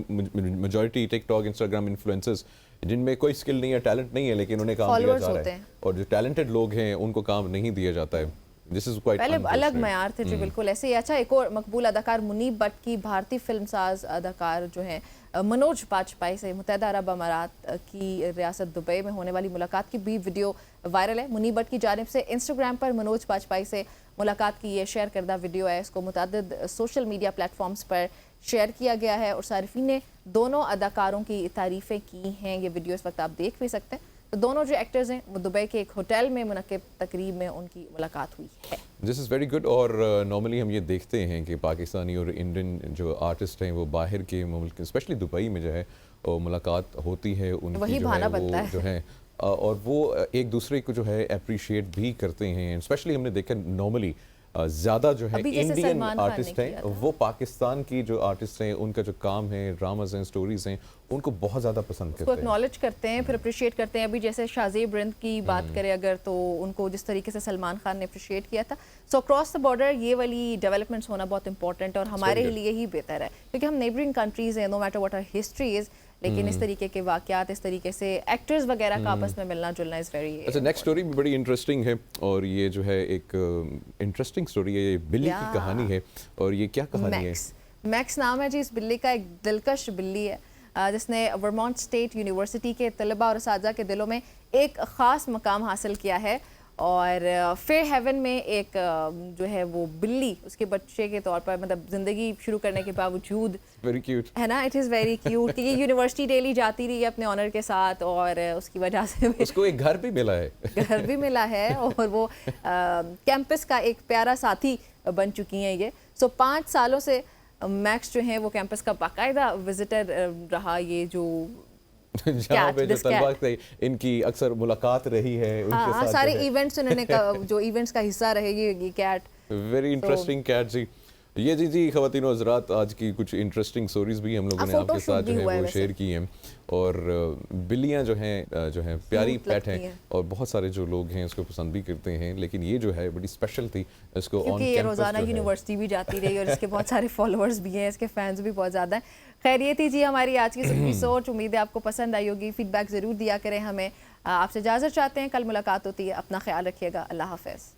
मेजॉरिटी टिकटॉक, इंस्टाग्राम इन्फ्लुएंसर्स, जिनमें कोई स्किल नहीं है, टैलेंट नहीं है, लेकिन उन्हें काम दिया जा रहा है, और जो टैलेंटेड लोग हैं उनको काम नहीं दिया जाता है। दिस इज क्वाइट पहले अलग मयार थे जी, बिल्कुल ऐसे ही। अच्छा, एक और मकबूल अदाकार मुनीब भट्ट की भारतीय फिल्मसाज अदाकार जो हैं मनोज बाजपेयी से मुत्तहिदा अरब अमारात की रियासत दुबई में होने वाली मुलाकात की भी वीडियो वायरल है। मुनीब भट्ट की जानिब से इंस्टाग्राम पर मनोज बाजपेयी से मुलाकात की ये शेयर करदा वीडियो है, इसको मुतअद्दिद सोशल मीडिया प्लेटफॉर्म्स पर शेयर किया गया है और सारिफीन ने दोनों अदाकारों की तारीफ़ें की हैं। ये वीडियो इस वक्त आप देख भी सकते हैं। तो दोनों जो एक्टर्स हैं वो दुबई के एक होटल में मुनक्किब तकरीब में उनकी मुलाकात हुई है। This is very good. और नॉर्मली हम ये देखते हैं कि पाकिस्तानी और इंडियन जो आर्टिस्ट हैं वो बाहर के मुल्क स्पेशली दुबई में जो है मुलाकात होती है, उनकी वही जो बहाना है बनता वो है। जो है और वो एक दूसरे को जो है अप्रिशिएट भी करते हैं। स्पेशली हमने देखा नॉर्मली ज़्यादा जो है अभी जैसे इंडियन सलमान खान ने आर्टिस्ट किया हैं था। वो पाकिस्तान की जो आर्टिस्ट हैं उनका जो काम है, ड्रामाज हैं, स्टोरीज हैं, उनको बहुत ज़्यादा पसंद उसको करते हैं। एक्नॉलेज करते हैं, फिर अप्रिशिएट करते हैं। अभी जैसे शाज़ेब रिंद की बात करें अगर, तो उनको जिस तरीके से सलमान खान ने अप्रिशिएट किया था। सो क्रॉस द बॉर्डर ये वाली डेवलपमेंट्स होना बहुत इंपॉर्टेंट है और हमारे लिए ही बेहतर है, क्योंकि हम नेबरिंग कंट्रीज हैं, no matter what our history is, लेकिन इस तरीके के वाक़यात, इस तरीके से एक्टर्स वगैरह का आपस में मिलना जुलना इज़ वेरी। अच्छा, नेक्स्ट स्टोरी भी बड़ी इंटरेस्टिंग है और ये जो है एक इंटरेस्टिंग स्टोरी है, ये बिल्ली की कहानी है। और ये क्या कहानी है? मैक्स नाम है जी इस बिल्ली का, एक दिलकश बिल्ली है जिसने वर्मोंट स्टेट यूनिवर्सिटी के तलबा और असातिज़ा के दिलों में एक ख़ास मकाम हासिल किया है। और फेयर हेवन में एक जो है वो बिल्ली उसके बच्चे के तौर पर, मतलब ज़िंदगी शुरू करने के बावजूद, वेरी क्यूट है ना, इट इज़ वेरी क्यूट कि ये यूनिवर्सिटी डेली जाती रही है अपने ऑनर के साथ और उसकी वजह से उसको एक घर भी मिला है घर भी मिला है और वो कैंपस का एक प्यारा साथी बन चुकी हैं ये। सो 5 सालों से मैक्स जो है वो कैंपस का बाकायदा विजिटर रहा। ये जो जहाँ पे जो तलबा थे इनकी अक्सर मुलाकात रही है उनके साथ सारे इवेंट्स उन्होंने जो इवेंट्स का हिस्सा रहे ये कैट। वेरी इंटरेस्टिंग कैट जी। ये जी ख़वातीनो हज़रात, आज की कुछ इंटरेस्टिंग स्टोरीज भी हम लोगों ने आपके साथ जो है वो शेयर की हैं। और बिल्लियाँ जो हैं प्यारी पेट हैं और बहुत सारे जो लोग हैं इसको पसंद भी करते हैं, लेकिन ये जो है बड़ी स्पेशल थी। इसको ऑन कैंपस रोज़ाना यूनिवर्सिटी भी जाती रही और इसके बहुत सारे फॉलोअर्स भी हैं, इसके फैंस भी बहुत ज़्यादा हैं। खैर ये थी जी हमारी आज की एपिसोड। उम्मीद है आपको पसंद आई होगी। फीडबैक ज़रूर दिया करें हमें। आपसे इजाज़त चाहते हैं, कल मुलाकात होती है। अपना ख्याल रखिएगा। अल्लाह हाफ़िज़।